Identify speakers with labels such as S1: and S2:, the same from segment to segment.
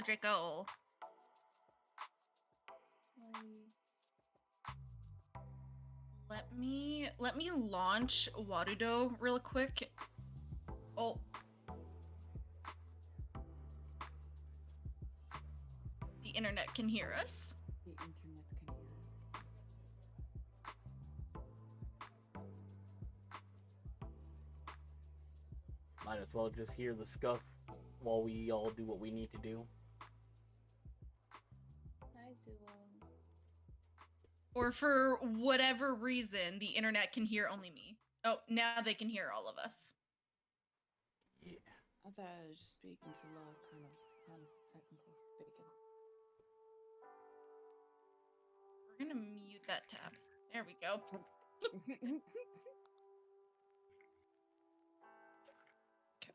S1: Draco, Draco. Let me launch Warudo real quick. Oh. The internet can hear us.
S2: The internet can hear us.
S3: Might as well just hear the scuff while we all do what we need to do.
S2: Hi, Zuo.
S1: Or for whatever reason, the internet can hear only me. Oh, now they can hear all of us.
S3: Yeah.
S2: I thought I was just speaking too loud, kind of technical speaking.
S1: We're gonna mute that tab. There we go. Okay.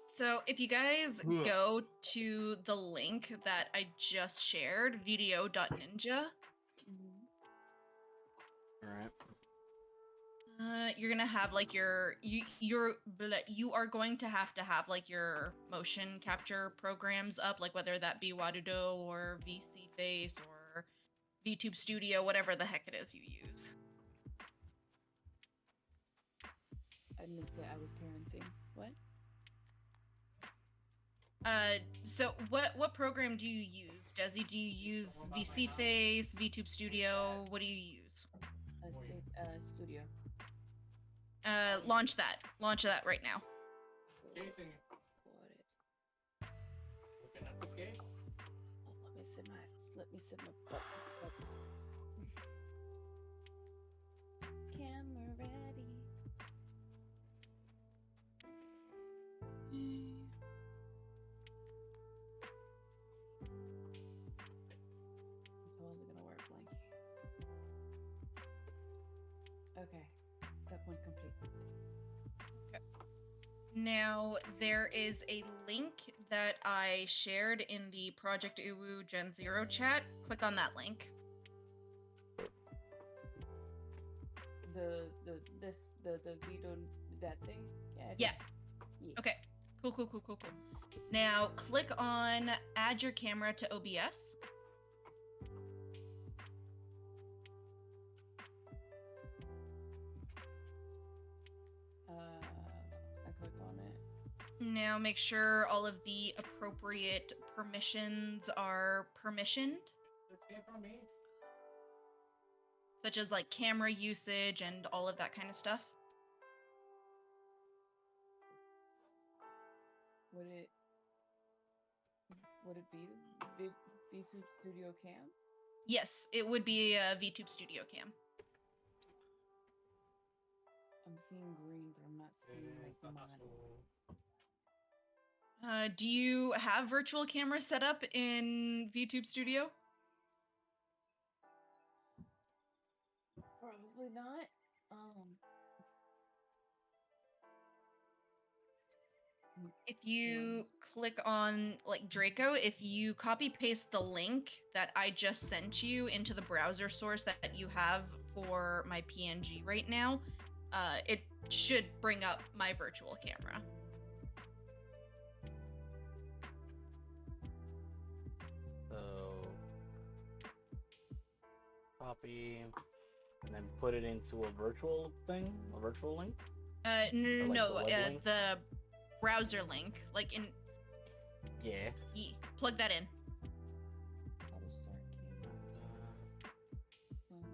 S1: So if you guys go to the link that I just shared, video.ninja.
S3: All right.
S1: You're gonna have like you are going to have like your motion capture programs up, like whether that be Warudo or VC Face or VTube Studio, whatever the heck it is you use.
S2: I missed it. I was parenting. What?
S1: So what program do you use, Desi? Do you use VC Face, VTube Studio? What do you use?
S2: Studio.
S1: Launch that. Launch that right now.
S4: Chasing. Looking at this game.
S2: Oh, let me sit my butt. Camera ready. Totally gonna work, Blanky. Okay. Step 1 complete.
S1: Okay. Now, there is a link that I shared in the Project UwU Gen 0 chat. Click on that link.
S2: The video, that thing?
S1: Yeah. Okay. Cool. Now, click on Add Your Camera to OBS.
S2: I clicked on it.
S1: Now, make sure all of the appropriate permissions are permissioned,
S4: This came from me.
S1: such as like camera usage and all of that kind of stuff.
S2: Would it be VTube Studio Cam?
S1: Yes, it would be a VTube Studio Cam.
S2: I'm seeing green, but I'm not seeing like mine.
S1: Do you have virtual camera set up in VTube Studio?
S2: Probably not.
S1: If you click on like Draico, if you copy paste the link that I just sent you into the browser source that you have for my PNG right now, it should bring up my virtual camera.
S3: So copy and then put it into a virtual thing, a virtual link.
S1: No,
S3: the web link?
S1: the browser link, like in.
S3: Yeah.
S1: Plug that in.
S2: How to start camera.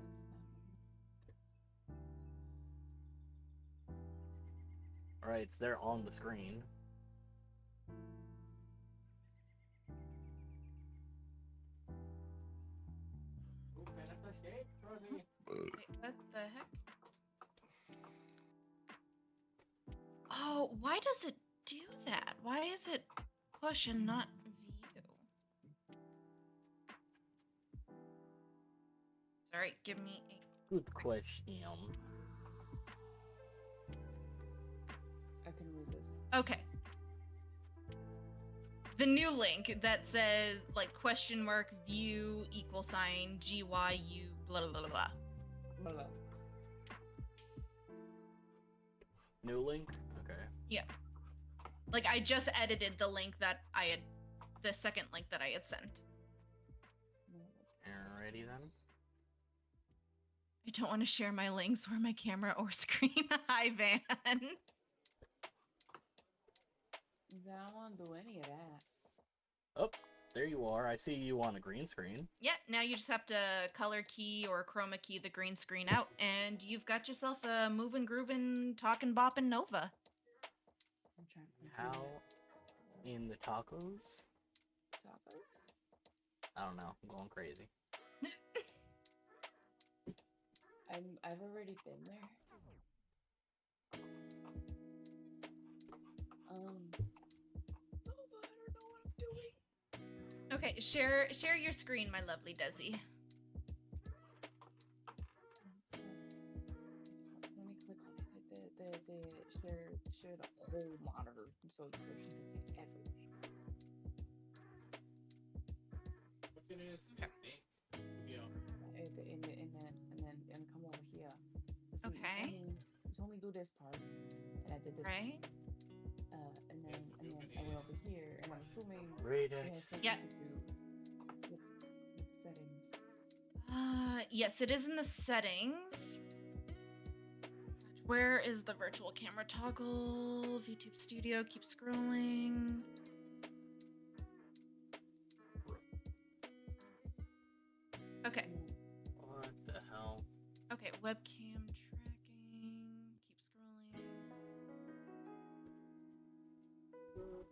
S3: All right, it's there on the screen.
S1: Wait, what the heck? Oh, why does it do that? Why is it push and not view? Sorry, give me a...
S3: Good question.
S2: I can resist.
S1: Okay. The new link that says like $view GYU blah blah blah blah.
S2: Blah.
S3: New link? Okay.
S1: Yeah. Like, I just edited the link that I had, the second link that I had sent.
S3: Alrighty then.
S1: I don't want to share my links or my camera or screen. Hi, Van.
S2: I don't want to do any of that.
S3: Oh, there you are. I see you on a green screen.
S1: Yeah, now you just have to color key or chroma key the green screen out, and you've got yourself a moving, grooving, talking, bopping Nova.
S2: I'm trying to
S3: How in the tacos?
S2: Taco?
S3: I don't know. I'm going crazy.
S2: I've already been there. Nova, I don't know what I'm doing.
S1: Okay, share your screen, my lovely Desi.
S2: Let me click on it. The share the whole monitor so she can see everything.
S4: What's in it?
S1: Okay.
S4: Yeah.
S2: And come over here. See,
S1: Okay.
S2: You told me do this part, and I did this.
S1: Right?
S2: And then I went over here, and I'm assuming
S3: Great
S2: it has something
S1: Yeah.
S2: to do with settings.
S1: Yes, it is in the settings. Where is the virtual camera toggle? VTube Studio, keep scrolling. Okay.
S3: What the hell?
S1: Okay, webcam tracking. Keep scrolling.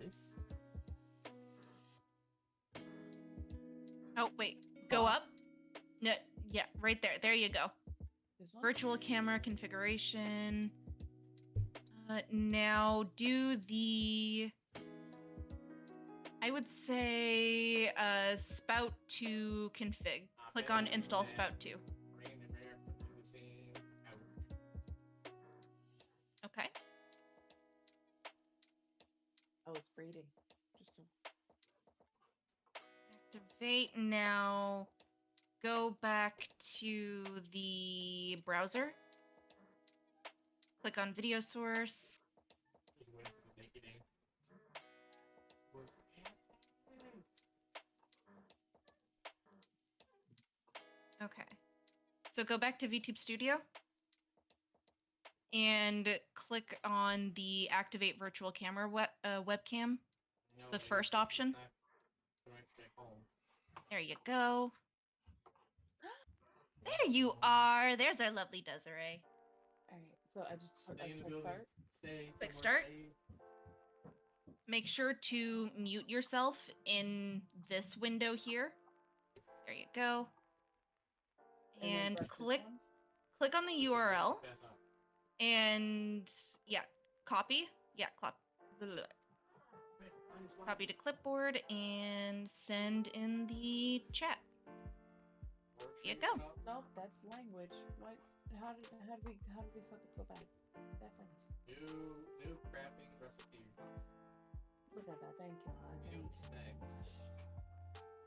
S3: This?
S1: Oh, wait. Go up. No, yeah, right there. There you go.
S2: This one?
S1: Virtual camera configuration. Now do the, I would say, Spout 2 config. Click on install Spout 2.
S4: Rain and rare producing ouch.
S1: Okay.
S2: I was reading. Just to...
S1: Activate now. Go back to the browser. Click on video source. Okay. So go back to VTube Studio and click on the activate virtual camera webcam, the first option. There you go. There you are. There's our lovely Desiree.
S2: All right, so I
S4: Stay in the
S2: press
S4: building.
S2: start.
S1: Click start. Make sure to mute yourself in this window here. There you go.
S2: then
S1: And
S2: press this
S1: click
S2: one.
S1: click on the URL and yeah, copy. Yeah, copy to clipboard and send in the chat. Here you go.
S2: Nope, that's language. What? How did we fucking go back? Definitely.
S4: New crafting recipe.
S2: Look at that. Thank you.
S4: New snacks.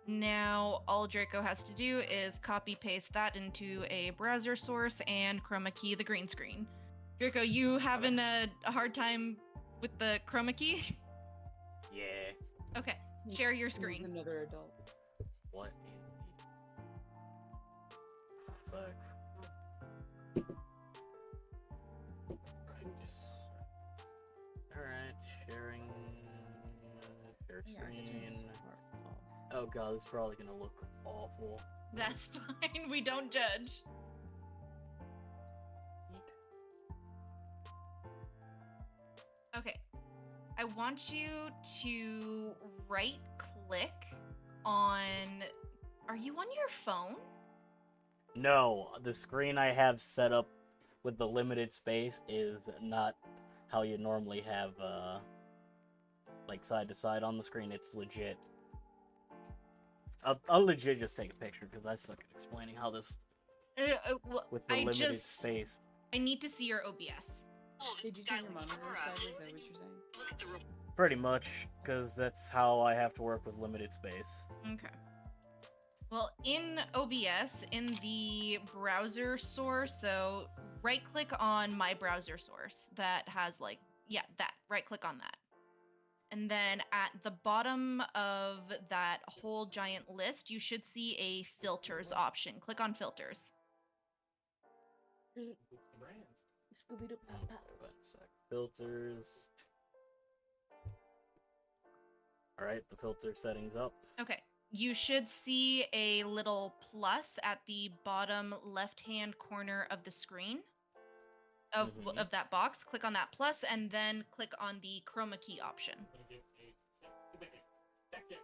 S1: Now all Draico has to do is copy paste that into a browser source and chroma key the green screen. Draico, you having a hard time with the chroma key?
S3: Yeah.
S1: Okay, share your
S2: He's
S1: screen.
S2: another adult.
S3: What in the... Sec. Alright, sharing... Share screen... Oh god, this is probably gonna look awful.
S1: That's fine. We don't judge. Okay. I want you to right click on. Are you on your phone?
S3: No, the screen I have set up with the limited space is not how you normally have, like side to side on the screen. It's legit. I'll legit just take a picture because I suck at explaining how this
S1: Well,
S3: with the limited space.
S1: I need to see your OBS.
S2: Did you turn your monitor sideways? Is that what you're saying?
S3: Pretty much, because that's how I have to work with limited space.
S1: Okay. Well, in OBS, in the browser source, so right click on my browser source that has like, yeah, that. Right click on that. And then at the bottom of that whole giant list, you should see a filters option. Click on filters.
S4: The brand.
S2: Scooby-Doo pop pop.
S3: One sec. Filters. Alright, the filter settings up.
S1: Okay. You should see a little plus at the bottom left-hand corner of the screen of,
S3: Mhm.
S1: of that box. Click on that plus and then click on the chroma key option.
S4: I'm gonna give a back there.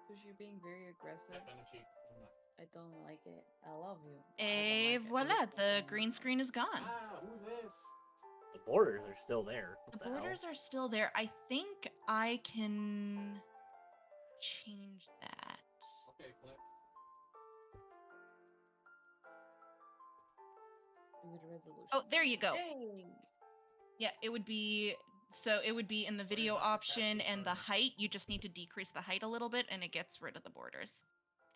S2: Because you're being very aggressive.
S4: Tap on the cheek. I'm not.
S2: I don't like it. I love you. but I
S1: Et
S2: don't like it.
S1: voila, the green screen is gone.
S4: Ah, who's this?
S3: The borders are still there.
S1: The
S3: What hell?
S1: borders are still there. I think I can change that.
S4: Okay, click.
S2: Do the resolution.
S1: Oh, there you go.
S2: Hey!
S1: Yeah, it would be in the video option and the height. You just need to decrease the height a little bit and it gets rid of the borders.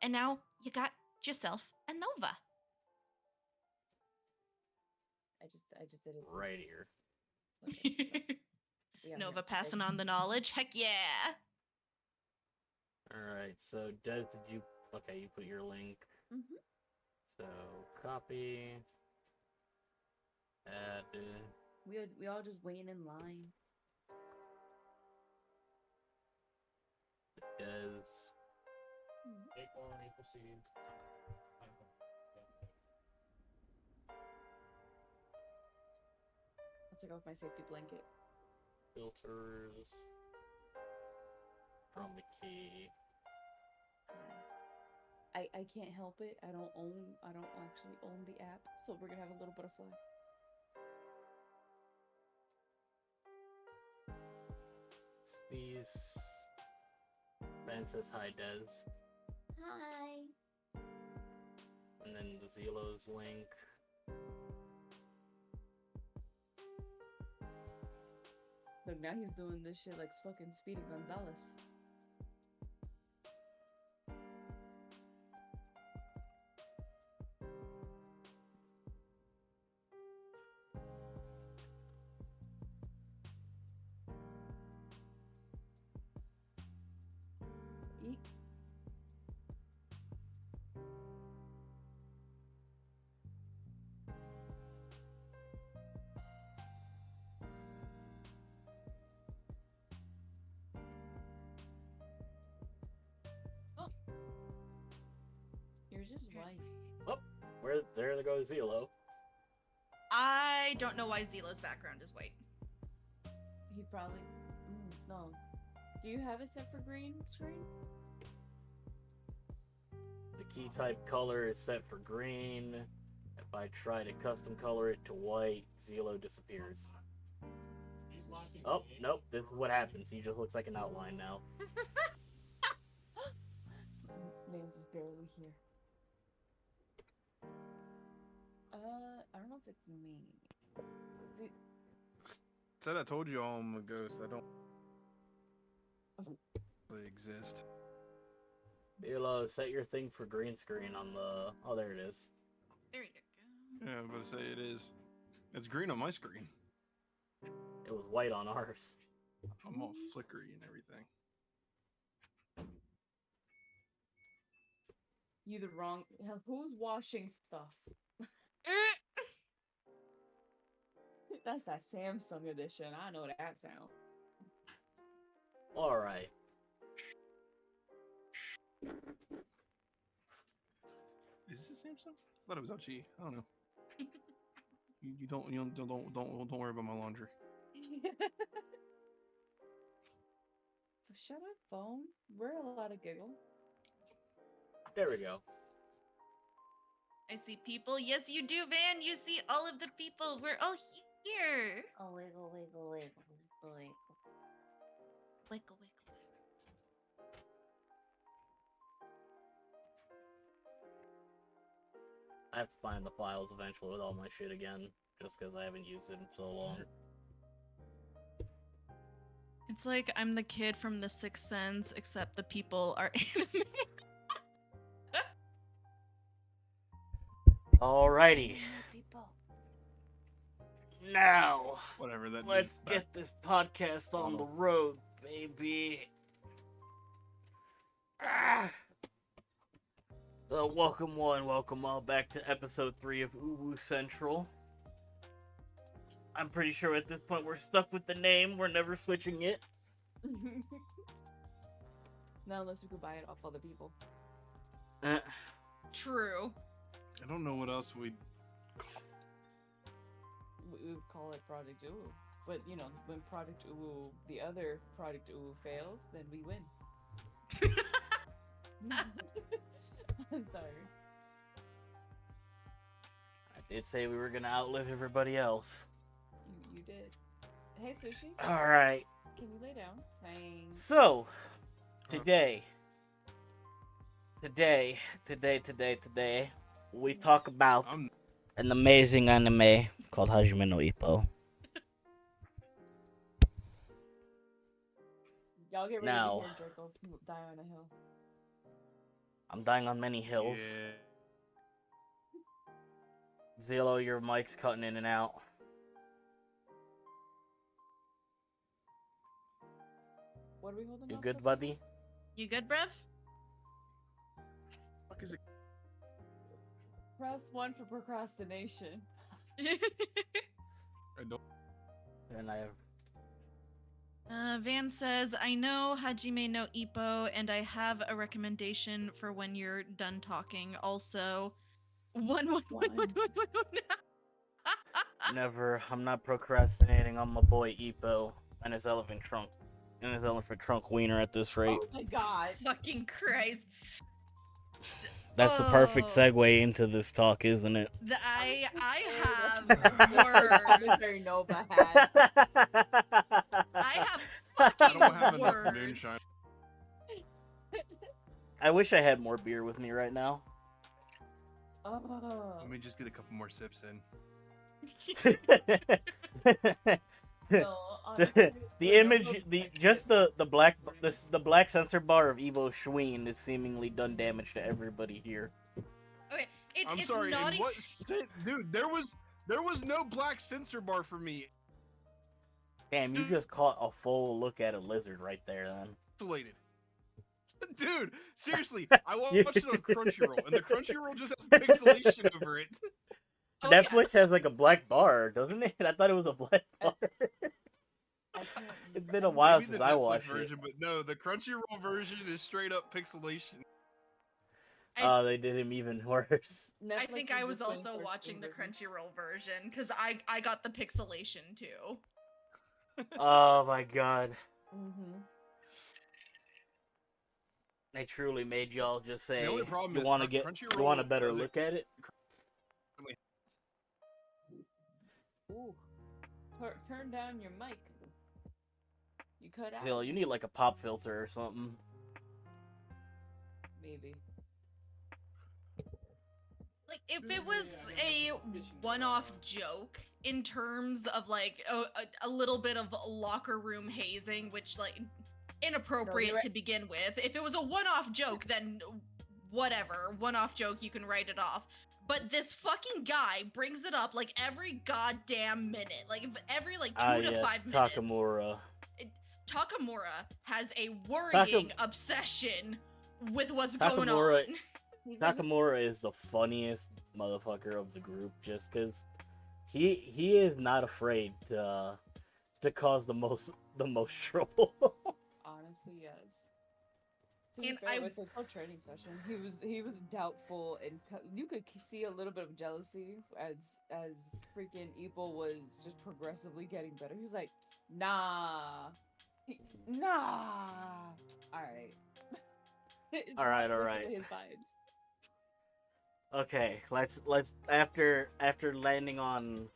S1: And now you got yourself a Nova.
S2: I just did it.
S3: Right here.
S2: Okay, yeah,
S1: Nova
S2: yeah.
S1: passing on the knowledge. Heck yeah.
S3: Alright, so Des, did you... Okay, you put your link.
S2: Mhm.
S3: So, copy. Add.
S2: We all just waiting in line.
S3: Des.
S4: Acorn equals seed.
S2: I'll take off my safety blanket.
S3: Filters. Chroma key.
S2: I can't help it. I don't actually own the app, so we're gonna have a little butterfly.
S3: These. Ben says hi, Des.
S2: Hi.
S3: And then the Xelo's link.
S2: Look, now he's doing this shit like fucking Speedy Gonzalez. Eek. Oh. Yours is white.
S3: There goes Xelo.
S1: I don't know why Zelo's background is white.
S2: He probably. No. Do you have it set for green screen?
S3: The key type color is set for green. If I try to custom color it to white, Xelo disappears.
S4: He's watching
S3: Oh,
S4: me.
S3: nope, this is what happens. He just looks like an outline now.
S2: Mans is barely here. I don't know if it's me. See,
S5: Said I told you I'm a ghost. I don't really exist.
S3: Xelo, set your thing for green screen on the... Oh, there it is.
S1: There you go.
S5: Yeah, but I say it is. It's green on my screen.
S3: It was white on ours.
S5: I'm all flickery and everything.
S2: you the wrong. Who's washing stuff? That's that Samsung edition. I know that sound.
S3: Alright.
S5: Is this Samsung? I thought it was LG. I don't know. you don't worry about my laundry.
S2: Shut up, phone. We're allowed to giggle.
S3: There we go.
S1: I see people. Yes, you do, Van. You see all of the people. We're all here.
S2: Oh, wiggle, wiggle, wiggle, wiggle, wiggle.
S1: Wiggle, wiggle.
S3: I have to find the files eventually with all my shit again, just because I haven't used it in so long.
S1: It's like I'm the kid from The Sixth Sense, except the people are anime.
S3: Alrighty. Now,
S5: Whatever that.
S3: let's
S5: means.
S3: get this podcast on the road, baby. Ah. So, welcome all back to episode 3 of UwU Central. I'm pretty sure at this point we're stuck with the name. We're never switching it.
S2: Not unless we could buy it off other people.
S1: True.
S5: I don't know what else we'd.
S2: We would call it Project UwU. But, you know, when Project UwU, the other Project UwU fails, then we win. I'm sorry.
S3: I did say we were gonna outlive everybody else.
S2: You did. Hey, Sushi.
S3: Alright.
S2: Can you lay down? Thanks.
S3: So, today, we talk about an amazing anime called Hajime no Ippo.
S2: Y'all get ready
S3: Now.
S2: to hear Draico die on a hill.
S3: I'm dying on many hills.
S5: Yeah.
S3: Xelo, your mic's cutting in and out.
S2: What are we holding
S3: You
S2: up
S3: good,
S2: for?
S3: buddy?
S1: You good, bruv?
S5: Fuck is it?
S2: Press 1 for procrastination.
S5: I don't.
S3: And I
S1: Van says, I know Hajime no Ippo, and I have a recommendation for when you're done talking. Also, one.
S3: never. I'm not procrastinating on my boy Ippo and his elephant trunk wiener at this rate.
S2: Oh my god.
S1: Fucking Christ.
S3: That's the perfect
S1: Oh.
S3: segue into this talk, isn't it?
S1: I
S2: That's
S1: have words.
S2: Commentary Nova had.
S1: I have
S5: I
S1: fucking
S5: don't have enough
S1: words.
S5: moonshine.
S3: I wish I had more beer with me right now.
S2: Oh.
S5: Let me just get a couple more sips in.
S2: No, honestly,
S3: The
S2: we're
S3: image,
S2: Nova
S3: the black sensor bar of Evo Schween is seemingly done damage to everybody here.
S1: Okay,
S5: I'm
S1: it's
S5: sorry.
S1: not
S5: In what sense, dude? There was no black sensor bar for me.
S3: Damn, you just caught a full look at a lizard right there, then.
S5: Isolated. Dude, seriously, I watched it on Crunchyroll, and the Crunchyroll just has pixelation over it.
S1: Oh, yeah.
S3: Netflix has like a black bar, doesn't it? I thought it was a black bar.
S2: I can't
S3: It's been a while
S5: Maybe the
S3: since I
S5: Netflix
S3: watched
S5: version, but no, the Crunchyroll version is straight up pixelation.
S1: I-
S3: They did him even worse.
S1: I
S2: Netflix
S1: think
S2: is
S1: I
S2: the
S1: was also
S2: 21st
S1: watching the
S2: version.
S1: Crunchyroll version because I got the pixelation too.
S3: Oh my god.
S2: Mhm.
S3: They truly made y'all just say,
S5: only problem
S3: you
S5: is
S3: want to
S5: Crunchyroll
S3: you want a better
S5: doesn't-
S3: look at it?
S2: Ooh. Turn down your mic. You cut out.
S3: Zilla, you need like a pop filter or something.
S2: Maybe.
S1: Like if it was a one-off joke in terms of like a little bit of locker room hazing, which like inappropriate
S2: you're right.
S1: to begin with. If it was a one-off joke, then whatever, one-off joke, you can write it off. But this fucking guy brings it up like every goddamn minute, like every like 2 to 5 minutes.
S3: Takamura.
S1: Takamura has a worrying obsession with what's going
S3: Takamura-
S1: on.
S2: He's
S3: Takamura is the funniest motherfucker of the group, just because he is not afraid to cause the most trouble.
S2: honestly, yes. To be
S1: And
S2: fair, with his whole training session, he was doubtful, and you could see a little bit of jealousy as freaking Ippo was just progressively getting better. He was like, nah, all right.
S3: All right.
S2: His vibes.
S3: Okay, let's after landing on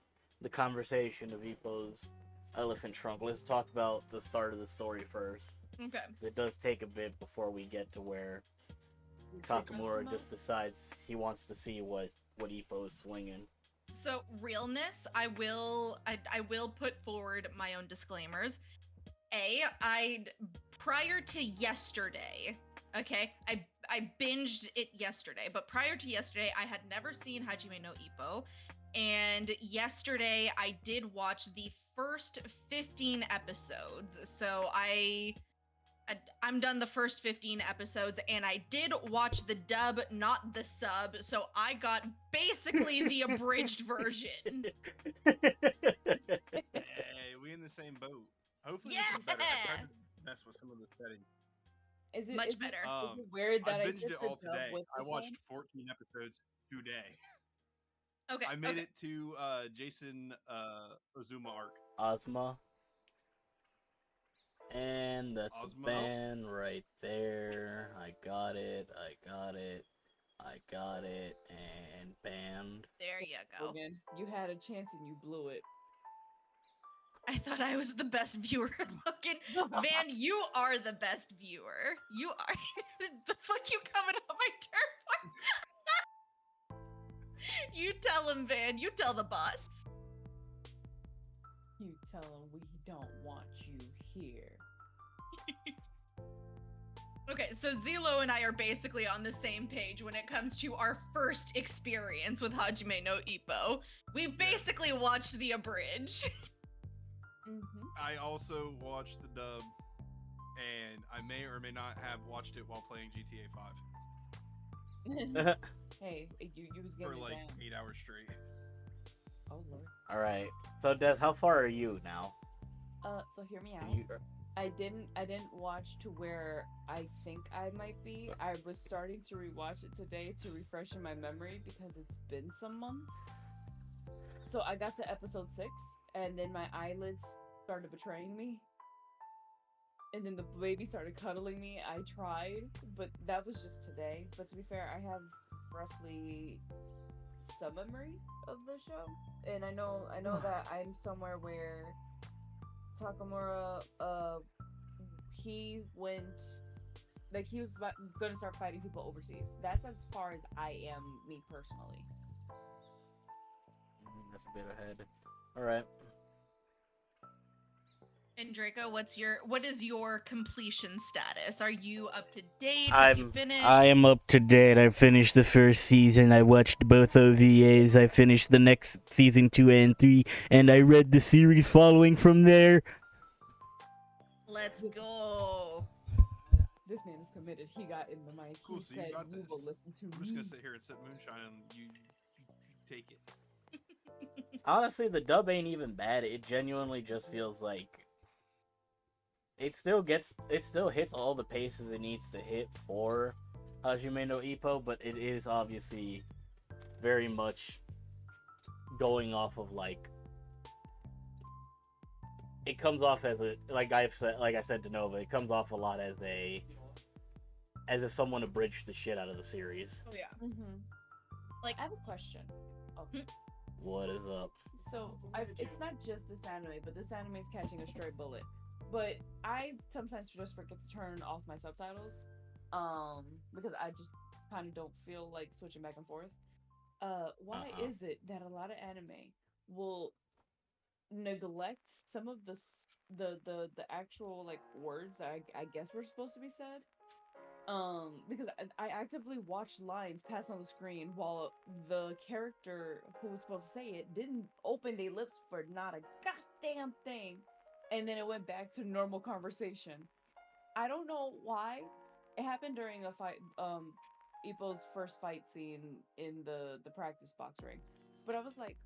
S3: the conversation of Ippo's elephant trunk, let's talk about the start of the story first.
S1: Okay.
S3: 'Cause it does take a bit before we get to where Takamura just decides he wants to see what Ippo is swinging.
S1: So realness, I will put forward my own disclaimers. I prior to yesterday, okay, I binged it yesterday, but prior to yesterday, I had never seen Hajime no Ippo, and yesterday I did watch the first 15 episodes. So I'm done the first 15 episodes, and I did watch the dub, not the sub, so I got basically the abridged version.
S5: Hey, we in the same boat. Hopefully this is better. I tried to mess with some of the settings.
S2: Is it
S1: Much
S2: is it-
S1: better.
S2: Is it weird
S5: I
S2: that I
S5: binged
S2: get
S5: it
S2: the
S5: all
S2: dub
S5: today.
S2: with
S5: I
S2: the
S5: watched
S2: sub?
S5: 14 episodes today.
S1: Okay.
S5: I made
S1: okay.
S5: it to Jason Ozuma arc.
S3: Ozma. And that's
S5: Ozma?
S3: a ban right there. I got it. I got it. I got it. And banned.
S1: There you go.
S2: Again, you had a chance and you blew it.
S1: I thought I was the best viewer. Logan, Van, you are the best viewer. You are. The fuck you coming on my turn for? You tell him, Van. You tell the bots.
S2: You tell them we don't want you here.
S1: Okay, so Xelo and I are basically on the same page when it comes to our first experience with Hajime no Ippo. We basically watched the abridge.
S5: I also watched the dub, and I may or may not have watched it while playing GTA 5
S2: Hey, you was
S5: for
S2: getting
S5: like
S2: down.
S5: 8 hours straight.
S2: Oh lord.
S3: Alright. So, Des, how far are you now?
S2: So hear me out.
S3: You,
S2: I didn't watch to where I think I might be. I was starting to rewatch it today to refresh in my memory because it's been some months. So I got to episode 6, and then my eyelids started betraying me. And then the baby started cuddling me. I tried, but that was just today. But to be fair, I have roughly some memory of the show, and I know that I'm somewhere where Takamura, he went, like, he was gonna start fighting people overseas. That's as far as I am, me personally.
S3: that's a bit ahead. Alright.
S1: And Draco, what is your completion status? Are you up to date? Have you finished?
S3: I am up to date. I finished the first season. I watched both OVAs. I finished the next season 2 and 3, and I read the series following from there.
S1: Let's go.
S2: This man is committed. He got in the mic.
S5: Cool,
S2: He
S5: so you
S2: said,
S5: got
S2: "You
S5: this.
S2: will listen to
S5: I'm
S2: me."
S5: just gonna sit here and sip moonshine, and you take it.
S3: Honestly, the dub ain't even bad. It genuinely just feels like it still hits all the paces it needs to hit for Hajime no Ippo, but it is obviously very much going off of like it comes off as a like I said to Nova, it comes off a lot as if someone abridged the shit out of the series.
S1: Oh yeah.
S2: Like, I have a question. Oh.
S3: What is up?
S2: So, it's not just this anime, but this anime is catching a stray bullet. But I sometimes just forget to turn off my subtitles, because I just kind of don't feel like switching back and forth. Why is it that a lot of anime will neglect some of the actual like words that I guess were supposed to be said? Because I actively watched lines pass on the screen while the character who was supposed to say it didn't open their lips for not a goddamn thing, and then it went back to normal conversation. I don't know why. It happened during a fight, Ippo's first fight scene in the practice box ring, but I was like,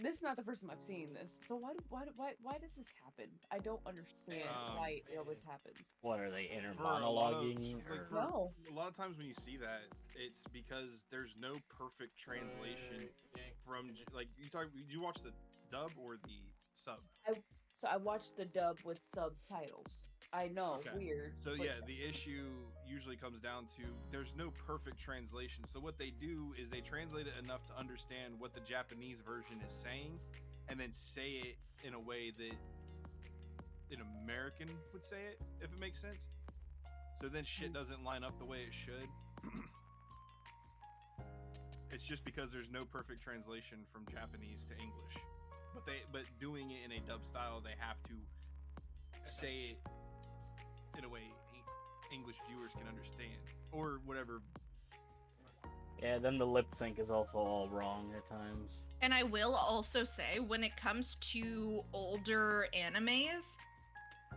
S2: this is not the first time I've seen this. So why does this happen? I don't understand why it always happens.
S3: What are they inner
S5: For a lot of
S3: monologuing?
S5: like, for
S2: No.
S5: a lot of times when you see that, it's because there's no perfect translation from like Did you watch the dub or the sub?
S2: So I watched the dub with subtitles. I know,
S5: Okay.
S2: weird.
S5: So
S2: but
S5: yeah, the issue usually comes down to there's no perfect translation. So what they do is they translate it enough to understand what the Japanese version is saying, and then say it in a way that an American would say it, if it makes sense. So then shit doesn't line up the way it should. It's just because there's no perfect translation from Japanese to English. But doing it in a dub style, they have to say it in a way English viewers can understand, or whatever.
S3: Yeah, then the lip sync is also all wrong at times.
S1: And I will also say, when it comes to older animes,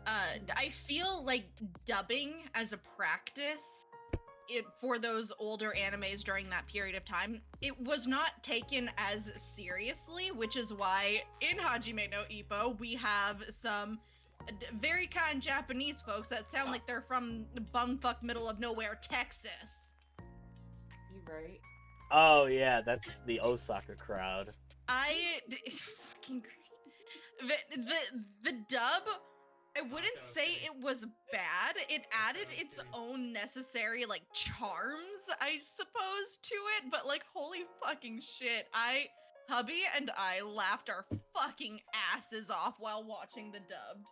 S1: I feel like dubbing as a practice for those older animes during that period of time, it was not taken as seriously, which is why in Hajime no Ippo, we have some very kind Japanese folks that sound like they're from bumfuck middle of nowhere, Texas.
S2: You right?
S3: Oh yeah, that's the Osaka crowd.
S1: Fucking Christ. The dub, I wouldn't say it was bad. It added its own necessary like charms, I suppose, to it, but like holy fucking shit. Hubby and I laughed our fucking asses off while watching the dubbed.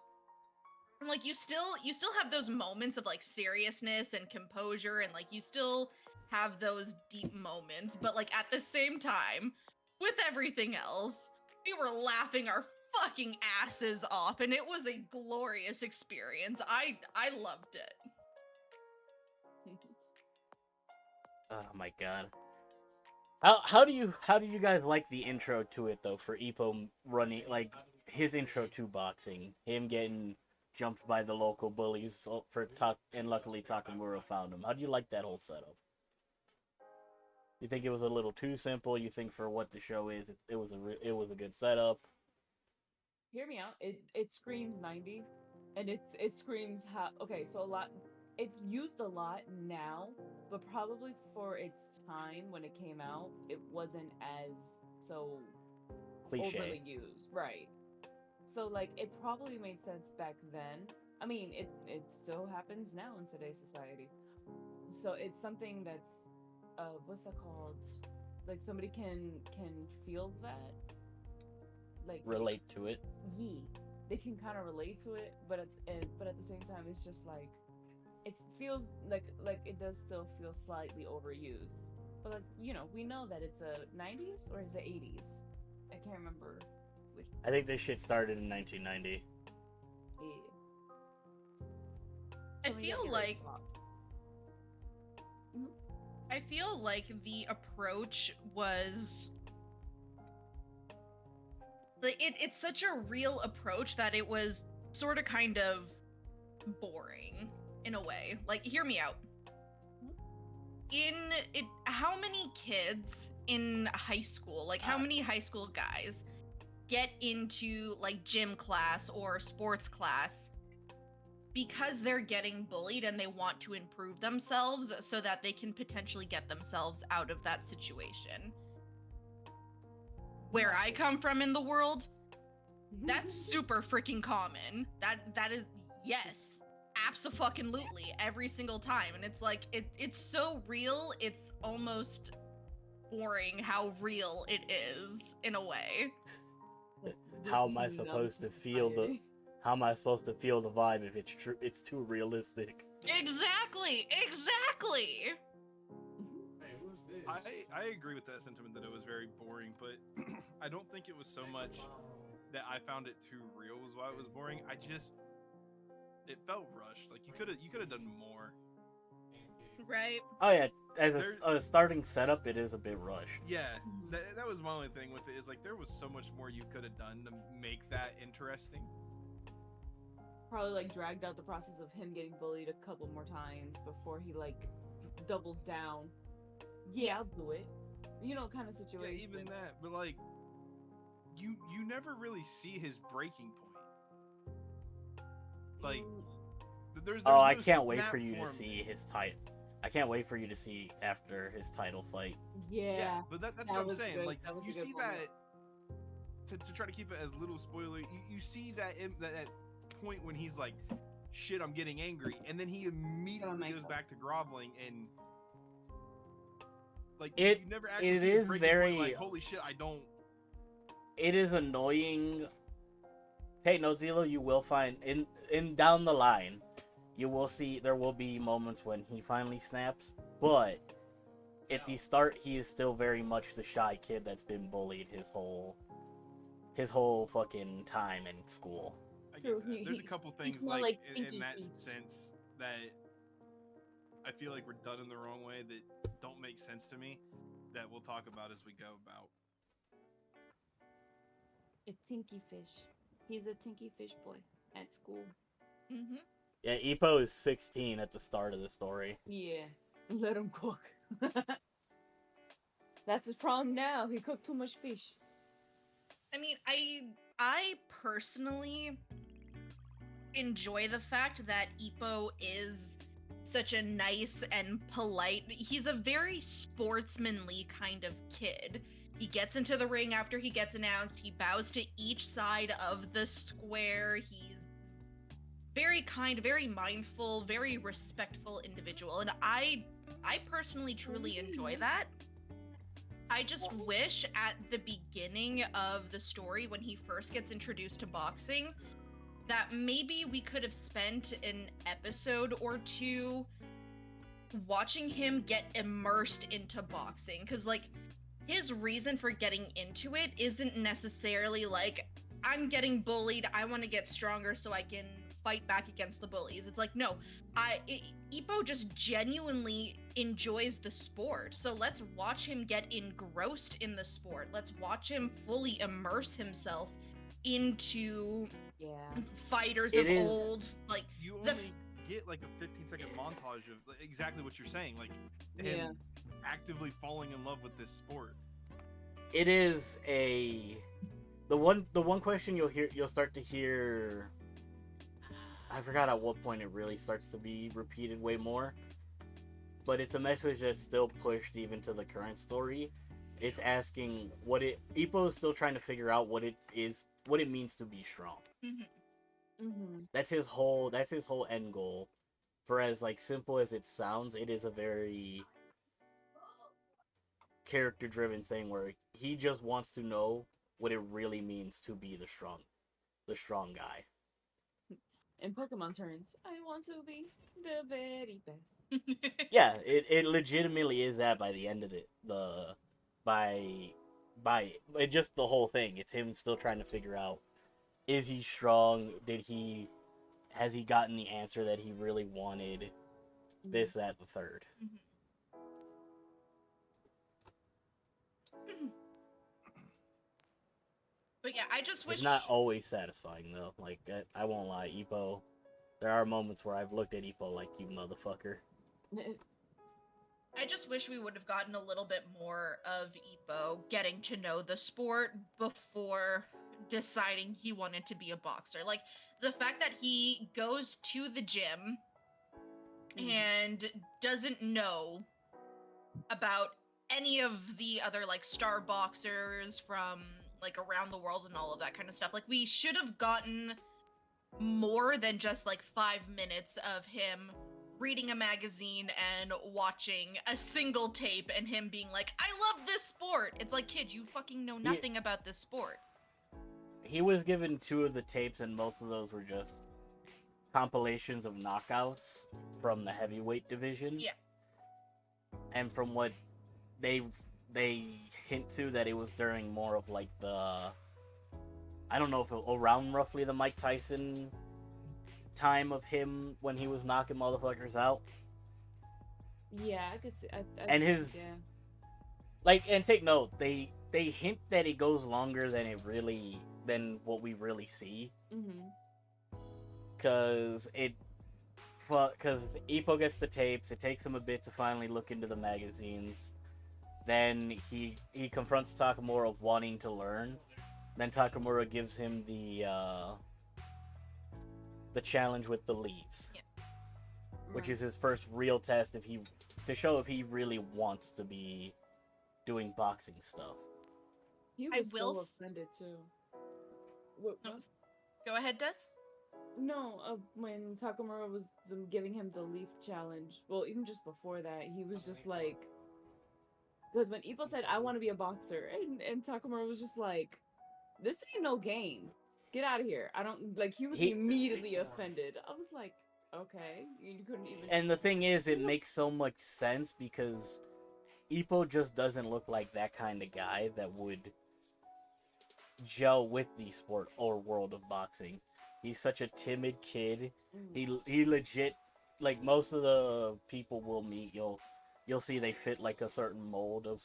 S1: And like you still have those moments of like seriousness and composure, and like you still have those deep moments, but like at the same time, with everything else, we were laughing our fucking asses off, and it was a glorious experience. I loved it.
S3: Oh my god. How do you guys like the intro to it though, for Ippo running, like his intro to boxing, him getting jumped by the local bullies and luckily Takamura found him. How do you like that whole setup? You think it was a little too simple? You think for what the show is, it was a good setup?
S2: Hear me out. It screams 90, and it screams how. Okay, so it's used a lot now, but probably for its time when it came out, it wasn't as so
S3: Cliche.
S2: overly used, right? So like it probably made sense back then. I mean, it still happens now in today's society. So it's something that's what's that called? Like somebody can feel that, like
S3: Relate to it.
S2: they can kind of relate to it, but at the same time, it's just like it feels like it does still feel slightly overused. But like, you know, we know that it's a 90s or is it 80s? I can't remember which.
S3: I think this shit started in 1990.
S2: Yeah.
S1: I
S2: So we
S1: feel
S2: gotta get rid
S1: like
S2: of pop.
S1: I feel like the approach was like it's such a real approach that it was sort of kind of boring in a way. Like, hear me out. How many kids in high school, like how many high school guys get into like gym class or sports class because they're getting bullied and they want to improve themselves so that they can potentially get themselves out of that situation? Where I come from in the world, that's super freaking common. That is, yes, abso-fucking-lutely, every single time. And it's like it's so real, it's almost boring how real it is in a way.
S3: How am I supposed to feel the vibe if it's too realistic?
S1: Exactly.
S4: Hey, who's this?
S5: I agree with that sentiment that it was very boring, but I don't think it was so much that I found it too real was why it was boring. It felt rushed. Like you could have done more.
S1: Right.
S3: Oh yeah, as a starting setup, it is a bit rushed.
S5: Yeah, that was my only thing with it, is like there was so much more you could have done to make that interesting.
S2: Probably like dragged out the process of him getting bullied a couple more times before he like doubles down. Yeah, I'll do it. You know, kind of situation.
S5: Yeah, even that, but like you never really see his breaking point. Like there's
S3: Oh,
S5: no
S3: I can't wait
S5: snap
S3: for you to
S5: form.
S3: see his title. I can't wait for you to see after his title fight.
S2: Yeah,
S5: but that's
S2: that
S5: what I'm
S2: was
S5: saying.
S2: good.
S5: Like
S2: That was a
S5: you
S2: good
S5: see
S2: moment.
S5: that to try to keep it as little spoiler. You see that point when he's like, "Shit, I'm getting angry," and then he immediately goes back to groveling and like you never actually
S3: it
S5: see his
S3: is
S5: breaking
S3: very
S5: point, like, holy shit, I don't.
S3: It is annoying. Hey, no, Xelo, you will find in down the line, you will see there will be moments when he finally snaps, but at the start he is still very much the shy kid that's been bullied his whole fucking time in school.
S5: I
S2: True,
S5: get that.
S2: he-
S5: There's a
S2: he-
S5: couple
S2: he
S5: things
S2: smell
S5: like,
S2: like
S5: in
S2: stinky
S5: that
S2: feet.
S5: sense that I feel like we're done in the wrong way that don't make sense to me that we'll talk about as we go about.
S2: A tinky fish. He's a tinky fish boy at school.
S1: Mm-hmm.
S3: Yeah, Ippo is 16 at the start of the story.
S2: Yeah, let him cook. That's his problem now. He cooked too much fish.
S1: I mean, I personally enjoy the fact that Ippo is such a nice and polite. He's a very sportsmanly kind of kid. He gets into the ring after he gets announced. He bows to each side of the square. He's very kind, very mindful, very respectful individual, and I personally truly enjoy that. I just wish at the beginning of the story, when he first gets introduced to boxing, that maybe we could have spent an episode or two watching him get immersed into boxing. Because, like, his reason for getting into it isn't necessarily like, I'm getting bullied, I want to get stronger so I can fight back against the bullies. It's like, no, Ippo just genuinely enjoys the sport. So let's watch him get engrossed in the sport. Let's watch him fully immerse himself into
S2: Yeah.
S1: fighters
S3: It
S1: of
S3: is-
S1: old. Like,
S5: You
S1: The
S5: only get like a 15-second montage of exactly what you're saying, like
S2: Yeah.
S5: him actively falling in love with this sport.
S3: It is the one question you'll start to hear. I forgot at what point it really starts to be repeated way more, but it's a message that's still pushed even to the current story. It's asking Ippo's still trying to figure out what it means to be strong.
S2: Mm-hmm.
S3: That's his whole end goal. For as like simple as it sounds, it is a very character driven thing where he just wants to know what it really means to be the strong guy.
S2: In Pokemon terms, I want to be the very best.
S3: Yeah, it legitimately is that by the end of it. By just the whole thing. It's him still trying to figure out, is he strong? Has he gotten the answer that he really wanted? This, that, the third.
S1: but yeah, I just wish
S3: It's not always satisfying though. Like I won't lie, Ippo. There are moments where I've looked at Ippo like, you motherfucker.
S1: I just wish we would have gotten a little bit more of Ippo getting to know the sport before deciding he wanted to be a boxer. Like, the fact that he goes to the gym and doesn't know about any of the other, like, star boxers from, like, around the world and all of that kind of stuff. Like, we should have gotten more than just, like, 5 minutes of him reading a magazine and watching a single tape and him being like, I love this sport. It's like, kid, you fucking know nothing about this sport.
S3: He was given 2 of the tapes, and most of those were just compilations of knockouts from the heavyweight division.
S1: Yeah.
S3: And from what they hint to, that it was during more of like I don't know if around roughly the Mike Tyson time of him when he was knocking motherfuckers out.
S2: Yeah, I could see.
S3: And his and take note, they hint that it goes longer than what we really see.
S2: Mm-hmm.
S3: Because Ippo gets the tapes, it takes him a bit to finally look into the magazines. Then he confronts Takamura of wanting to learn. Then Takamura gives him the challenge with the leaves, which is his first real test to show if he really wants to be doing boxing stuff.
S2: He
S1: I
S2: was
S1: will
S2: so
S1: s-
S2: offended too. What?
S1: No, go ahead, Des.
S2: No, when Takamura was giving him the leaf challenge, well, even just before that, he was just like, because when Ippo said, I want to be a boxer, and Takamura was just like, this ain't no game. Get out of here. I don't, like, he was immediately offended. I was like, okay, you couldn't even.
S3: And the thing is, it makes so much sense because Ippo just doesn't look like that kind of guy that would gel with the sport or world of boxing. He's such a timid kid. He legit, like most of the people we'll meet, you'll see they fit like a certain mold of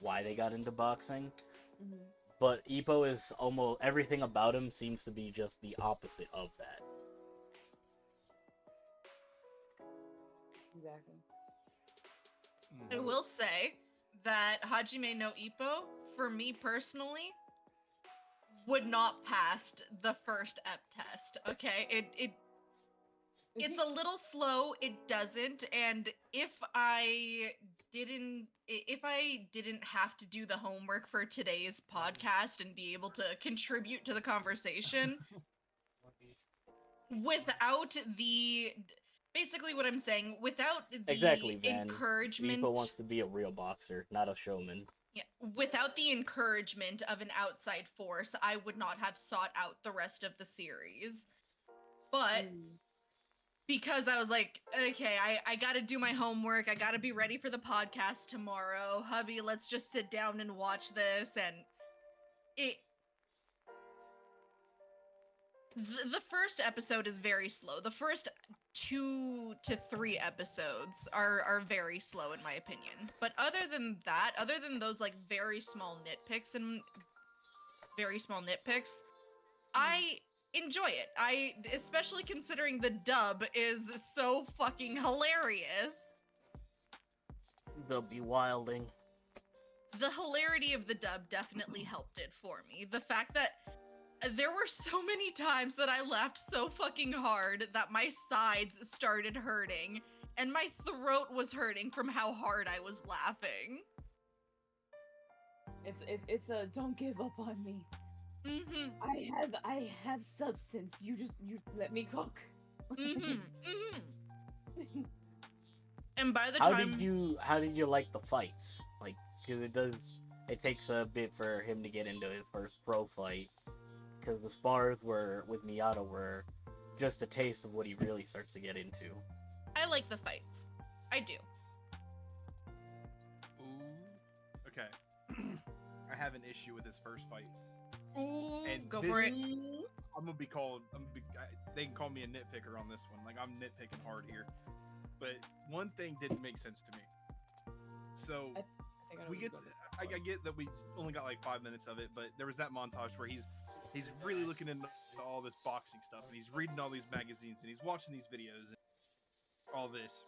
S3: why they got into boxing.
S2: Mhm.
S3: But Ippo is almost everything about him seems to be just the opposite of that.
S2: Exactly.
S1: I will say that Hajime no Ippo, for me personally, would not pass the first EP test. Okay, it's a little slow. It doesn't, and if I didn't have to do the homework for today's podcast and be able to contribute to the conversation without the basically what I'm saying, without the
S3: Exactly, Van.
S1: encouragement,
S3: Ippo wants to be a real boxer, not a showman.
S1: yeah, without the encouragement of an outside force, I would not have sought out the rest of the series. But because I was like, okay, I gotta do my homework, I gotta be ready for the podcast tomorrow. Hubby, let's just sit down and watch this. And the first episode is very slow. The first 2 to 3 episodes are very slow in my opinion. But other than that, other than those like very small nitpicks, I enjoy it. I especially considering the dub is so fucking hilarious.
S3: They'll be wilding.
S1: The hilarity of the dub definitely helped it for me. The fact that there were so many times that I laughed so fucking hard that my sides started hurting and my throat was hurting from how hard I was laughing.
S2: It's a don't give up on me.
S1: Mm-hmm.
S2: I have substance. You let me cook.
S1: Mm-hmm. Mm-hmm. And by the
S3: How
S1: time
S3: did you like the fights? Like, because it takes a bit for him to get into his first pro fight. Because the spars with Miata were just a taste of what he really starts to get into.
S1: I like the fights. I do.
S5: Ooh. Okay. I have an issue with his first fight.
S1: Ooh,
S5: And
S1: go
S5: this-
S1: for it.
S5: I'm gonna be called. They can call me a nitpicker on this one. Like I'm nitpicking hard here. But one thing didn't make sense to me. So we get. I get that we only got like 5 minutes of it, but there was that montage where he's really looking into all this boxing stuff, and he's reading all these magazines, and he's watching these videos, and all this.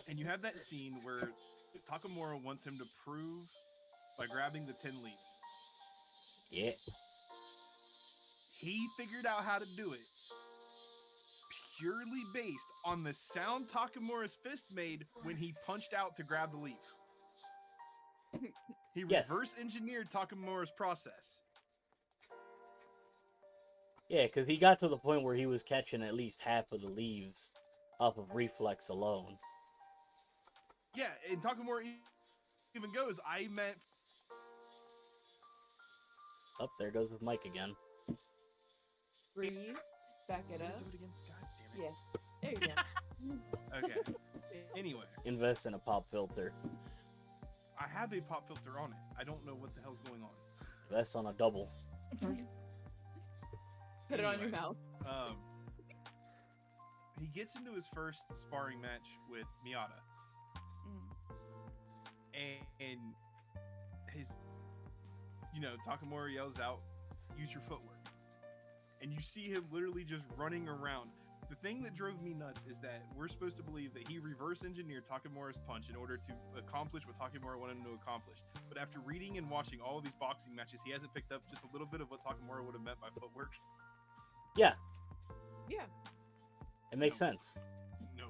S5: And you have that scene where Takamura wants him to prove by grabbing the 10 leaves.
S3: Yeah.
S5: He figured out how to do it purely based on the sound Takamura's fist made when he punched out to grab the leaf. He
S3: Yes.
S5: reverse engineered Takamura's process.
S3: Yeah, because he got to the point where he was catching at least half of the leaves off of reflex alone.
S5: Yeah, and Takamura even goes, I meant...
S3: Up there goes his mic again.
S2: Breathe. Back it up.
S5: Do it again? God damn it.
S2: Yeah. There you go.
S5: Okay. Anyway,
S3: Invest in a pop filter.
S5: I have a pop filter on it. I don't know what the hell's going on.
S3: Invest on a double.
S2: Put it on your
S5: Anyway.
S2: mouth.
S5: He gets into his first sparring match with Miata, and his, Takamura yells out, "Use your footwork," and you see him literally just running around. The thing that drove me nuts is that we're supposed to believe that he reverse engineered Takamura's punch in order to accomplish what Takamura wanted him to accomplish. But after reading and watching all of these boxing matches, he hasn't picked up just a little bit of what Takamura would have meant by footwork.
S3: Yeah,
S2: Yeah.
S3: it makes
S5: No.
S3: sense.
S5: No.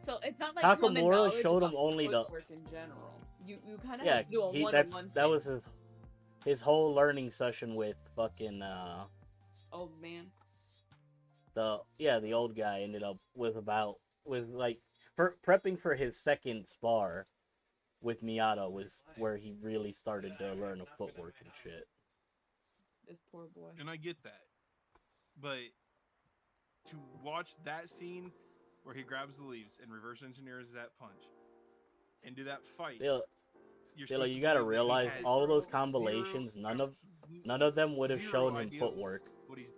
S2: So it's not like
S3: Takamura
S2: common knowledge
S3: showed him
S2: about
S3: only the-
S2: footwork in general. You kind of
S3: Yeah,
S2: have to do a one-on-one
S3: that
S2: thing.
S3: was his whole learning session with fucking
S2: Oh man.
S3: the old guy ended up with prepping for his second spar with Miata was where he really started to learn the footwork and shit.
S2: This poor boy.
S5: And I get that. But to watch that scene where he grabs the leaves and reverse engineers that punch and do that fight,
S3: Yeah,
S5: you're
S3: Dilla,
S5: supposed
S3: you
S5: to
S3: gotta
S5: believe that he
S3: realize
S5: has
S3: all of those
S5: zero-
S3: combinations, none of
S5: zero
S3: them would have shown him
S5: idea
S3: footwork.
S5: what he's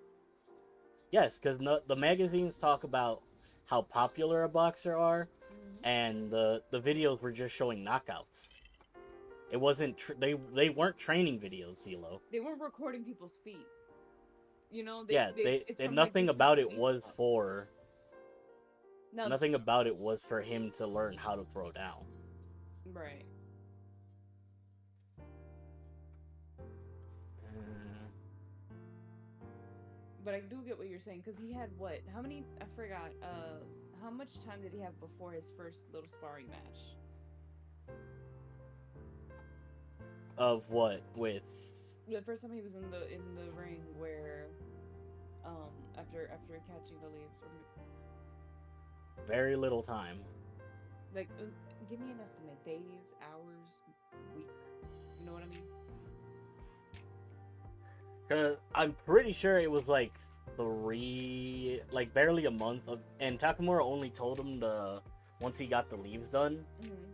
S3: Yes, because the magazines talk about how popular a boxer are, and the videos were just showing knockouts. It wasn't they weren't training videos, Xelo.
S2: They weren't recording people's feet. You know,
S3: Yeah,
S2: it's from, like,
S3: nothing
S2: the
S3: about
S2: street
S3: it
S2: police
S3: was
S2: club.
S3: for
S2: No,
S3: nothing about it was for him to learn how to throw down.
S2: right. But I do get what you're saying, because he had what? How many? I forgot. How much time did he have before his first little sparring match?
S3: Of what with?
S2: The first time he was in the ring, where, after catching the leaves,
S3: Very little time.
S2: like, give me an estimate: days, hours, week. You know what I mean?
S3: Cause I'm pretty sure it was like barely a month of, and Takamura only told him to, once he got the leaves done,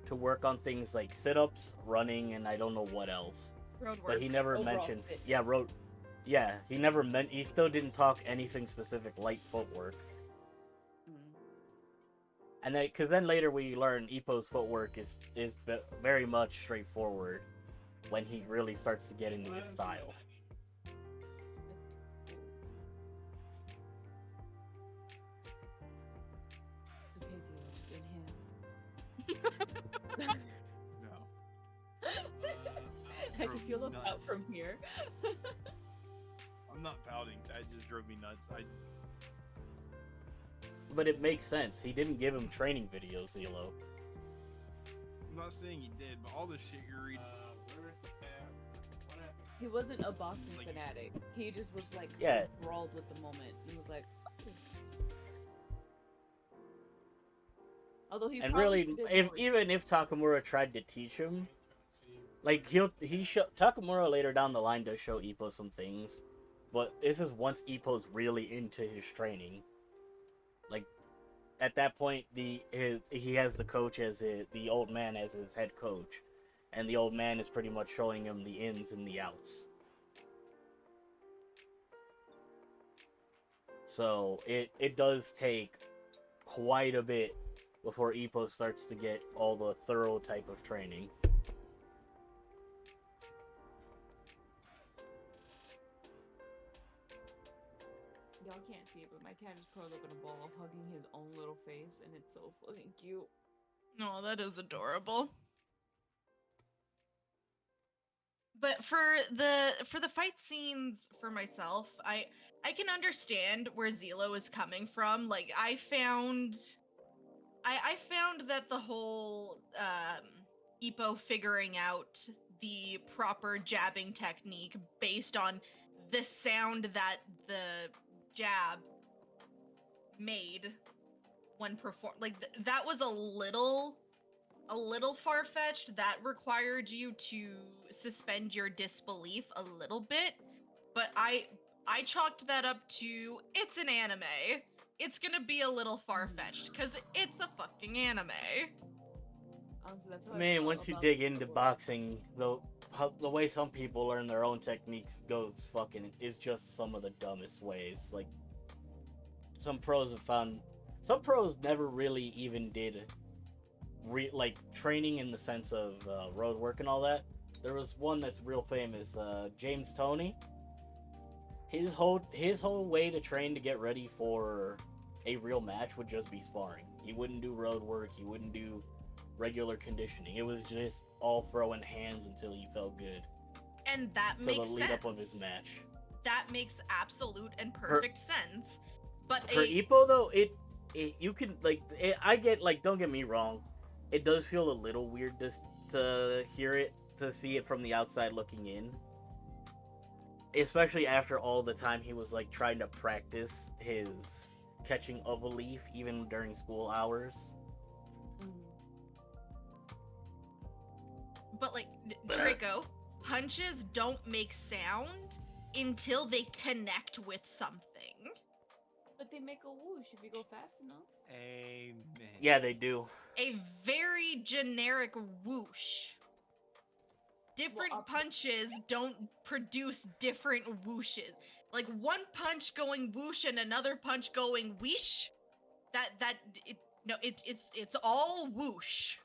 S3: to work on things like sit-ups, running, and I don't know what else.
S1: Road
S3: But
S1: work.
S3: he never
S2: Overall
S3: mentioned,
S2: fit.
S3: he never meant, he still didn't talk anything specific light footwork. And then, cause then later we learn Ippo's footwork is very much straightforward when he really starts to get into his style.
S5: no.
S2: I can feel the pout from here.
S5: I'm not pouting. That just drove me nuts.
S3: But it makes sense. He didn't give him training videos, Xelo.
S5: I'm not saying he did, but all the shit you're reading.
S4: Where's the tab? What happened?
S2: He wasn't a boxing
S5: Like,
S2: fanatic. He just was like
S3: Yeah.
S2: enthralled with the moment. He was like, although he
S3: And
S2: probably
S3: really,
S2: did more.
S3: even if Takamura tried to teach him, like Takamura later down the line does show Ippo some things, but this is once Ippo's really into his training. Like at that point, he has the coach as the old man as his head coach, and the old man is pretty much showing him the ins and the outs. So it does take quite a bit before Ippo starts to get all the thorough type of training.
S2: Y'all can't see it, but my cat is curled up in a ball, hugging his own little face, and it's so fucking cute.
S1: Oh, that is adorable. But for the fight scenes for myself, I can understand where Xelo is coming from. Like I found that the whole Ippo figuring out the proper jabbing technique based on the sound that the jab made when performed, like that was a little far-fetched. That required you to suspend your disbelief a little bit, but I chalked that up to it's an anime. It's gonna be a little far-fetched because it's a fucking anime.
S2: Honestly, that's how I
S3: Man,
S2: felt
S3: once you
S2: about
S3: dig
S2: the
S3: into
S2: footwork.
S3: boxing, the way some people learn their own techniques goes fucking is just some of the dumbest ways. Like some pros never really even did training in the sense of road work and all that. There was one that's real famous, James Toney. His whole way to train to get ready for a real match would just be sparring. He wouldn't do road work. He wouldn't do regular conditioning. It was just all throwing hands until he felt good.
S1: And that
S3: To
S1: makes
S3: the lead
S1: sense.
S3: up of his match.
S1: That makes absolute and perfect sense. But
S3: For Ippo though, you can I get don't get me wrong, it does feel a little weird to see it from the outside looking in. Especially after all the time he was trying to practice his catching of a leaf even during school hours.
S1: But Draico, punches don't make sound until they connect with something.
S2: But they make a whoosh if you go fast enough.
S5: Amen.
S3: Yeah, they do.
S1: A very generic whoosh. different
S2: Well,
S1: punches don't produce different whooshes. Like one punch going whoosh and another punch going whoosh. It's all whoosh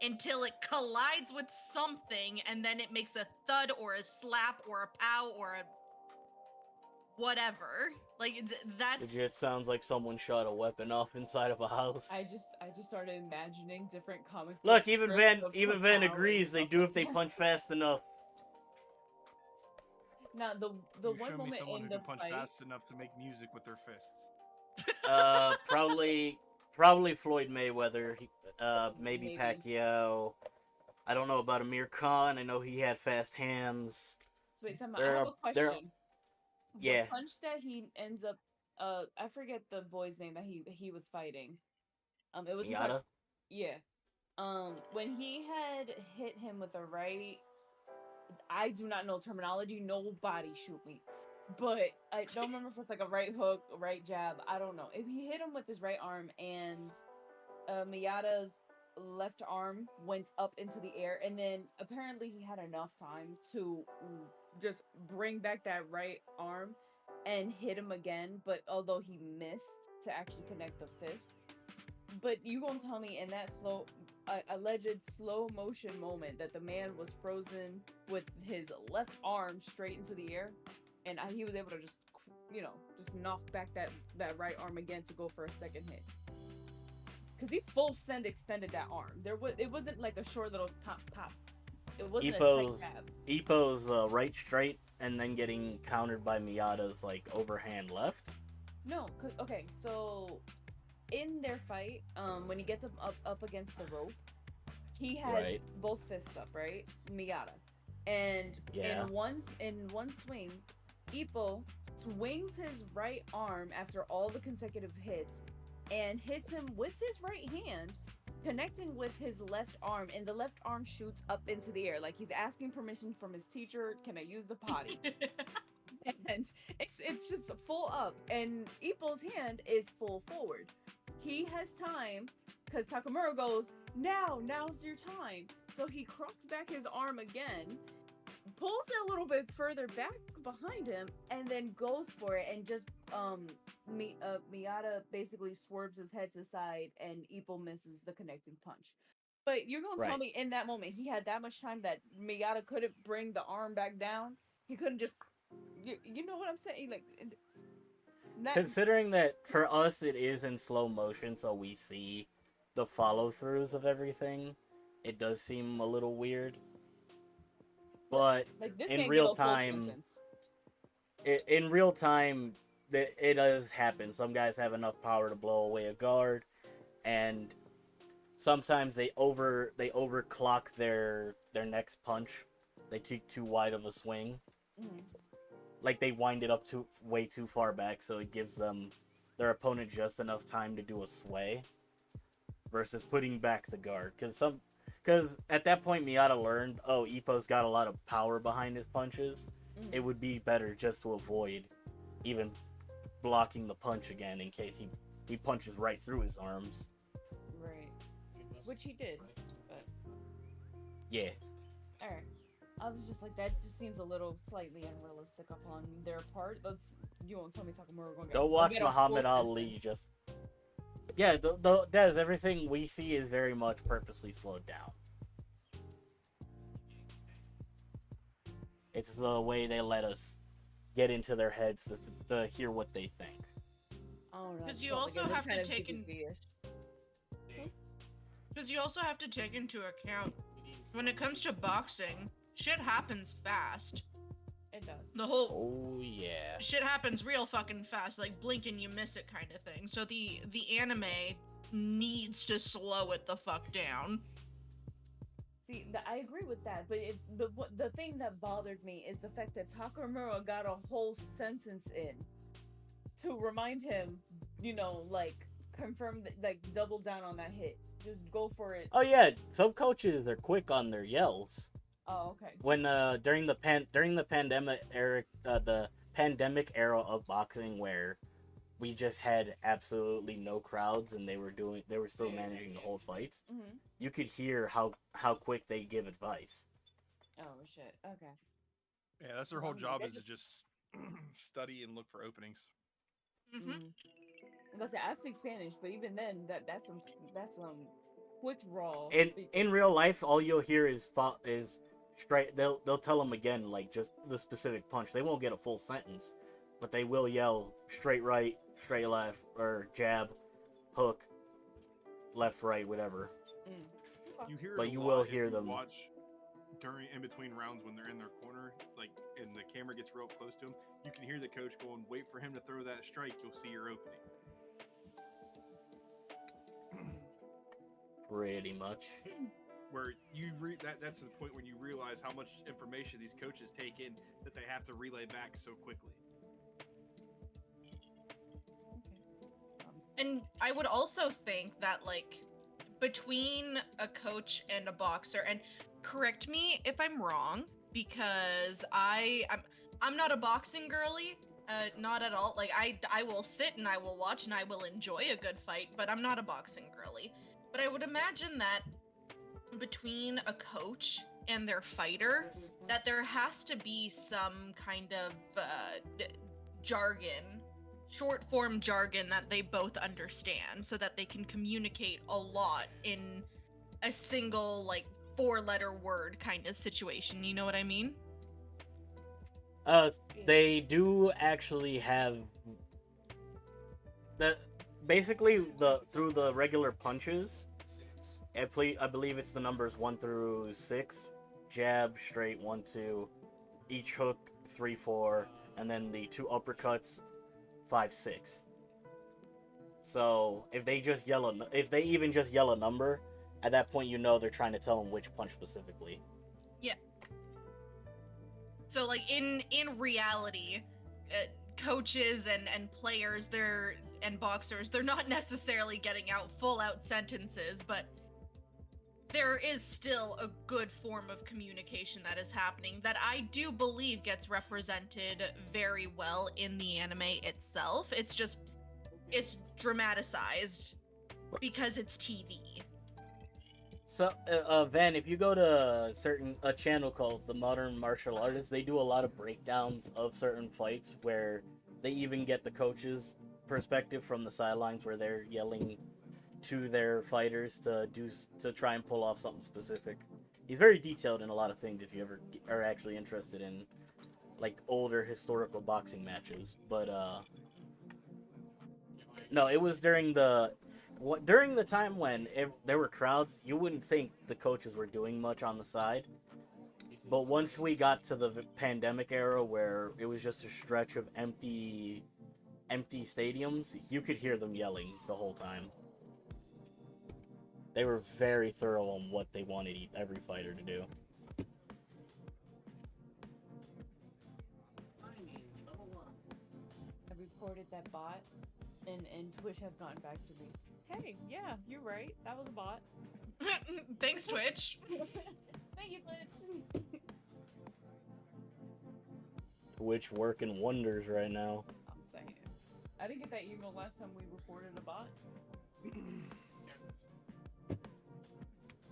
S1: until it collides with something, and then it makes a thud or a slap or a pow or a whatever. Like that's.
S3: Legit sounds like someone shot a weapon off inside of a house.
S2: I just started imagining different comic.
S3: Look,
S2: book
S3: even
S2: strips of
S3: Van
S2: Kapow
S3: agrees
S2: and
S3: they
S2: stuff
S3: do
S2: like
S3: if they
S2: that.
S3: punch fast enough.
S2: Now the
S5: You
S2: one
S5: show me
S2: moment
S5: someone
S2: in
S5: who
S2: the
S5: can punch
S2: fight.
S5: fast enough to make music with their fists.
S3: Probably Floyd Mayweather. Maybe Pacquiao. I don't know about Amir Khan. I know he had fast hands.
S2: So wait, I have a question.
S3: Yeah.
S2: The punch that he ends up, I forget the boy's name that he was fighting. It was
S3: Miata?
S2: yeah. When he had hit him with a right, I do not know terminology. Nobody shoot me, but I don't remember if it's like a right hook, a right jab. I don't know. If he hit him with his right arm and Miyata's left arm went up into the air, and then apparently he had enough time to just bring back that right arm and hit him again. But although he missed to actually connect the fist, but you gonna tell me in that alleged slow motion moment that the man was frozen with his left arm straight into the air, and he was able to just just knock back that right arm again to go for a second hit. Because he full send extended that arm. It wasn't like a short little pop pop. It wasn't a tight jab.
S3: Ippo's right straight and then getting countered by Miata's like overhand left.
S2: No, okay, so in their fight, when he gets up against the rope, he has both fists up, right? Miyata. And in one swing, Ippo swings his right arm after all the consecutive hits and hits him with his right hand, connecting with his left arm, and the left arm shoots up into the air like he's asking permission from his teacher. Can I use the potty? And it's just full up, and Ippo's hand is full forward. He has time because Takamura goes, now's your time. So he crooks back his arm again, pulls it a little bit further back behind him, and then goes for it, and just Miyata basically swerves his head to the side, and Ippo misses the connecting punch. But you're gonna tell me in that moment he had that much time that Miyata couldn't bring the arm back down? He couldn't just, you know what I'm saying? Like,
S3: considering that for us it is in slow motion, so we see the follow-throughs of everything, it does seem a little weird. But
S2: like,
S3: in real time, it does happen. Some guys have enough power to blow away a guard, and sometimes they overclock their next punch. They take too wide of a swing.
S2: Mm-hmm.
S3: Like they wind it up way too far back, so it gives their opponent just enough time to do a sway versus putting back the guard. Because at that point Miata learned, oh, Ippo's got a lot of power behind his punches. Mm-hmm. It would be better just to avoid even blocking the punch again in case he punches right through his arms.
S2: Right. Which he did. But...
S3: yeah.
S2: Alright. I was just like, that just seems a little slightly unrealistic upon their part. You won't tell me Takamura going to
S3: go watch Muhammad Ali. Just Des, everything we see is very much purposely slowed down. It's the way they let us get into their heads to hear what they think.
S1: Because you also have to take into account when it comes to boxing, shit happens fast.
S2: It does.
S1: The whole shit happens real fucking fast, like blink and you miss it kind of thing. So the anime needs to slow it the fuck down.
S2: See, I agree with that, but the thing that bothered me is the fact that Takamura got a whole sentence in to remind him, confirm, double down on that hit. Just go for it.
S3: Oh yeah, some coaches are quick on their yells.
S2: Oh, okay.
S3: When during the pandemic era of boxing, where we just had absolutely no crowds and they were still managing to hold fights.
S2: Mm-hmm.
S3: You could hear how quick they give advice.
S2: Oh shit. Okay.
S5: Yeah, that's their
S2: Well,
S5: whole
S2: I mean,
S5: job
S2: they're
S5: is to just study and look for openings.
S1: Mm-hmm.
S2: Unless I speak Spanish, but even then, that's some quick raw
S3: In
S2: speaking.
S3: real life, all you'll hear is straight. They'll tell them again, like just the specific punch. They won't get a full sentence, but they will yell straight right, straight left, or jab, hook, left, right, whatever.
S2: Mm.
S5: You hear
S3: But
S5: it a
S3: you
S5: lot
S3: will
S5: if
S3: hear
S5: you
S3: them.
S5: watch during in between rounds when they're in their corner, like and the camera gets real close to him. You can hear the coach going, "Wait for him to throw that strike. You'll see your opening."
S3: Pretty much.
S5: Where that's the point when you realize how much information these coaches take in that they have to relay back so quickly.
S1: And I would also think that, like, between a coach and a boxer, and correct me if I'm wrong, because I'm not a boxing girly, not at all. Like, I will sit and I will watch and I will enjoy a good fight, but I'm not a boxing girly. But I would imagine that between a coach and their fighter, that there has to be some kind of jargon, short form jargon that they both understand so that they can communicate a lot in a single, like, 4-letter word kind of situation. You know what I mean?
S3: They do actually have the basically the through the regular punches. I believe it's the numbers 1 through 6, jab, straight, 1, 2, each hook 3, 4, and then the 2 uppercuts 5, 6. So if they if they even just yell a number, at that point you know they're trying to tell them which punch specifically.
S1: Yeah. So, like, in reality, coaches and players, and boxers, they're not necessarily getting out full out sentences, but there is still a good form of communication that is happening that I do believe gets represented very well in the anime itself. It's dramatized because it's TV.
S3: So, Van, if you go to a channel called the Modern Martial Artists, they do a lot of breakdowns of certain fights where they even get the coach's perspective from the sidelines where they're yelling to their fighters to try and pull off something specific. He's very detailed in a lot of things if you ever are actually interested in like older historical boxing matches. But no, it was during the time when if there were crowds, you wouldn't think the coaches were doing much on the side. But once we got to the pandemic era where it was just a stretch of empty stadiums, you could hear them yelling the whole time. They were very thorough on what they wanted every fighter to do.
S2: I reported that bot, and Twitch has gotten back to me. Hey, yeah, you're right. That was a bot.
S1: Thanks, Twitch.
S2: Thank you, Twitch.
S3: Which working wonders right now.
S2: I'm saying. I didn't get that email last time we reported a bot.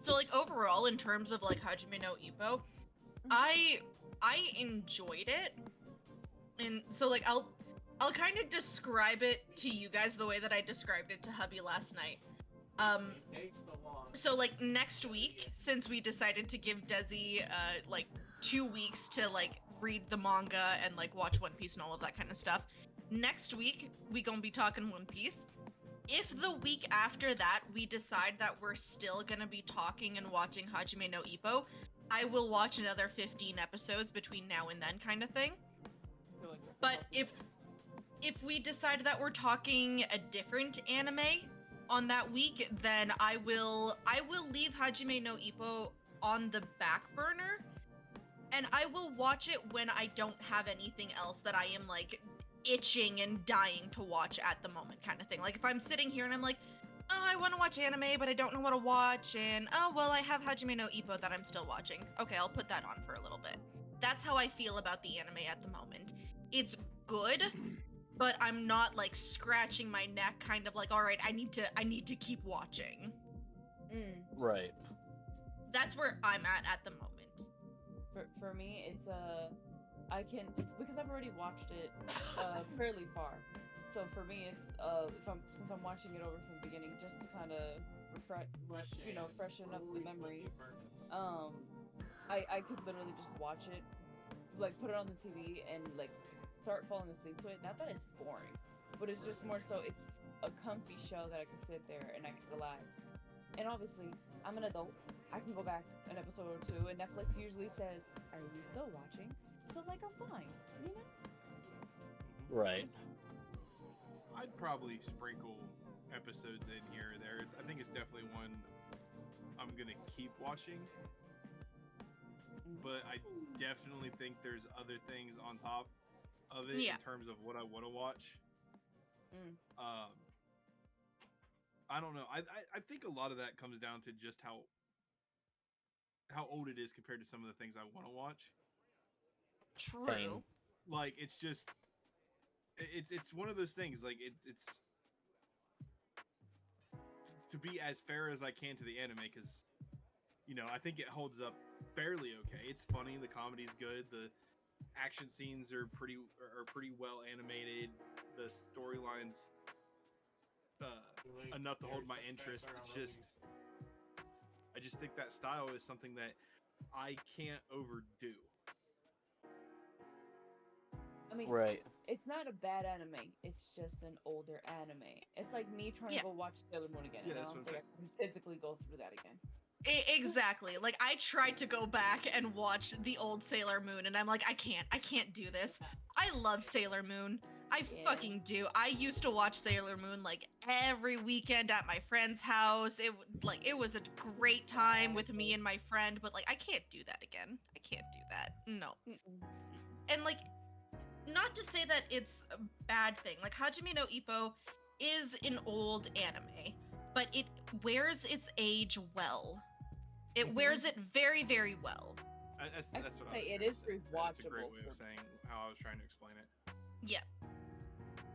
S1: So, like, overall, in terms of, like, Hajime no Ippo, I enjoyed it. And so, like, I'll kind of describe it to you guys the way that I described it to hubby last night. So, like, next week, since we decided to give Desi, like, 2 weeks to, like, read the manga and, like, watch One Piece and all of that kind of stuff, next week, we gonna be talking One Piece. If the week after that we decide that we're still gonna be talking and watching Hajime no Ippo, I will watch another 15 episodes between now and then, kind of thing.
S2: I feel like that's a
S1: But
S2: healthy
S1: if we decide that we're talking a different anime on that week, then I will leave Hajime no Ippo on the back burner, and I will watch it when I don't have anything else that I am, like, itching and dying to watch at the moment, kind of thing. Like, if I'm sitting here and I'm like, oh, I want to watch anime, but I don't know what to watch, and oh, well, I have Hajime no Ippo that I'm still watching. Okay, I'll put that on for a little bit. That's how I feel about the anime at the moment. It's good, but I'm not, like, scratching my neck, kind of like, all right, I need to keep watching.
S3: Right.
S1: That's where I'm at the moment.
S2: For me, it's I can, because I've already watched it fairly far. So for me, it's since I'm watching it over from the beginning, just to kind of freshen up the memory. I could literally just watch it, like put it on the TV and like start falling asleep to it. Not that it's boring, but it's just more so it's a comfy show that I can sit there and I can relax. And obviously, I'm an adult. I can go back an episode or two, and Netflix usually says, "Are you still watching?" So like I'm fine, you know.
S3: Right.
S5: I'd probably sprinkle episodes in here or there. I think it's definitely one I'm gonna keep watching, but I definitely think there's other things on top of it in terms of what I want to watch. I don't know. I think a lot of that comes down to just how old it is compared to some of the things I want to watch.
S1: True.
S5: Like it's just it's one of those things. Like it's to be as fair as I can to the anime, because I think it holds up fairly okay. It's funny, the comedy's good, the action scenes are pretty well animated, the storylines enough to hold my interest. I just think that style is something that I can't overdo.
S2: I mean,
S3: Right.
S2: it's not a bad anime. It's just an older anime. It's like me trying to go watch Sailor Moon again.
S5: Yeah,
S2: and I
S5: that's
S2: don't
S5: what I'm
S2: think I can physically go through that again.
S1: Exactly. Like I tried to go back and watch the old Sailor Moon, and I'm like, I can't do this. I love Sailor Moon. I fucking do. I used to watch Sailor Moon like every weekend at my friend's house. It was a great time with me and my friend, but like I can't do that again. I can't do that. No. And like, not to say that it's a bad thing. Like Hajime no Ippo is an old anime, but it wears its age well. It wears it very, very well.
S5: That's what I was
S2: It
S5: trying
S2: is
S5: to say. That's a great
S2: rewatchable
S5: way of saying how I was trying to explain it.
S1: Yeah.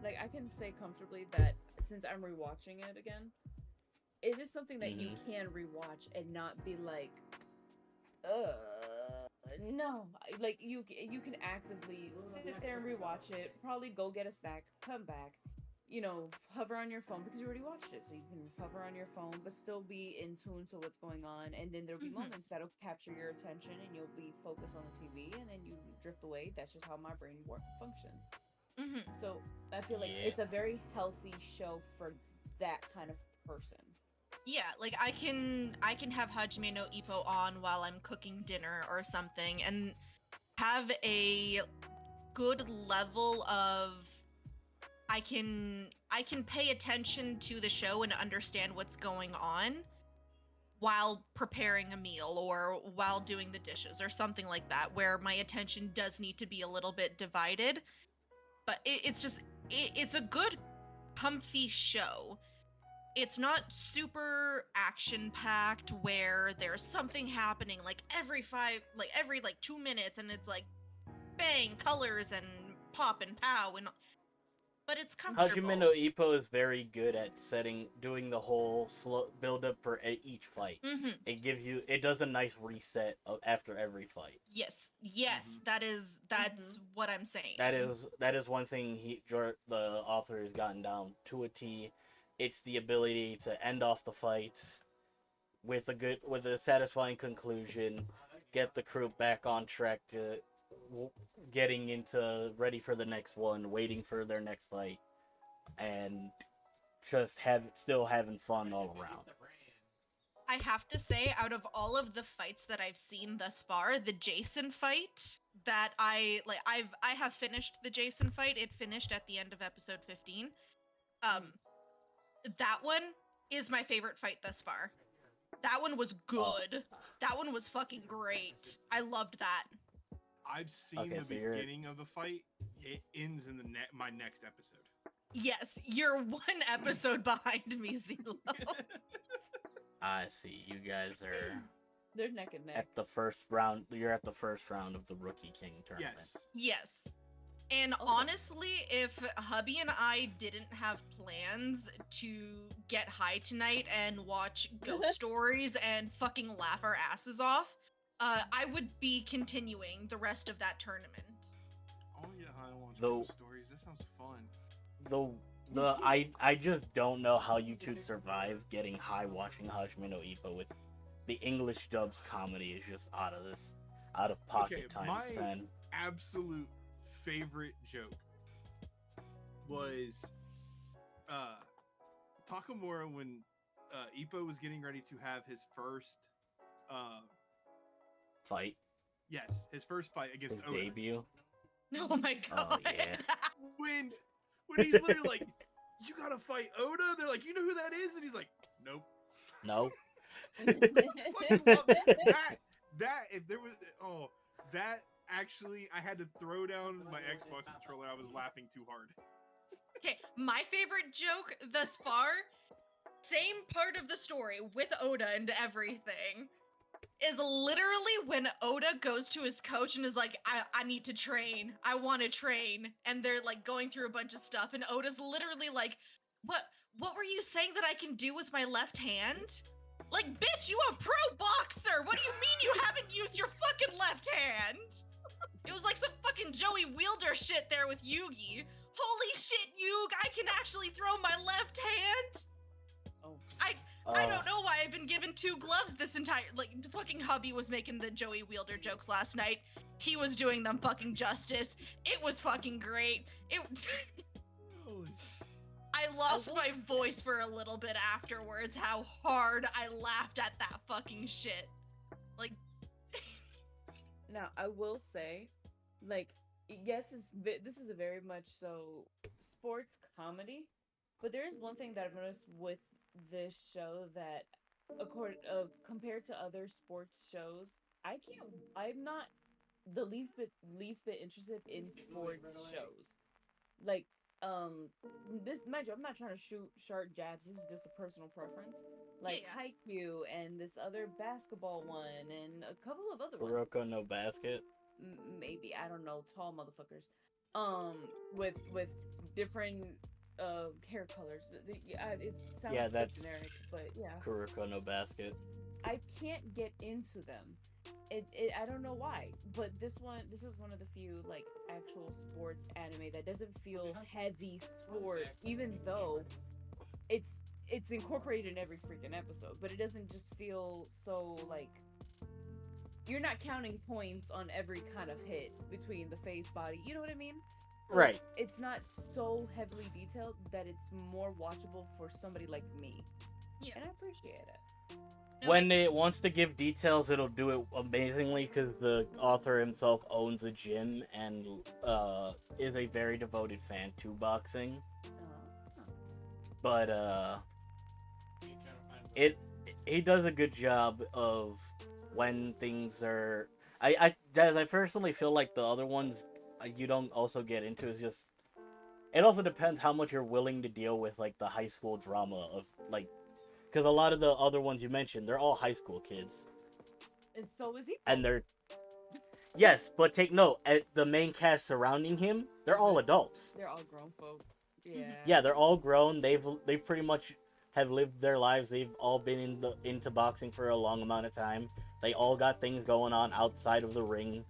S2: Like I can say comfortably that since I'm rewatching it again, it is something that you can rewatch and not be like, no. Like you can actively sit there and rewatch it. Probably go get a snack, come back, hover on your phone because you already watched it, so you can hover on your phone but still be in tune to what's going on. And then there'll be moments that'll capture your attention, and you'll be focused on the TV, and then you drift away. That's just how my brain functions. So I feel like it's a very healthy show for that kind of person.
S1: Yeah, like I can have Hajime no Ippo on while I'm cooking dinner or something and have a good level of I can pay attention to the show and understand what's going on while preparing a meal or while doing the dishes or something like that, where my attention does need to be a little bit divided. But it's a good comfy show. It's not super action packed where there's something happening like every 2 minutes, and it's like bang, colors and pop and pow, and but it's comfortable.
S3: Hajime no Ippo is very good at doing the whole slow build up for each fight. It does a nice reset after every fight.
S1: Yes, that's what I'm saying.
S3: That is one thing the author has gotten down to a T. It's the ability to end off the fights with a satisfying conclusion, get the crew back on track to getting into ready for the next one, waiting for their next fight, and just still having fun all around.
S1: I have to say, out of all of the fights that I've seen thus far, the Jason fight that I have finished the Jason fight. It finished at the end of episode 15. That one is my favorite fight thus far. That one was good. That one was fucking great. I loved that.
S5: I've seen the beginning of the fight. It ends in my next episode.
S1: Yes, you're one episode behind me, Xelo.
S3: I see. You guys are.
S2: They're neck and neck.
S3: At the first round, you're at the first round of the Rookie King tournament.
S1: Yes. And honestly, if hubby and I didn't have plans to get high tonight and watch ghost stories and fucking laugh our asses off, I would be continuing the rest of that tournament.
S5: Oh yeah, I want
S3: Though-
S5: those stories. That sounds fun.
S3: I just don't know how you two survive getting high watching Hajime no Ippo with the English dub's comedy is just out of pocket
S5: Okay,
S3: times
S5: my-
S3: 10.
S5: Absolute favorite joke was Takamura when Ippo was getting ready to have his first
S3: Fight,
S5: his first fight against
S3: his
S5: Oda.
S3: debut.
S1: Oh my god.
S3: yeah.
S5: When he's literally like, "You gotta fight Oda," they're like, "You know who that is?" And he's like, "Nope."
S3: No.
S5: Fucking love that if there was that actually I had to throw down my Xbox controller. I was laughing too hard.
S1: Okay, my favorite joke thus far, same part of the story with Oda and everything, is literally when Oda goes to his coach and is like, I need to train. I want to train. And they're like going through a bunch of stuff. And Oda's literally like, what were you saying that I can do with my left hand? Like, bitch, you a pro boxer. What do you mean you haven't used your fucking left hand? It was like some fucking Joey Wielder shit there with Yugi. Holy shit, Yug, I can actually throw my left hand.
S2: Oh.
S1: I don't know why I've been given 2 gloves this entire, like, the fucking hubby was making the Joey Wielder jokes last night. He was doing them fucking justice. It was fucking great. I lost my voice for a little bit afterwards, how hard I laughed at that fucking shit. Like,
S2: Now, I will say, like, yes, this is a very much so sports comedy, but there is one thing that I've noticed with this show that, compared to other sports shows, I'm not the least bit interested in sports shows. Like, this, mind you, I'm not trying to shoot sharp jabs. This is just a personal preference. Like
S1: Yeah.
S2: Haikyuu and this other basketball one and a couple of other ones.
S3: Kuroko no Basket.
S2: Maybe, I don't know, tall motherfuckers. With different hair colors. It sounds
S3: Yeah,
S2: a bit
S3: that's-
S2: generic, but yeah,
S3: Kuroko no Basket.
S2: I can't get into them. I don't know why, but this is one of the few like actual sports anime that doesn't feel heavy sport, even though it's incorporated in every freaking episode, but it doesn't just feel so like you're not counting points on every kind of hit between the face, body. You know what I mean?
S3: Right.
S2: It's not so heavily detailed that it's more watchable for somebody like me,
S1: yeah.
S2: and I appreciate it.
S1: No,
S3: When it wants to give details, it'll do it amazingly because the author himself owns a gym and is a very devoted fan to boxing. But he does a good job of when things are. I personally feel like the other ones you don't also get into is just. It also depends how much you're willing to deal with like the high school drama of like. Because a lot of the other ones you mentioned, they're all high school kids.
S2: And so is he.
S3: And they're... Yes, but take note, the main cast surrounding him, they're all adults.
S2: They're all grown folk. Yeah.
S3: Yeah, they're all grown. They've pretty much have lived their lives. They've all been into boxing for a long amount of time. They all got things going on outside of the ring.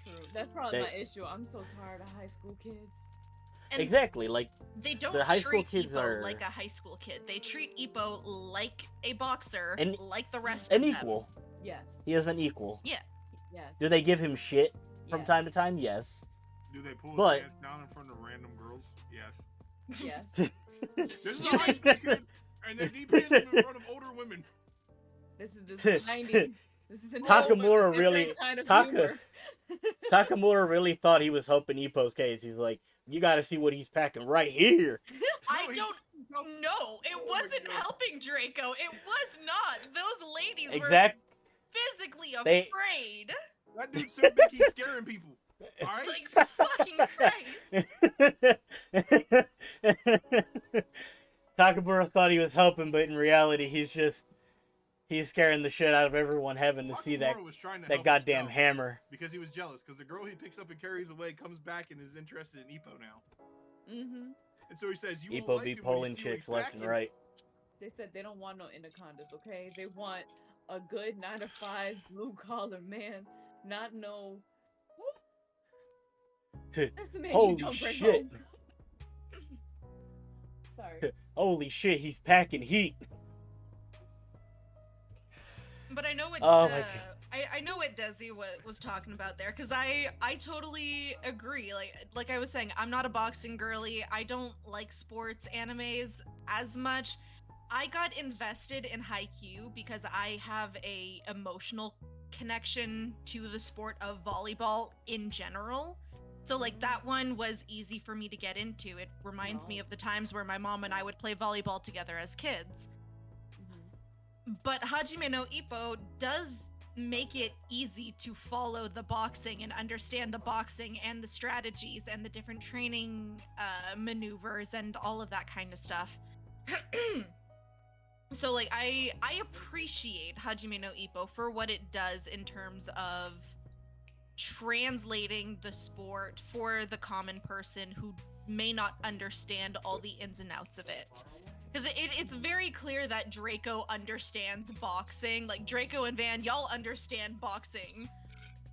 S2: True. That's probably my issue. I'm so tired of high school kids.
S1: And
S3: Exactly, like...
S1: they don't
S3: the high school
S1: treat
S3: kids
S1: Ippo
S3: are-
S1: like a high school kid. They treat Ippo like a boxer,
S3: An-
S1: like the rest
S3: An
S1: of them.
S3: equal.
S2: Yes.
S3: He is an equal.
S1: Yeah.
S2: Yes.
S3: Do they give him shit from
S2: Yes.
S3: time to time? Yes.
S5: Do they pull
S3: But-
S5: his pants down in front of random girls? Yes.
S2: Yes.
S5: This is a high school kid, and they deep in front of older women.
S2: This is the 90s. This is the
S3: Takamura
S2: different
S3: really...
S2: kind of
S3: Taka-
S2: humor.
S3: Takamura really thought he was helping Ippo's case. He's like, you gotta see what he's packing right here.
S1: I
S5: No, he-
S1: don't know. It
S5: Oh my
S1: wasn't
S5: God.
S1: helping Draco. It was not. Those ladies
S3: Exact.
S1: were physically
S3: They-
S1: afraid.
S5: That dude's so big he's scaring people. All right.
S1: Like, fucking Christ.
S3: Takamura thought he was helping, but in reality, he's scaring the shit out of everyone having to see that
S5: Takamura was trying to
S3: that
S5: help
S3: goddamn
S5: himself
S3: hammer.
S5: because he was jealous. Because the girl he picks up and carries away comes back and is interested in Ippo now.
S2: Mm-hmm.
S5: And so he says, "You won't
S3: Ippo
S5: like
S3: be
S5: it when you
S3: pulling
S5: see what
S3: chicks
S5: he's
S3: left and
S5: packing."
S3: right.
S2: They said they don't want no anacondas, okay? They want a good 9 to 5 blue collar man, not no. That's the man you
S3: Holy
S2: don't bring
S3: shit!
S2: home. Sorry.
S3: Holy shit! He's packing heat.
S1: But I know what
S3: Oh my god.
S1: I know what Desi was talking about there, because I totally agree. Like I was saying, I'm not a boxing girly. I don't like sports animes as much. I got invested in Haikyuu because I have a emotional connection to the sport of volleyball in general. So like that one was easy for me to get into. It reminds me of the times where my mom and I would play volleyball together as kids. But Hajime no Ippo does make it easy to follow the boxing and understand the boxing and the strategies and the different training maneuvers and all of that kind of stuff. So like I appreciate Hajime no Ippo for what it does in terms of translating the sport for the common person who may not understand all the ins and outs of it. Because it's very clear that Draico understands boxing. Like, Draico and Van, y'all understand boxing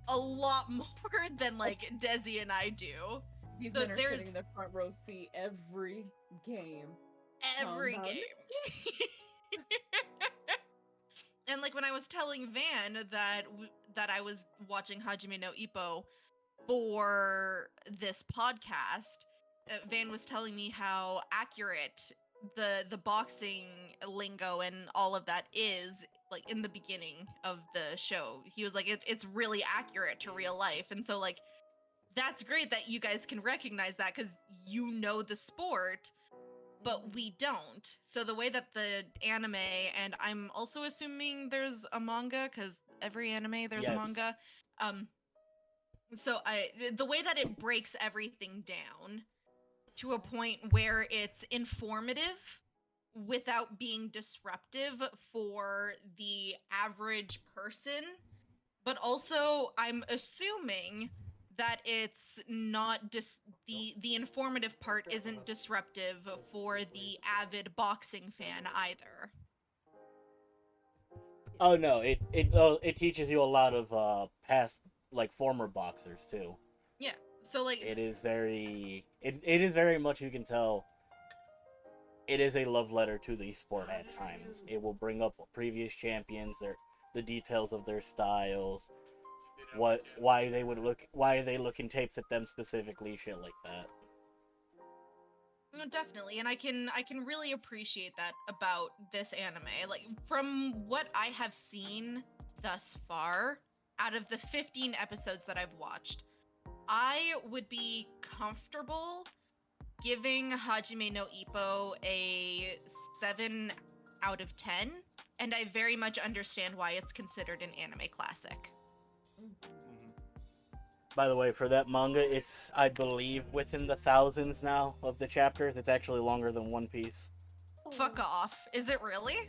S1: a lot more than, like, Desi and I do.
S2: These
S1: So
S2: men are
S1: there's-
S2: sitting in the front row seat every game.
S1: Every
S2: Calm down.
S1: game. And, like, when I was telling Van that I was watching Hajime no Ippo for this podcast, Van was telling me how accurate the boxing lingo and all of that is, like, in the beginning of the show. He was like, it's really accurate to real life. And so, like, that's great that you guys can recognize that because you know the sport, but we don't. So the way that the anime, and I'm also assuming there's a manga because every anime there's a
S3: Yes.
S1: manga. So the way that it breaks everything down to a point where it's informative without being disruptive for the average person, but also I'm assuming that it's not the informative part isn't disruptive for the avid boxing fan either.
S3: Oh no, it teaches you a lot of past, like, former boxers too.
S1: Yeah. So like
S3: It is very much, you can tell it is a love letter to the sport at times. It will bring up previous champions, the details of their styles, why they look in tapes at them specifically, shit like that.
S1: No, definitely, and I can really appreciate that about this anime. Like, from what I have seen thus far, out of the 15 episodes that I've watched, I would be comfortable giving Hajime no Ippo a 7 out of 10, and I very much understand why it's considered an anime classic.
S3: By the way, for that manga, it's, I believe, within the thousands now of the chapters. It's actually longer than One Piece.
S1: Fuck off. Is it really?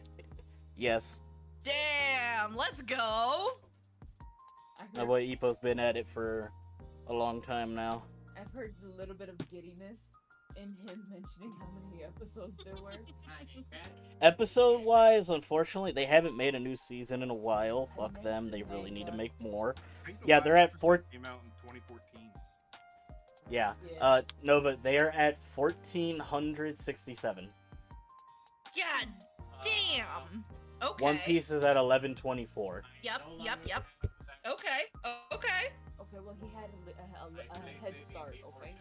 S3: Yes.
S1: Damn, let's go.
S2: I
S3: My
S2: heard,
S3: boy Ippo's been at it for a long time now.
S2: I've heard a little bit of giddiness in him mentioning how many episodes there were.
S3: Episode-wise, unfortunately, they haven't made a new season in a while. Fuck them. They really need to make more. Yeah, they're at
S5: Came out in 2014.
S3: Yeah.
S2: Yeah.
S3: Nova, they are at 1,467.
S1: God damn. Okay.
S3: One Piece is at 1124.
S1: Yep. Okay. Okay.
S2: Okay, well, he had a head start, okay?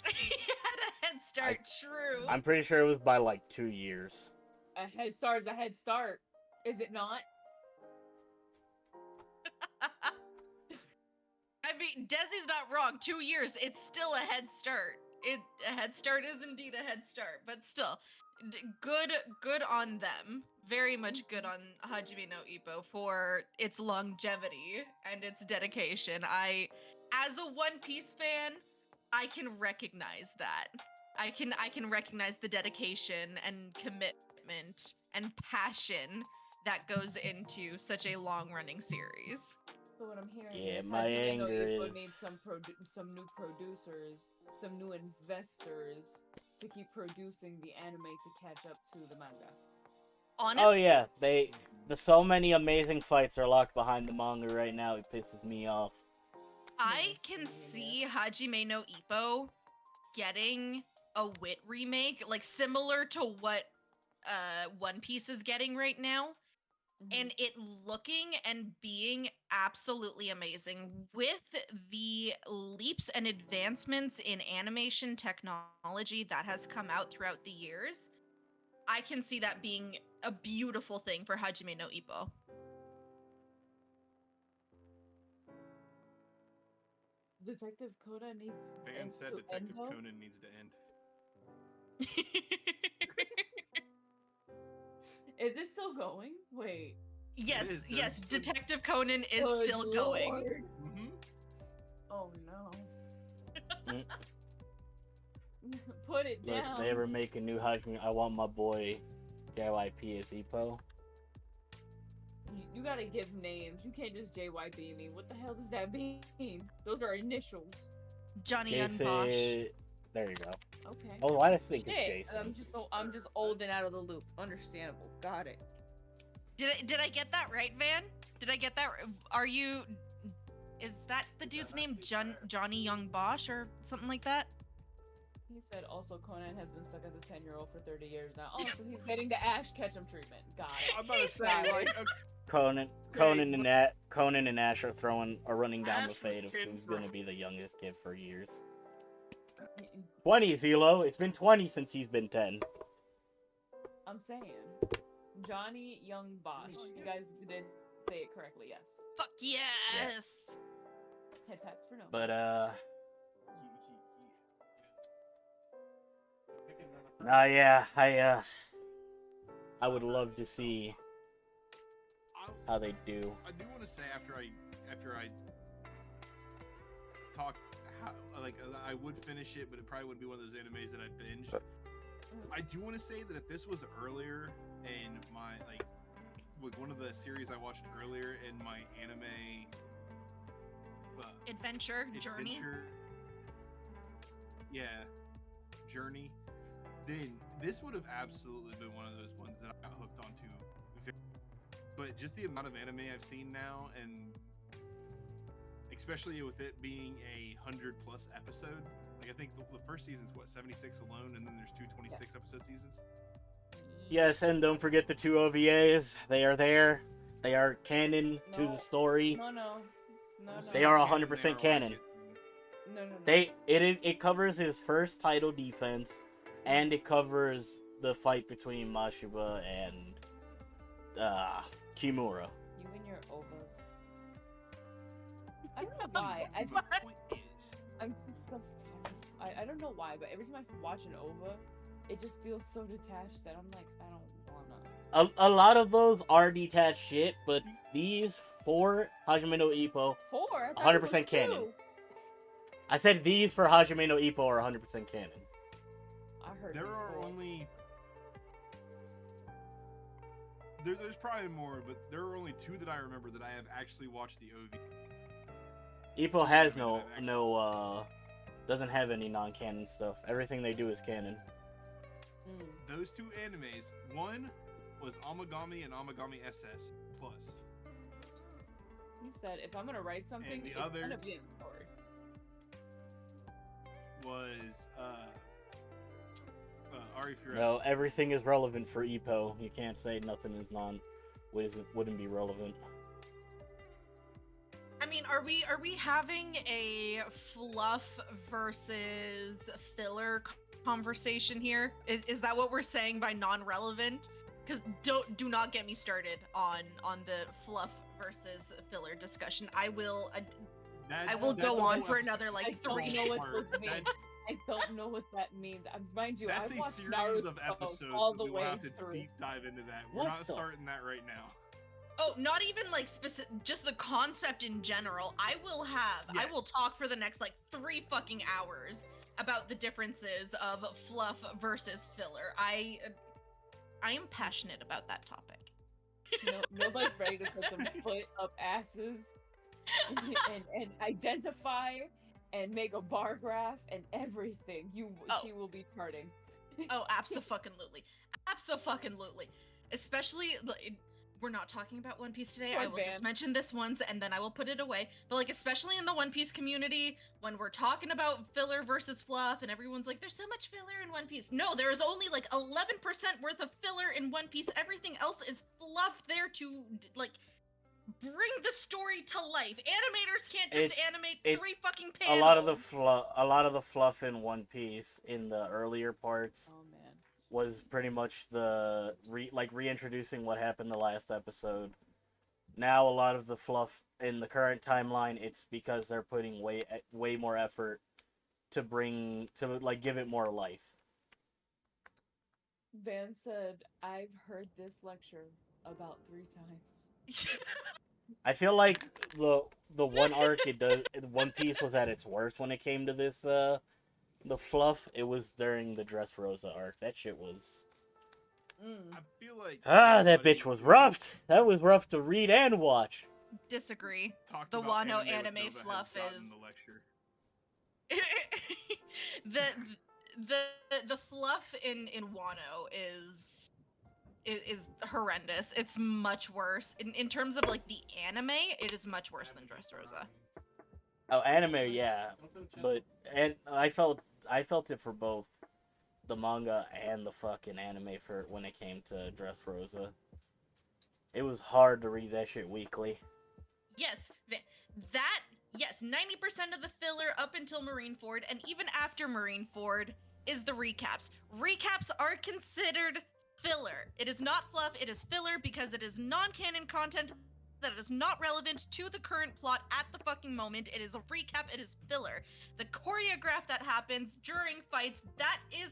S1: He had a head start, true.
S3: I'm pretty sure it was by like 2 years.
S2: A head start is a head start. Is it not?
S1: I mean, Desi's not wrong. 2 years, it's still a head start. A head start is indeed a head start, but still, good on them. Very much good on Hajime no Ippo for its longevity and its dedication. As a One Piece fan, I can recognize that. I can recognize the dedication and commitment and passion that goes into such a long-running series.
S2: So what I'm hearing
S3: Yeah,
S2: is
S3: my
S2: Hajime no
S3: anger
S2: Ippo
S3: is-
S2: needs some new producers, some new investors to keep producing the anime to catch up to the manga.
S1: honest.
S3: Oh yeah, so many amazing fights are locked behind the manga right now. It pisses me off.
S1: I can see Hajime no Ippo getting a Wit remake, like similar to what One Piece is getting right now, and it looking and being absolutely amazing with the leaps and advancements in animation technology that has come out throughout the years. I can see that being a beautiful thing for Hajime no Ippo.
S2: Detective Conan needs.
S5: Van said
S2: to
S5: Detective
S2: end, though?
S5: Conan needs to end.
S2: Is it still going? Wait.
S1: Yes,
S5: is,
S1: yes,
S5: there's-
S1: Detective Conan is
S2: Good
S1: still going.
S2: Lord.
S5: Mm-hmm.
S2: Oh no.
S3: Mm.
S2: Put it
S3: Look,
S2: down.
S3: they ever make a new Hajime, I want my boy JYP as Ippo.
S2: You gotta give names. You can't just JYP me. What the hell does that mean? Those are initials.
S1: Johnny
S3: Jason.
S1: Unbosh.
S3: There you go.
S2: Okay.
S3: Oh, why does I think
S2: Shit.
S3: it's Jason?
S2: I'm just old and out of the loop. Understandable. Got it.
S1: Did I get that right, Van? Did I get that? Are you? Is that the dude's name? Johnny Young Bosch or something like that?
S2: He said also Conan has been stuck as a 10-year-old for 30 years now. Oh, so he's getting the Ash Ketchum treatment. Got it.
S5: I'm about to say, like, okay,
S3: Conan and Ash are running down the
S5: Ash
S3: fate
S5: was
S3: of
S5: kid
S3: who's
S5: for-
S3: gonna be the youngest kid for years. 20, Xelo. It's been 20 since he's been 10.
S2: I'm saying. Johnny Young Bosch. You guys did say it correctly, yes.
S1: Fuck yes.
S2: Head pats for no.
S3: But yeah, I would love to see how they do.
S5: I do want to say after I talk, I would finish it, but it probably wouldn't be one of those animes that I'd binge. I do want to say that if this was earlier in my with one of the series I watched earlier in my anime
S1: Adventure journey.
S5: Yeah, journey. Then this would have absolutely been one of those ones that I got hooked onto. But just the amount of anime I've seen now, and especially with it being 100+ episode, like I think the first season's 76 alone, and then there's 226 episode seasons.
S3: Yes, and don't forget the 2 OVAs. They are there. They are canon to the story.
S2: No.
S3: They are 100% canon.
S2: No.
S3: It covers his first title defense, and it covers the fight between Mashiba and Kimura.
S2: You and your ovas. I don't know why. I'm just so sad. I don't know why, but every time I watch an ova, it just feels so detached that I'm like, I don't wanna.
S3: A lot of those are detached shit, but these 4 Hajime no Ippo,
S2: 4?
S3: 100% canon. I said these for Hajime no Ippo are 100% canon.
S2: I heard
S5: There
S2: these
S5: are
S2: 4.
S5: only there's probably more, but there are only 2 that I remember that I have actually watched the OV.
S3: Ippo has doesn't have any non-canon stuff. Everything they do is canon.
S5: Those 2 animes, one was Amagami and Amagami SS Plus.
S2: You said if I'm gonna write something,
S5: And the
S2: it's
S5: other-
S2: gonna be in the story.
S5: Was Ari Fureta.
S3: No, everything is relevant for Ippo. You can't say nothing is wouldn't be relevant.
S1: I mean, are we having a fluff versus filler conversation here? Is that what we're saying by non-relevant? Because do not get me started on the fluff versus filler discussion. I will
S5: That's
S1: go
S5: a
S1: on
S5: whole
S1: for
S5: episode.
S1: another
S2: I
S1: like
S2: don't
S1: 3.
S2: know what
S5: Part.
S2: this means. I don't know what that means. Mind you,
S5: That's
S2: I
S5: a
S2: watched
S5: series
S2: Naruto
S5: of episodes
S2: all
S5: that
S2: the
S5: we will
S2: way
S5: have to
S2: through.
S5: deep dive into that. We're
S3: What
S5: not
S3: the-
S5: starting that right now.
S1: Oh, not even like specific, just the concept in general. I
S5: Yeah.
S1: will talk for the next like 3 fucking hours about the differences of fluff versus filler. I am passionate about that topic.
S2: Nobody's ready to put some foot up asses and identify and make a bar graph and everything.
S1: Oh.
S2: She will be charting.
S1: Oh, abso-fucking-lutely. Abso-fucking-lutely. especially we're not talking about One Piece today.
S2: Come
S1: I
S2: on,
S1: will just
S2: Van.
S1: mention this once and then I will put it away. But like especially in the One Piece community, when we're talking about filler versus fluff and everyone's like, there's so much filler in One Piece. No, there is only like 11% worth of filler in One Piece. Everything else is fluff there to like bring the story to life. Animators can't just animate
S3: it's
S1: 3 fucking
S3: a
S1: panels.
S3: lot of the fluff in One Piece in the earlier parts
S2: Oh man.
S3: was pretty much the reintroducing what happened the last episode. Now a lot of the fluff in the current timeline, it's because they're putting way more effort to give it more life.
S2: Van said, "I've heard this lecture about 3 times."
S3: I feel like the one arc One Piece was at its worst when it came to this the fluff. It was during the Dressrosa arc. That shit was
S2: Mm.
S5: I feel like
S3: that
S5: everybody
S3: bitch was rough. That was rough to read and watch.
S1: Disagree.
S5: talked
S1: The
S5: about
S1: Wano
S5: with
S1: anime
S5: Nova has
S1: fluff
S5: gotten
S1: is
S5: the lecture.
S1: the fluff in Wano is horrendous. It's much worse in terms of like the anime. It is much worse than Dressrosa.
S3: Oh, anime, yeah, but I felt it for both the manga and the fucking anime for when it came to Dressrosa. It was hard to read that shit weekly.
S1: Yes, yes, 90% of the filler up until Marineford and even after Marineford is the recaps. Recaps are considered filler. It is not fluff, it is filler because it is non-canon content that is not relevant to the current plot at the fucking moment. It is a recap, it is filler. The choreograph that happens during fights, that is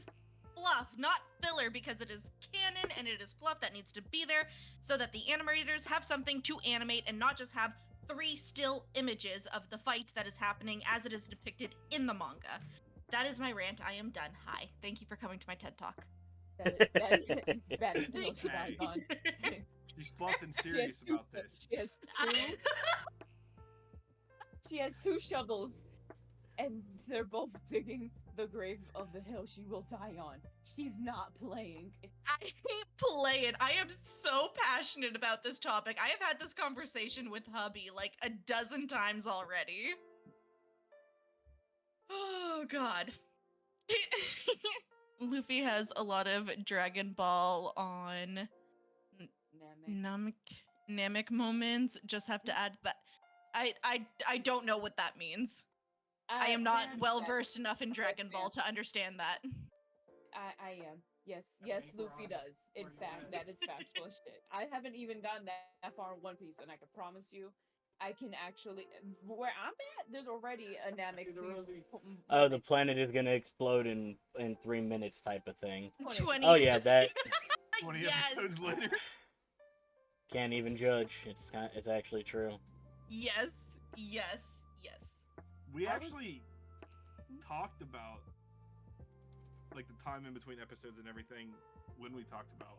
S1: fluff, not filler, because it is canon and it is fluff that needs to be there so that the animators have something to animate and not just have 3 still images of the fight that is happening as it is depicted in the manga. That is my rant. I am done. Hi. Thank you for coming to my TED Talk.
S2: That is the hill she dies on.
S5: She's fluffing
S2: She has
S5: serious
S2: two-
S5: about this.
S2: She has 2 shovels, and they're both digging the grave of the hill she will die on. She's not playing.
S1: I hate playing. I am so passionate about this topic. I have had this conversation with hubby like a dozen times already. Oh god. Luffy has a lot of Dragon Ball on Namek moments. Just have to add that I don't know what that means. I am not well versed enough in Dragon Ball to understand that.
S2: I am. Yes, Luffy does. In fact, that is factual as shit. I haven't even gotten that far in One Piece, and I can promise you, I can actually. Where I'm at, there's already a Namek.
S3: Oh, the planet is gonna explode in 3 minutes, type of thing.
S1: 20.
S3: Oh yeah, that
S5: 20
S1: Yes.
S5: episodes later.
S3: can't even judge. It's actually true.
S1: Yes.
S5: We actually talked about like the time in between episodes and everything when we talked about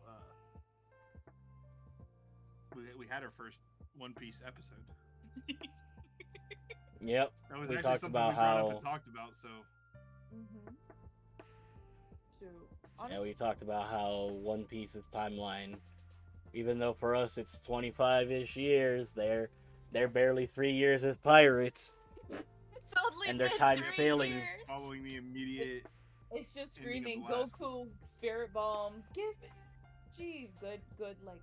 S5: we had our first One Piece episode.
S3: Yep.
S5: That was
S3: We
S5: actually
S3: talked
S5: something
S3: about
S5: we brought up
S3: how-
S5: and talked about. So
S3: Yeah, we talked about how One Piece's timeline, even though for us it's 25-ish years, they're barely 3 years as pirates.
S1: It's only
S3: And their
S1: been
S3: time
S1: 3
S3: sailing-
S1: years.
S5: following the immediate
S2: It's just
S5: ending of
S2: screaming
S5: the last.
S2: Goku, Spirit Bomb, give it. Gee, good like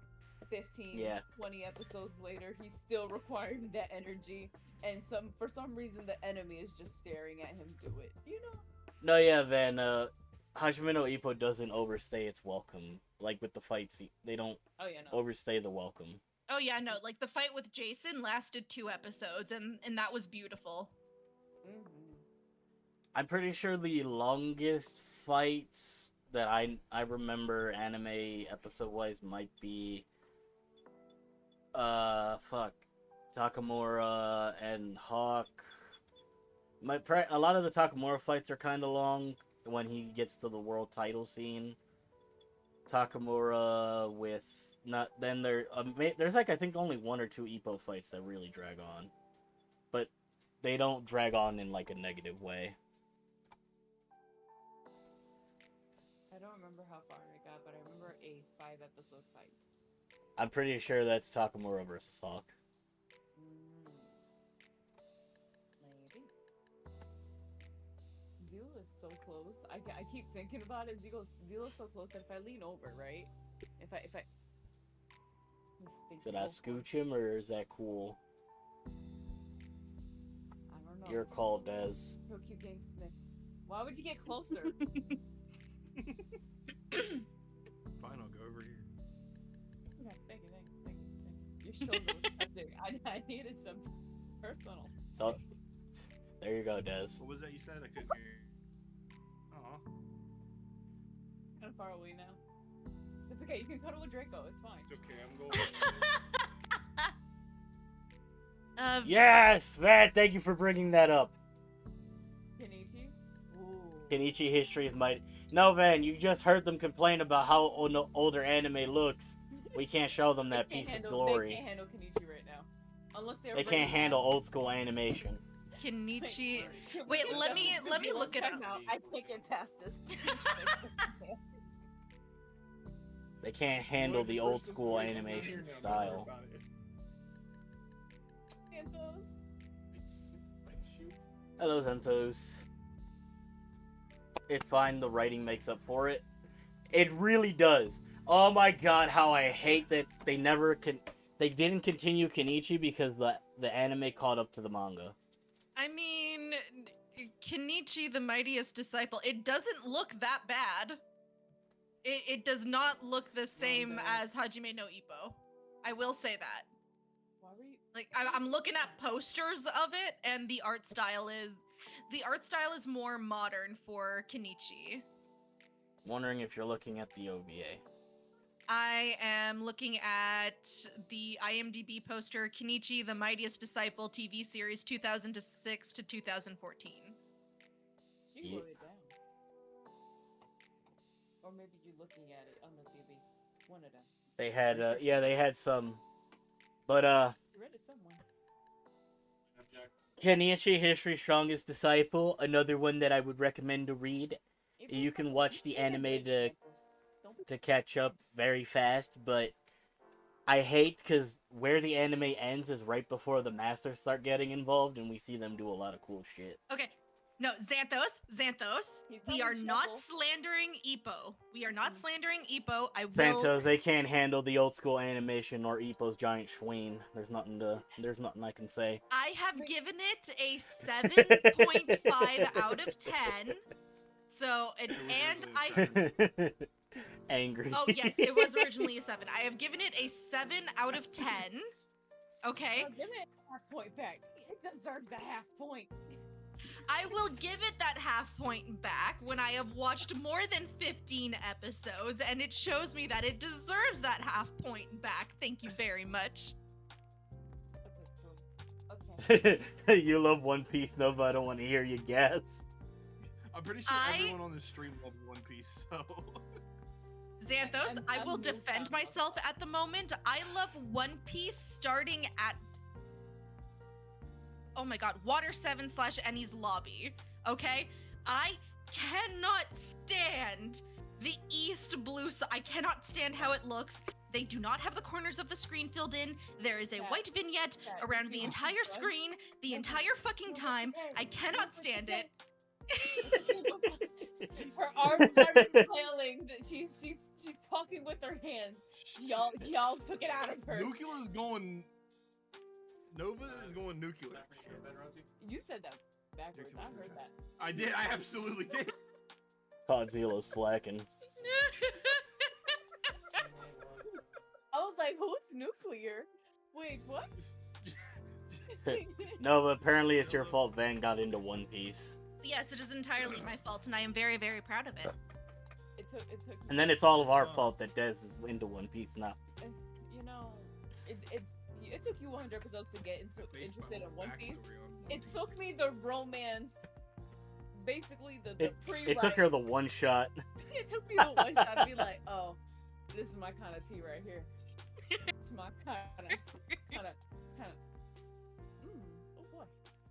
S2: 15,
S3: Yeah.
S2: 20 episodes later, he's still requiring that energy, and for some reason the enemy is just staring at him do it. You know?
S3: No, yeah, then Hajime no Ippo doesn't overstay its welcome. Like with the fights, they don't
S2: Oh yeah, no.
S3: overstay the welcome.
S1: Oh yeah, no, like the fight with Jason lasted 2 episodes and that was beautiful.
S2: Mhm.
S3: I'm pretty sure the longest fights that I remember anime episode wise might be Takamura and Hawk. A lot of the Takamura fights are kind of long when he gets to the world title scene. Takamura with there's like I think only 1 or 2 Ippo fights that really drag on, but they don't drag on in like a negative way.
S2: I don't remember how far I got, but I remember a 5-episode fight.
S3: I'm pretty sure that's Takamura versus Hawk.
S2: Maybe. Zelo is so close. I keep thinking about it. Zelo's so close that if I lean over, right? If I
S3: Should I scooch him or is that cool?
S2: I don't know.
S3: Your call, Des.
S2: He'll keep getting sniffed. Why would you get closer?
S5: Fine, I'll go over here.
S2: Okay, thank you. Your shoulder was tempting. I needed some personal.
S3: So, there you go, Des.
S5: What was that you said? I couldn't hear. Aw.
S2: Kind of far away now. It's okay. You can cuddle with Draco. It's fine.
S5: It's okay, I'm going.
S3: Yes, man. Thank you for bringing that up.
S2: Kenichi? Ooh.
S3: Kenichi history of might. No, Van, you just heard them complain about how older anime looks. We can't show them that piece of glory.
S2: They can't handle Kenichi right now. Unless they're
S3: They can't handle old school animation.
S1: Kenichi. Wait, let me look it up.
S2: I can't get past this.
S3: They can't handle the old school animation style. Hello, Zentos. It's fine, the writing makes up for it. It really does. Oh my god, how I hate that they didn't continue Kenichi because the anime caught up to the manga.
S1: I mean, Kenichi, the mightiest disciple, it doesn't look that bad. It does not look the same as Hajime no Ippo. I will say that.
S2: Why were you...
S1: Like, I'm looking at posters of it, and the art style is more modern for Kenichi.
S3: Wondering if you're looking at the OVA.
S1: I am looking at the IMDb poster, Kenichi, the Mightiest Disciple TV series 2006 to 2014.
S2: She wrote it down. Or maybe you're looking at it on the TV. One of them.
S3: They had, yeah, they had some. But,
S2: You read it somewhere.
S3: Kenichi History Strongest Disciple, another one that I would recommend to read. You can watch the anime to catch up very fast, but I hate because where the anime ends is right before the masters start getting involved, and we see them do a lot of cool shit.
S1: Okay. No, Xanthos, we are not slandering Ippo. We are not slandering Ippo. I will...
S3: Santos, they can't handle the old school animation or Ippo's giant schween. There's nothing I can say.
S1: I have given it a 7.5 out of 10. So, and
S3: Angry.
S1: Oh, yes, it was originally a 7. I have given it a 7 out of 10. Okay?
S2: Oh, give it a half point back. It deserves the half point.
S1: I will give it that half point back when I have watched more than 15 episodes, and it shows me that it deserves that half point back. Thank you very much.
S2: Okay, cool. Okay.
S3: You love One Piece, no, but I don't want to hear you guess.
S5: I'm pretty sure everyone on the stream loves One Piece, so...
S1: Xanthos, I will defend myself at the moment. I love One Piece starting at... Oh my god, Water 7 / Enies Lobby, okay? I cannot stand the East Blue side. I cannot stand how it looks. They do not have the corners of the screen filled in. There is a white vignette around the entire screen, the entire fucking time. I cannot stand it.
S2: Her arms are flailing. She's talking with her hands. Y'all took it out of her.
S5: Nuclear is going... Nova is going nuclear.
S2: You said that backwards. I heard that.
S5: I did. I absolutely did.
S3: Caught Zelo slacking.
S2: I was like, who's nuclear? Wait, what?
S3: No, but apparently it's your fault Van got into One Piece.
S1: Yes, it is entirely my fault, and I am very, very proud of it.
S2: It took
S3: And then it's all of our fault that Dez is into One Piece now.
S2: You know, it took you 100 episodes to get interested in One Piece. It took me the romance, basically the pre-write.
S3: It took her the one shot.
S2: It took me the one shot to be like, oh, this is my kind of tea right here. It's my kind of. Oh boy.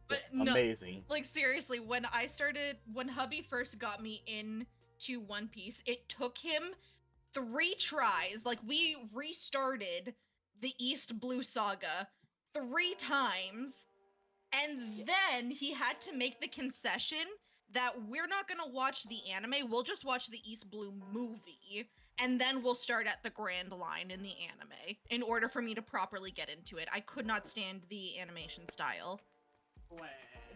S1: But
S3: It's
S1: no,
S3: amazing.
S1: like seriously, when hubby first got me into One Piece, it took him 3 tries. Like, we restarted the East Blue Saga 3 times, and then he had to make the concession that we're not gonna watch the anime, we'll just watch the East Blue movie, and then we'll start at the Grand Line in the anime in order for me to properly get into it. I could not stand the animation style.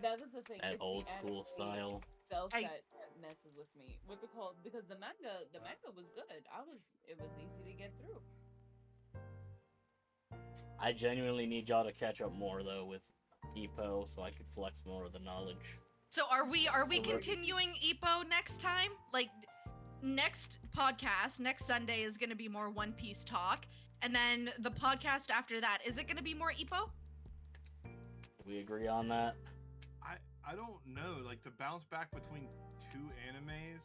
S2: That was the thing.
S3: That
S2: It's the
S3: old school
S2: anime
S3: style.
S2: itself
S1: I-
S2: that messes with me. What's it called? Because the manga was good. It was easy to get through.
S3: I genuinely need y'all to catch up more though with Ippo, so I could flex more of the knowledge.
S1: So are we
S3: So we're-
S1: continuing Ippo next time? Like, next podcast, next Sunday is gonna be more One Piece talk, and then the podcast after that, is it gonna be more Ippo?
S3: Do we agree on that?
S5: I don't know. Like, to bounce back between 2 animes.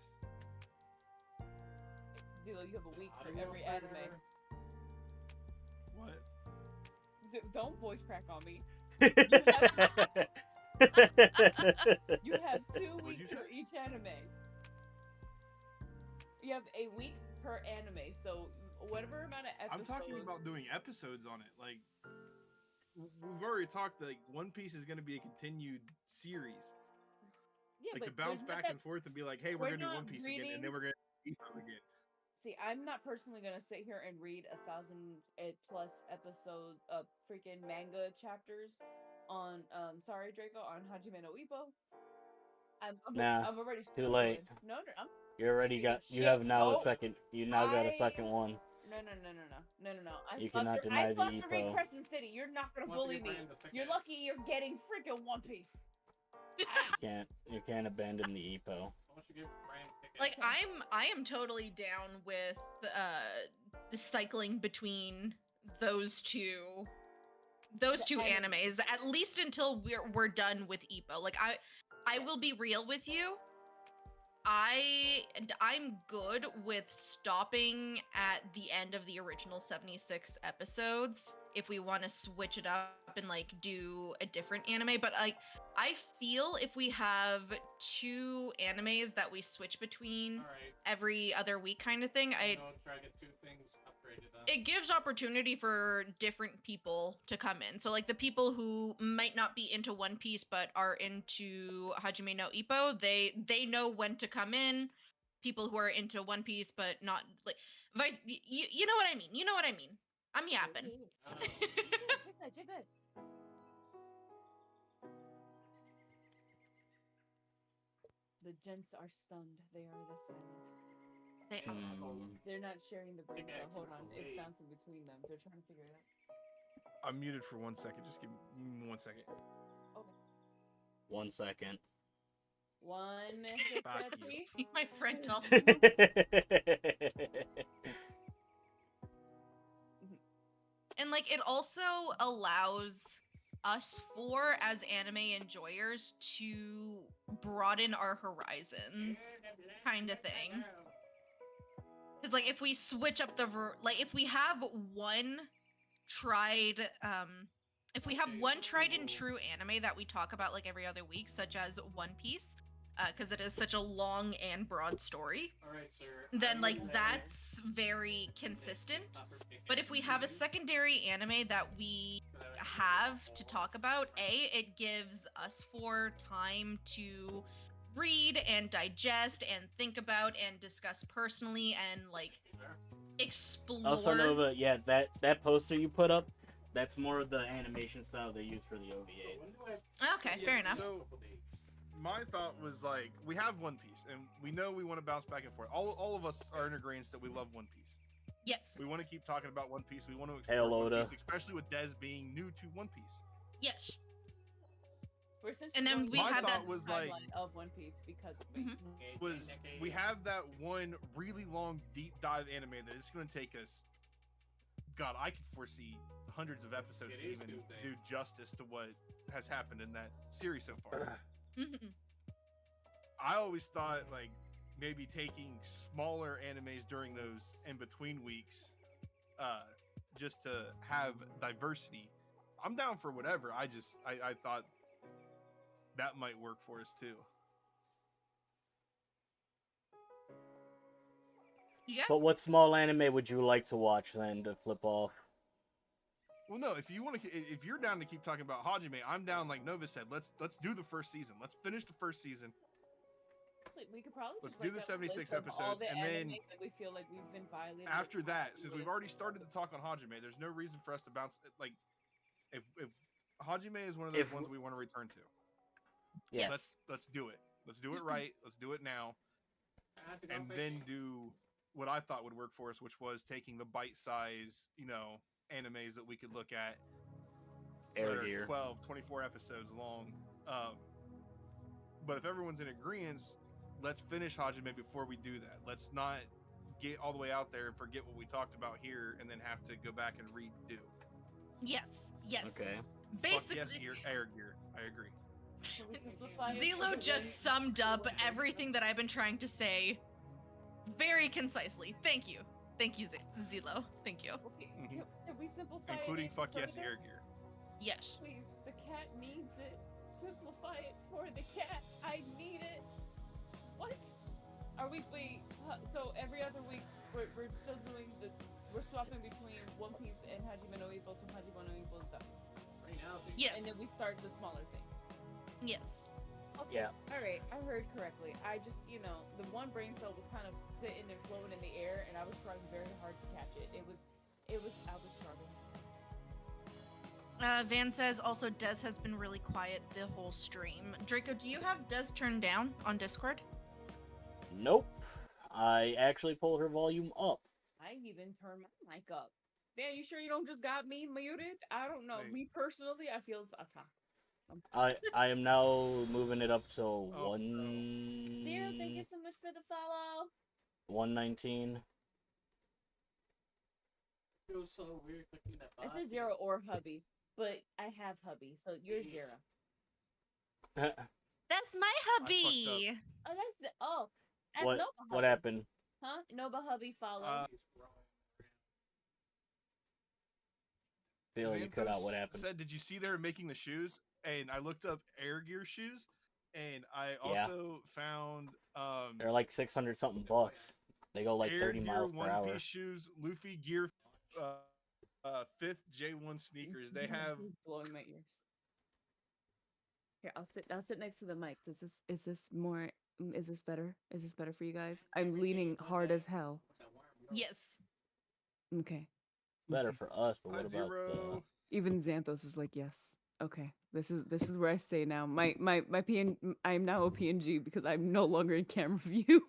S2: Zelo, you have a week for every anime.
S5: What?
S2: Don't voice crack on me.
S3: you
S2: You have 2
S5: What'd
S2: weeks
S5: you
S2: for
S5: say?
S2: each anime. You have a week per anime, so whatever amount of episodes.
S5: I'm talking about doing episodes on it. Like, we've already talked that, like, One Piece is going to be a continued series.
S2: Yeah,
S5: Like,
S2: but
S5: to bounce
S2: there's not
S5: back
S2: that-
S5: and forth and be like, hey, we're
S2: we're
S5: going to do
S2: not
S5: One Piece again, and
S2: reading-
S5: then we're going to do Ippo again.
S2: See, I'm not personally gonna sit here and read 1,000+ episode of freaking manga chapters on sorry Draco on Hajime no Ippo.
S3: Nah,
S2: I'm already
S3: too late.
S2: No, I'm
S3: You already got. You
S2: Shit,
S3: have now
S2: no.
S3: a second. You now got a
S2: I-
S3: second one.
S2: no. I
S3: You
S2: still have
S3: cannot
S2: to,
S3: deny
S2: I still
S3: the
S2: have to read
S3: Ippo.
S2: Crescent City. You're not gonna bully me. You're lucky you're getting freaking One Piece.
S3: You can't abandon the Ippo.
S1: Like, I am totally down with cycling between those two animes, at least until we're done with Ippo. Like, I will be real with you. I'm good with stopping at the end of the original 76 episodes if we want to switch it up and like do a different anime, but like I feel if we have 2 animes that we switch between every other week kind of thing,
S4: Try to get 2 things upgraded up.
S1: it gives opportunity for different people to come in. So like the people who might not be into One Piece but are into Hajime no Ippo, they know when to come in. People who are into One Piece but not like you know what I mean. You know what I mean. I'm yapping.
S2: You're good. The gents are stunned. They are the silent.
S1: They
S2: They're not sharing the brain
S4: Big
S2: cell.
S4: X
S2: Hold
S4: is
S2: on,
S4: the
S2: it's
S4: way.
S2: bouncing between them. They're trying to figure it out.
S5: I'm muted for 1 second. Just give me 1 second.
S2: Okay.
S3: 1 second.
S2: 1
S5: Fuck you.
S2: second.
S1: my friend tells And like it also allows us as anime enjoyers to broaden our horizons kind of thing. Because like if we switch up like if we have one tried and true anime that we talk about like every other week, such as One Piece, because it is such a long and broad story,
S4: Alright, sir.
S1: then
S4: I'm
S1: like
S4: ready.
S1: that's very consistent. But if we have a secondary anime that we have to talk about, it gives us time to read and digest and think about and discuss personally and like explore.
S3: Also, Nova, yeah, that poster you put up, that's more of the animation style they use for the OVAs.
S1: Okay, fair enough.
S5: So, my thought was like, we have One Piece, and we know we want to bounce back and forth. All of us are in agreement that we love One Piece.
S1: Yes.
S5: We want to keep talking about One Piece. We want to explore
S3: Hail
S5: One
S3: Oda.
S5: Piece, especially with Des being new to One Piece.
S1: Yes.
S2: We're essentially
S1: And then
S2: going
S1: we
S2: through
S1: have
S2: the
S1: that
S5: was like-
S2: timeline of One Piece because of me.
S5: Was we have that one really long deep dive anime that it's going to take us. God, I could foresee hundreds of episodes
S4: It
S5: to
S4: is
S5: even
S4: too
S5: do
S4: big.
S5: justice to what has happened in that series so far.
S1: Mhm.
S5: I always thought like maybe taking smaller animes during those in between weeks, just to have diversity. I'm down for whatever. I thought that might work for us too.
S1: Yeah.
S3: But what small anime would you like to watch then to flip off?
S5: Well, no, if you want to, if you're down to keep talking about Hajime, I'm down. Like Nova said, let's do the first season. Let's finish the first season.
S2: We could probably
S5: Let's
S2: just
S5: do
S2: like
S5: the
S2: a list
S5: 76
S2: of all
S5: episodes,
S2: the
S5: and then
S2: animes that we feel like we've been violated.
S5: after that, since we've already started to talk on Hajime, there's no reason for us to bounce. Like, if Hajime is one of those ones we want to return to,
S3: Yeah.
S1: Yes.
S5: let's do it. Let's do it right. Let's do it now, and then do what I thought would work for us, which was taking the bite-size, animes that we could look at that
S3: Air
S5: are
S3: Gear.
S5: 12, 24 episodes long. But if everyone's in agreement, let's finish Hajime before we do that. Let's not get all the way out there and forget what we talked about here and then have to go back and redo.
S1: Yes. Yes.
S3: Okay.
S1: Basically,
S5: Fuck yes, Air Gear. I agree.
S2: Can we simplify it for
S1: Zelo
S2: the
S1: just
S2: win?
S1: summed up everything that I've been trying to say very concisely. Thank you. Thank you, Zelo. Thank you.
S2: Okay,
S5: Mhm.
S2: can we simplify
S5: Including
S2: it
S5: fuck yes,
S2: further?
S5: Air Gear.
S1: Yes.
S2: Please, the cat needs it. Simplify it for the cat. I need it. What? Are we wait? So every other week we're still doing we're swapping between One Piece and Hajime no Ippo to Hajime no Ippo stuff,
S4: Right now,
S1: Yes.
S2: and then we start the smaller things.
S1: Yes.
S2: Okay.
S3: Yeah.
S2: All right. I heard correctly. I just, the one brain cell was kind of sitting and floating in the air, and I was trying very hard to catch it. I was struggling.
S1: Van says also Des has been really quiet the whole stream. Draco, do you have Des turned down on Discord?
S3: Nope. I actually pulled her volume up.
S2: I even turned my mic up. Dan, you sure you don't just got me muted? I don't know.
S5: Wait.
S2: Me personally, I feel attacked.
S3: I am now moving it up to
S5: Oh,
S2: Zero, thank you so much for the follow.
S3: 119.
S4: feels so weird clicking that
S2: I
S4: button.
S2: said Zero or hubby, but I have hubby, so you're Zero.
S1: That's my hubby.
S2: Oh, that's
S3: what
S2: Nova
S3: what
S2: hubby.
S3: happened?
S2: Huh? Nova hubby follow.
S3: Feel you cut out what
S5: Xanthos
S3: happened.
S5: Said, did you see they're making the shoes? And I looked up Air Gear shoes, and I
S3: Yeah.
S5: also found
S3: They're like 600 something bucks. They go like
S5: Air
S3: 30
S5: Gear
S3: miles per
S5: One
S3: hour.
S5: Piece shoes, Luffy Gear, 5th J1 sneakers. They have
S2: blowing my ears. Here, I'll sit next to the mic. Is this more? Is this better? Is this better for you guys? I'm leaning hard as hell.
S1: Yes.
S2: Okay.
S3: Better for us, but what about
S5: Zero.
S2: Even Xanthos is like, yes. Okay. This is where I stay now. My I am now a PNG because I'm no longer in camera view.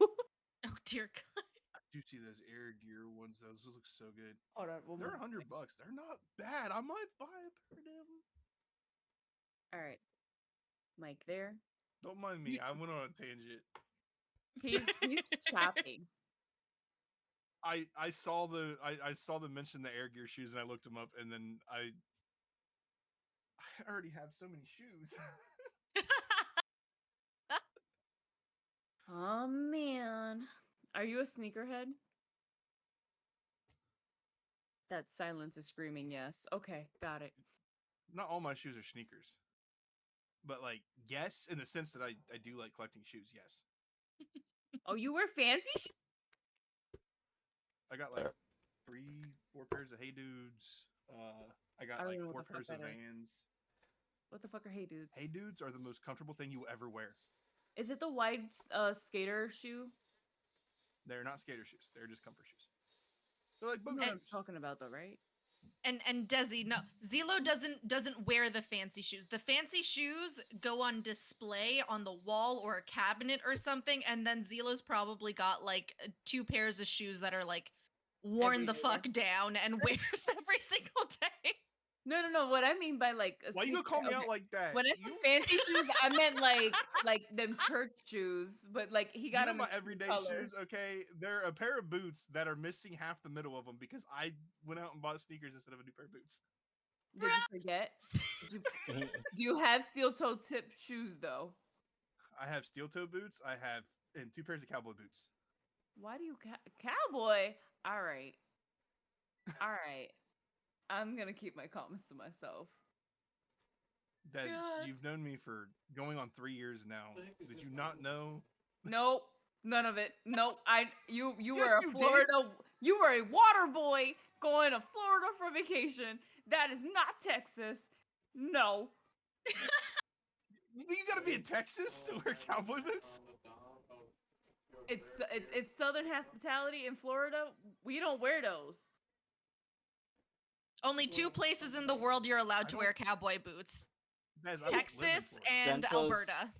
S1: Oh dear God.
S5: I do see those Air Gear ones. Those look so good.
S2: Hold on.
S5: They're $100. They're not bad. I might buy a pair of them.
S2: All right. Mike there.
S5: Don't mind me. I went on a tangent.
S2: He's shopping.
S5: I saw them mention the Air Gear shoes, and I looked them up, and then I already have so many shoes.
S2: Oh man. Are you a sneakerhead? That silence is screaming yes. Okay, got it.
S5: Not all my shoes are sneakers, but like yes, in the sense that I do like collecting shoes. Yes,
S2: Oh, you wear fancy
S5: I got like 4 pairs of Hey Dudes. I got
S2: I don't
S5: like
S2: know what
S5: 4
S2: the fuck
S5: pairs of
S2: that is.
S5: Vans.
S2: What the fuck are Hey Dudes?
S5: Hey Dudes are the most comfortable thing you will ever wear.
S2: Is it the wide skater shoe?
S5: They're not skater shoes. They're just comfort shoes. They're like boat
S2: You know what I'm
S5: shoes.
S2: talking about though, right?
S1: And Desi, no, Zelo doesn't wear the fancy shoes. The fancy shoes go on display on the wall or a cabinet or something, and then Zelo's probably got like 2 pairs of shoes that are like worn the
S2: Every day.
S1: fuck down and wears every single day.
S2: No. What I mean by like a
S5: Why you gonna call me out like that?
S2: When I said
S5: You-
S2: fancy shoes, I meant like them church shoes, but like he got
S5: you know
S2: them
S5: my
S2: in
S5: everyday
S2: color.
S5: shoes, okay? They're a pair of boots that are missing half the middle of them because I went out and bought sneakers instead of a new pair of boots.
S2: Did you forget? Do you have steel toe tip shoes though?
S5: I have steel toe boots. I have and 2 pairs of cowboy boots.
S2: Why do you cowboy? All right. I'm gonna keep my comments to myself.
S5: Des,
S1: God.
S5: you've known me for going on 3 years now. Did you not know?
S2: Nope. None of it. Nope. You
S5: Yes,
S2: were a
S5: you did.
S2: Florida. You were a water boy going to Florida for vacation. That is not Texas. No.
S5: You think you gotta be in Texas to wear cowboy boots?
S2: It's Southern hospitality in Florida. We don't wear those.
S1: Only 2 places in the world you're allowed to
S5: don't-
S1: wear cowboy boots:
S5: Guys, I don't live in
S1: Texas
S5: Florida.
S1: and
S3: Santos-
S1: Alberta.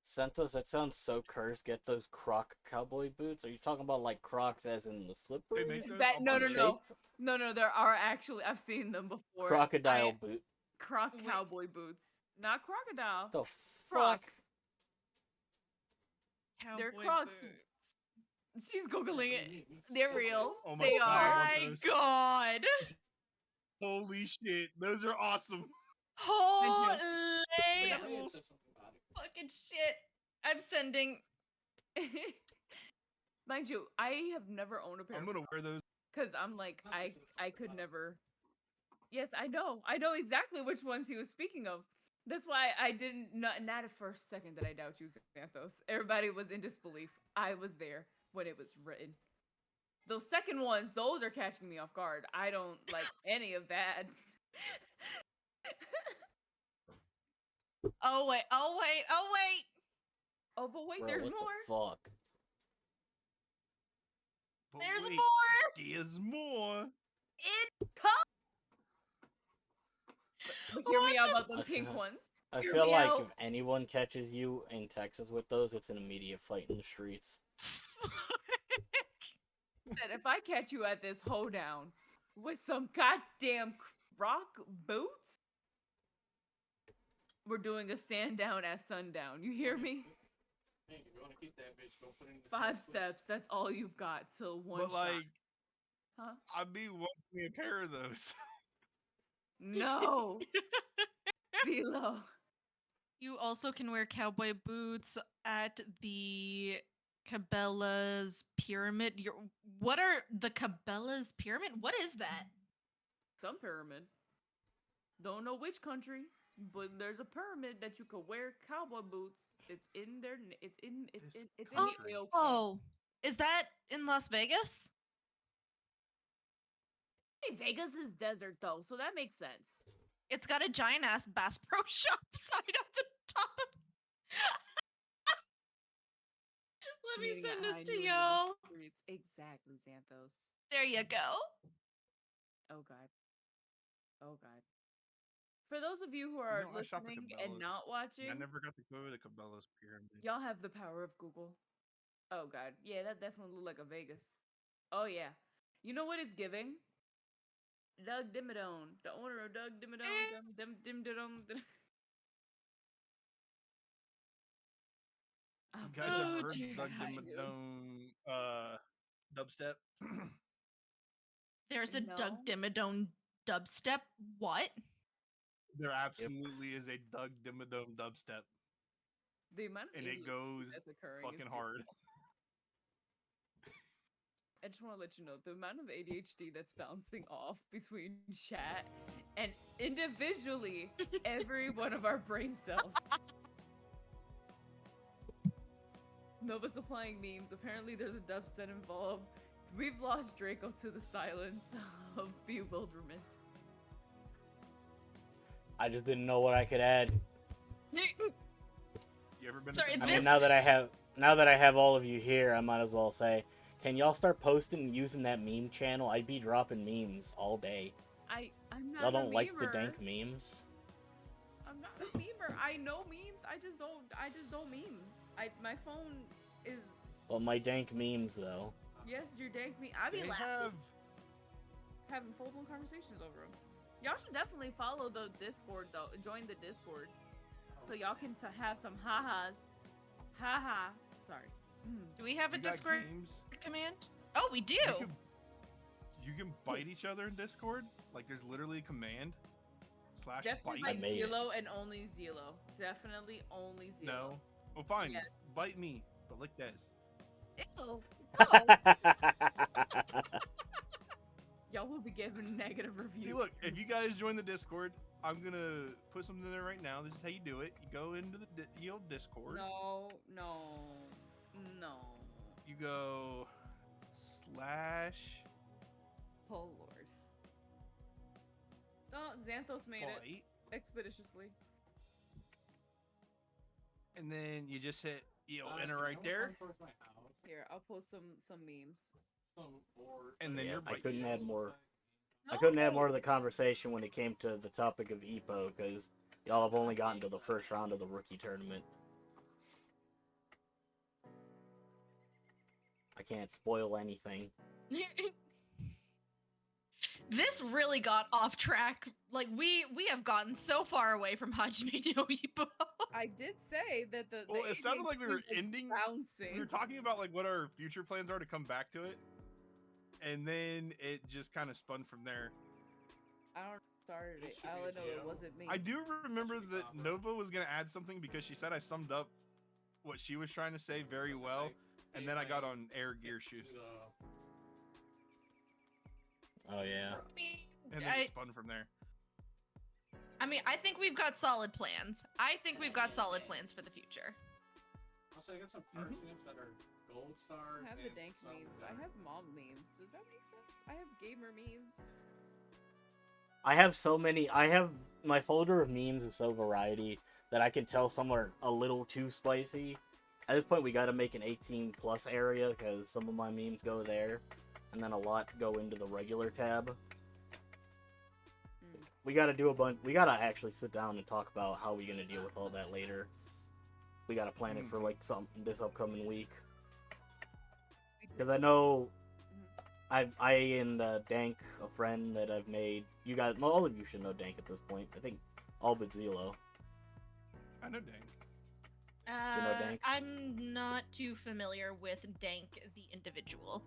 S3: Santos, that sounds so cursed. Get those Croc cowboy boots. Are you talking about like Crocs as in the slippers?
S5: make those
S2: That,
S5: all
S2: no,
S5: by
S2: no,
S5: shape?
S2: no. No, there are actually. I've seen them before.
S3: Crocodile boot.
S2: Croc
S1: Wait.
S2: cowboy boots. Not crocodile.
S3: The fuck?
S2: Crocs. They're
S1: Cowboy
S2: Crocs.
S1: boots.
S2: She's googling it. They're real.
S5: Oh my
S2: They
S5: God,
S2: are.
S5: I want
S1: My
S5: those.
S1: god.
S5: Holy shit, those are awesome.
S1: Holy
S5: They got the little
S1: fucking shit. I'm sending.
S2: Mind you, I have never owned a pair.
S5: I'm gonna wear those.
S2: Because I'm like, I could never. Yes, I know exactly which ones he was speaking of. That's why I didn't, not at first second that I doubt you, Xanthos. Everybody was in disbelief. I was there when it was written. Those second ones, those are catching me off guard. I don't like any of that.
S1: Oh wait, oh wait, oh wait.
S2: Oh, but wait,
S3: Bro,
S2: there's
S3: what
S2: more.
S3: the fuck?
S5: But
S1: There's
S5: wait,
S1: more.
S5: There's more.
S2: But hear me
S1: What
S2: out
S1: the
S2: about the
S3: I
S2: pink
S3: feel-
S2: ones.
S3: I
S2: Hear
S3: feel
S2: me
S3: like
S2: out.
S3: if anyone catches you in Texas with those, it's an immediate fight in the streets.
S2: That if I catch you at this hoedown with some goddamn Croc boots, we're doing a stand down at sundown. You hear me?
S4: Hey, if you want to keep that bitch, go put it in the
S2: 5
S4: trunk.
S2: steps. That's all you've got till one
S5: But
S2: shot.
S5: like,
S2: Huh?
S5: I mean, want me a pair of those.
S2: No. Zelo.
S1: You also can wear cowboy boots at the Cabela's Pyramid. What are the Cabela's Pyramid? What is that?
S2: Some pyramid. Don't know which country, but there's a pyramid that you could wear cowboy boots. It's in there. It's in
S5: This
S2: the
S5: country.
S2: AOK.
S1: Oh, is that in Las Vegas?
S2: Hey, Vegas is desert though, so that makes sense.
S1: It's got a giant ass Bass Pro Shop sign at the top of. Let me
S2: Meaning
S1: send
S2: that
S1: this
S2: I
S1: to
S2: knew you
S1: y'all.
S2: were streets. Exactly, Xanthos.
S1: There you go.
S2: Oh god. Oh god. For those of you who are
S5: I shop at
S2: listening and
S5: Cabela's.
S2: not watching,
S5: I never got to go to the Cabela's Pyramid.
S2: y'all have the power of Google. Oh god. Yeah, that definitely looked like a Vegas. Oh yeah. You know what it's giving? Doug Dimmadome, the owner of Doug Dimmadome.
S5: You guys
S1: Oh,
S5: have heard
S1: dear
S5: Doug
S2: God, I do.
S5: Dimmadome dubstep?
S1: There's a Doug
S2: No.
S1: Dimmadome dubstep. What?
S5: There absolutely is a Doug Dimmadome dubstep,
S2: The amount of
S5: and it
S2: ADHD
S5: goes
S2: that's occurring is
S5: fucking hard.
S2: I just want to let you know the amount of ADHD that's bouncing off between chat and individually every one of our brain cells. Nova's applying memes. Apparently, there's a dubstep involved. We've lost Draico to the silence of bewilderment.
S3: I just didn't know what I could add.
S5: You ever been?
S1: Sorry,
S5: to
S3: I
S1: This-
S3: mean, now that I have all of you here, I might as well say, can y'all start posting and using that meme channel? I'd be dropping memes all day.
S2: I'm not
S3: Y'all
S2: a
S3: don't like the
S2: memer.
S3: dank memes?
S2: I'm not a memer. I know memes. I just don't meme. My phone is
S3: Well, my dank memes though.
S2: yes, your dank me. I be
S5: They
S2: laughing,
S5: have.
S2: having full-blown conversations over them. Y'all should definitely follow the Discord though. Join the Discord so y'all can have some ha-has. Ha-ha. Sorry.
S1: Do we have a
S5: You got
S1: Discord
S5: games.
S1: command? Oh, we do.
S5: You can bite each other in Discord. Like there's literally a command /
S2: Definitely
S5: bite.
S2: like
S3: made it.
S2: Zelo and only Zelo. Definitely only Zelo.
S5: No. Well, fine.
S2: Yes.
S5: Bite me, but lick Des.
S2: Ew. Y'all will be given negative reviews.
S5: See, look, if you guys join the Discord, I'm gonna put something in there right now. This is how you do it. You go into the old Discord.
S2: No.
S5: you go slash
S2: Oh lord. Oh, Xanthos made it
S5: flight,
S2: expeditiously.
S5: and then you just hit enter
S4: can
S5: right
S4: no one
S5: there,
S4: come towards my house?
S2: Here, I'll post some memes.
S5: and then
S3: Yeah,
S5: you're
S3: I
S5: biting.
S3: couldn't add more.
S2: No!
S3: I couldn't add more to the conversation when it came to the topic of Ippo, because y'all have only gotten to the first round of the rookie tournament. I can't spoil anything.
S1: This really got off track. Like we have gotten so far away from Hajime no Ippo.
S2: I did say that the
S5: Well, it sounded like we were
S2: ADHD was
S5: ending.
S2: bouncing.
S5: We were talking about like what our future plans are to come back to it, and then it just kind of spun from there.
S2: I don't started
S4: It
S2: it.
S4: should
S2: All
S4: be
S2: I
S4: a
S2: know it
S4: GL.
S2: wasn't me.
S5: I do remember
S4: That should be
S5: that
S4: copper.
S5: Nova was gonna add something because she said I summed up what she was trying to say very well, and then I got on air gear shoes,
S3: Oh yeah.
S5: and then it spun from there.
S1: I think we've got solid plans. I think we've got solid plans for the future.
S4: Also, I got some first names that are gold star.
S2: I have the
S4: and
S2: dank
S4: some
S2: memes.
S4: that
S2: I
S4: are-
S2: have mom memes. Does that make sense? I have gamer memes.
S3: I have so many. I have my folder of memes is so variety that I can tell some are a little too spicy. At this point, we got to make an 18 plus area because some of my memes go there, and then a lot go into the regular tab.
S2: Mm.
S3: We got to do a bunch. We got to actually sit down and talk about how we're gonna deal with all that later. We got to plan it for like this upcoming week. Because I know I and Dank, a friend that I've made. You guys, well, all of you should know Dank at this point. I think all but Xelo.
S5: I know, dang.
S3: know Dank?
S1: I'm not too familiar with Dank the individual.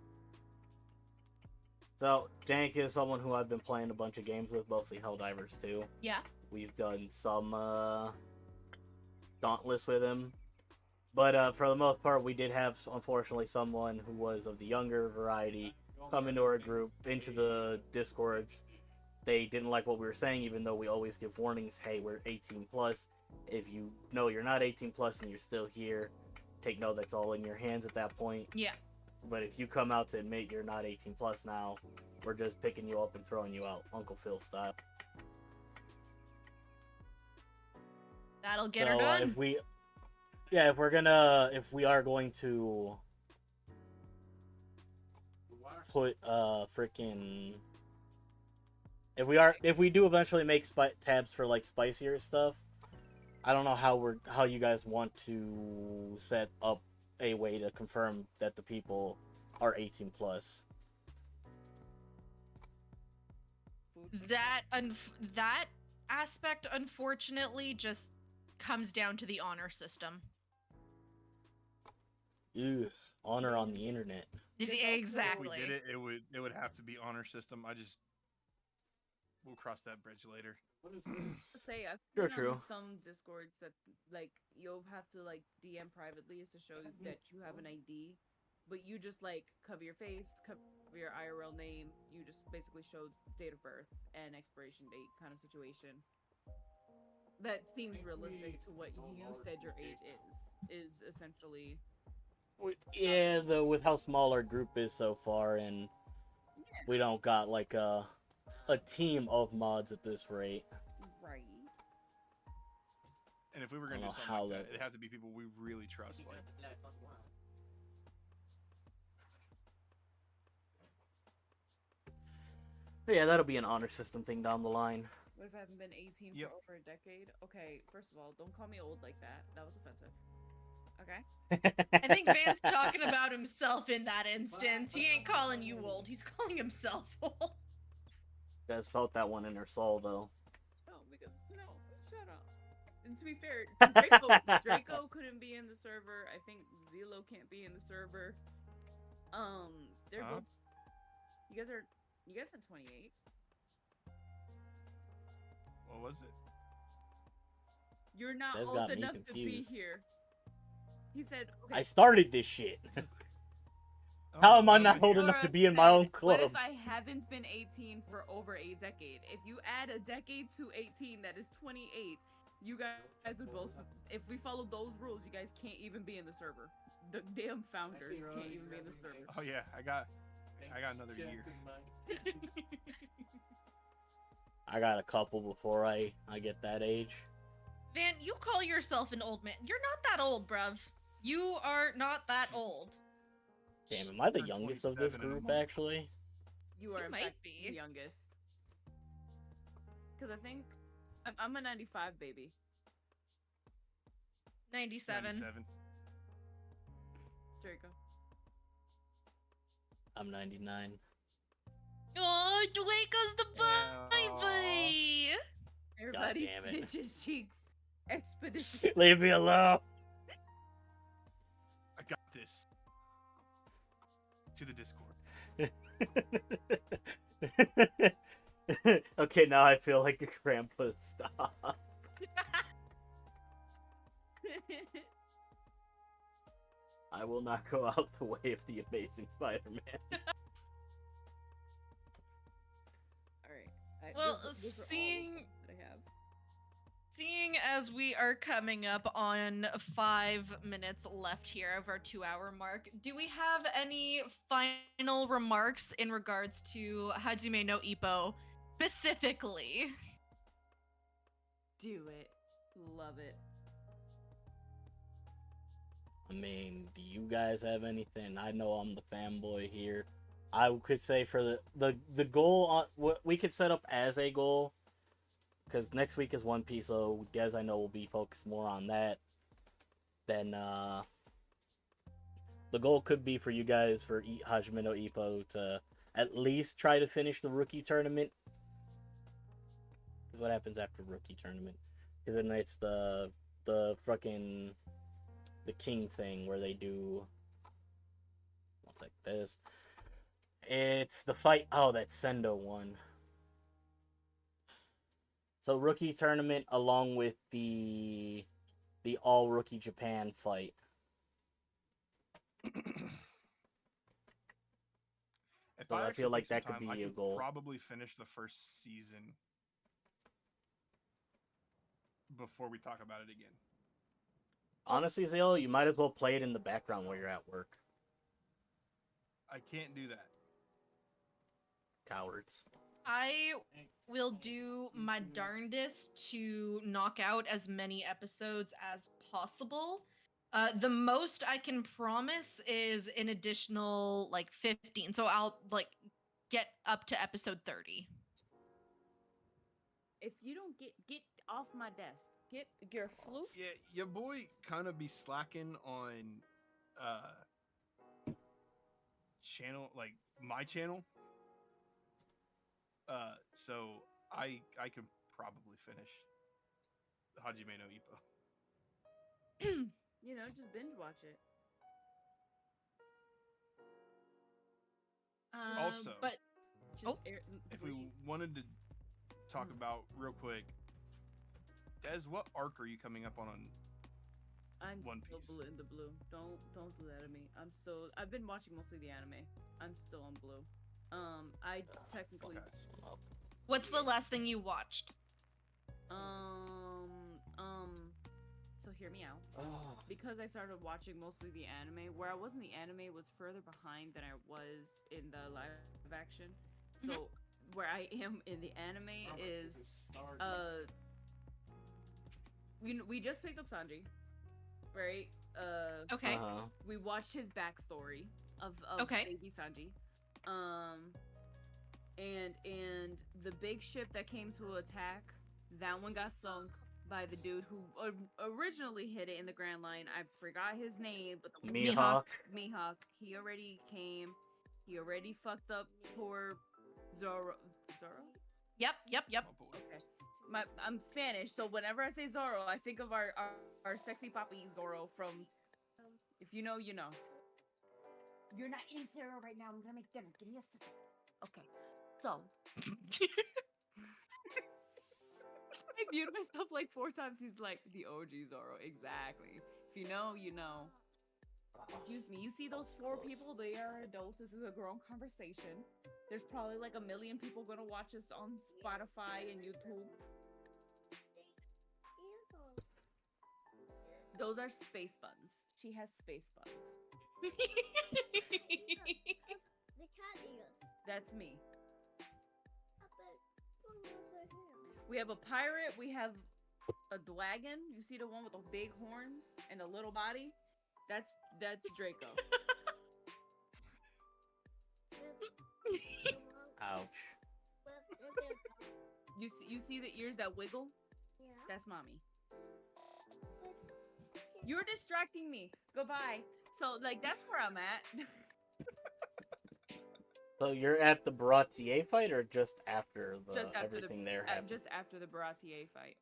S3: So Dank is someone who I've been playing a bunch of games with, mostly Helldivers too.
S1: Yeah.
S3: We've done some Dauntless with him. But for the most part, we did have, unfortunately, someone who was of the younger variety come into our group, into the Discords. They didn't like what we were saying, even though we always give warnings, hey, we're 18 plus. If you know you're not 18 plus and you're still here, take note that's all in your hands at that point.
S1: Yeah.
S3: But if you come out to admit you're not 18 plus now, we're just picking you up and throwing you out, Uncle Phil style.
S1: That'll get her done.
S3: if we are going to put freaking if we do eventually make tabs for like spicier stuff, I don't know how you guys want to set up a way to confirm that the people are 18 plus.
S1: That aspect, unfortunately, just comes down to the honor system.
S3: Ugh, honor on the internet.
S1: Exactly.
S5: If we did it, it would have to be honor system. We'll cross that bridge later.
S2: Say I've
S3: True,
S2: seen
S3: true.
S2: on some discords that like you'll have to like DM privately to show that you have an ID, but you just like cover your face, cover your IRL name. You just basically show date of birth and expiration date kind of situation. That seems realistic to what you said your age is essentially.
S3: Yeah, though with how small our group is so far, and we don't got like a team of mods at this rate.
S2: Right.
S5: And if we were
S3: I
S5: gonna
S3: don't
S5: do
S3: know
S5: something
S3: how
S5: like that,
S3: that-
S5: it'd have to be people we really trust. Like,
S3: But yeah, that'll be an honor system thing down the line.
S2: What if I haven't been 18
S5: Yep.
S2: for over a decade? Okay, first of all, don't call me old like that. That was offensive. Okay.
S1: I think Van's talking about himself in that instance. He ain't calling you old. He's calling himself old.
S3: You guys felt that one in her soul, though.
S2: No, because no, shut up. And to be fair, Draico couldn't be in the server. I think Xelo can't be in the server. They're both. You guys are 28.
S5: what was it?
S2: You're not
S3: That's
S2: old
S3: got me
S2: enough to be
S3: confused.
S2: here. He said,
S3: I
S2: okay.
S3: started this shit. How am I not
S5: well,
S3: old
S2: Laura
S3: enough to be in my
S2: said,
S3: own
S2: What
S3: club?
S2: if I haven't been 18 for over a decade? If you add a decade to 18, that is 28. You guys would both. If we follow those rules, you guys can't even be in the server. the damn founders can't even be in the server.
S5: Oh yeah, I got another year.
S3: I got a couple before I get that age.
S1: Van, you call yourself an old man. You're not that old, bruv. You are not that old.
S3: Damn, am I the
S5: Turn
S3: youngest of this
S5: 27 in a
S3: group,
S5: month.
S3: actually?
S2: You are
S1: You
S2: in
S1: might
S2: fact
S1: be.
S2: the youngest. Because I think I'm a 95 baby.
S1: 97.
S5: 97.
S2: Draco.
S3: I'm 99.
S1: Oh, Draco's the
S5: Aw.
S1: baby.
S2: Everybody
S3: damn it.
S2: pinch his cheeks. Expedition.
S3: Leave me alone!
S5: I got this. To the Discord.
S3: Okay, now I feel like a grandpa. Stop. I will not go out the way of the Amazing Spider-Man.
S2: Alright.
S1: Well,
S2: those are all
S1: seeing
S2: that I have.
S1: seeing as we are coming up on 5 minutes left here of our 2-hour mark, do we have any final remarks in regards to Hajime no Ippo specifically?
S2: Do it. Love it.
S3: I mean, do you guys have anything? I know I'm the fanboy here. I could say for the goal on what we could set up as a goal, because next week is One Piece, so guys I know will be focused more on that. Then the goal could be for you guys for Hajime no Ippo to at least try to finish the rookie tournament. Because what happens after rookie tournament? Because then it's the fucking the king thing where they do what's like this. It's the fight. Oh, that Sendo one. So rookie tournament along with the all rookie Japan fight.
S5: If
S3: So I
S5: actually
S3: feel like
S5: take some
S3: that could
S5: time,
S3: be
S5: I
S3: a goal.
S5: Probably finish the first season before we talk about it again.
S3: Honestly, Xelo, you might as well play it in the background while you're at work.
S5: I can't do that.
S3: Cowards.
S1: I will do my darndest to knock out as many episodes as possible. The most I can promise is an additional like 15. So I'll like get up to episode 30.
S2: If you don't get off my desk, get your flute.
S5: Yeah, your boy kind of be slacking on channel, like my channel. So I can probably finish Hajime no Ippo.
S2: You know, just binge watch it.
S5: Also,
S1: But
S2: Just
S5: If we wanted to talk about real quick, Des, what arc are you coming up on
S2: I'm
S5: One
S2: still
S5: Piece?
S2: blue in the blue. Don't do that to me. I've been watching mostly the anime. I'm still on blue. I technically
S1: what's the last thing you watched?
S2: so hear me out. Because I started watching mostly the anime, where I was in the anime was further behind than I was in the live action. So where I am in the anime is we just picked up Sanji, right?
S1: Okay.
S2: We watched his backstory of
S1: Okay.
S2: baby Sanji. And the big ship that came to attack, that one got sunk by the dude who originally hit it in the Grand Line. I forgot his name, but the
S3: Mihawk.
S2: Mihawk. He already came. He already fucked up poor Zoro. Zoro?
S1: Yep.
S5: Oh, boy.
S2: Okay. I'm Spanish, so whenever I say Zoro, I think of our sexy poppy Zoro from. If you know, you know. You're not in Zoro right now. I'm gonna make dinner. Give me a second. Okay. So. I viewed myself like 4 times. He's like the OG Zoro. Exactly. If you know, you know. Excuse me. You see those 4 people? They are adults. This is a grown conversation. There's probably like 1 million people gonna watch us on Spotify and YouTube. Those are space buns. She has space buns.
S6: The cat ears.
S2: That's me.
S6: But one over here.
S2: We have a pirate. We have a dragon. You see the one with the big horns and a little body? That's Draco.
S3: Ouch.
S2: You see the ears that wiggle?
S6: Yeah.
S2: That's mommy. You're distracting me. Goodbye. So like that's where I'm at.
S3: So you're at the Baratier fight, or just after the
S2: Just after
S3: everything there happened?
S2: just after the Baratier fight.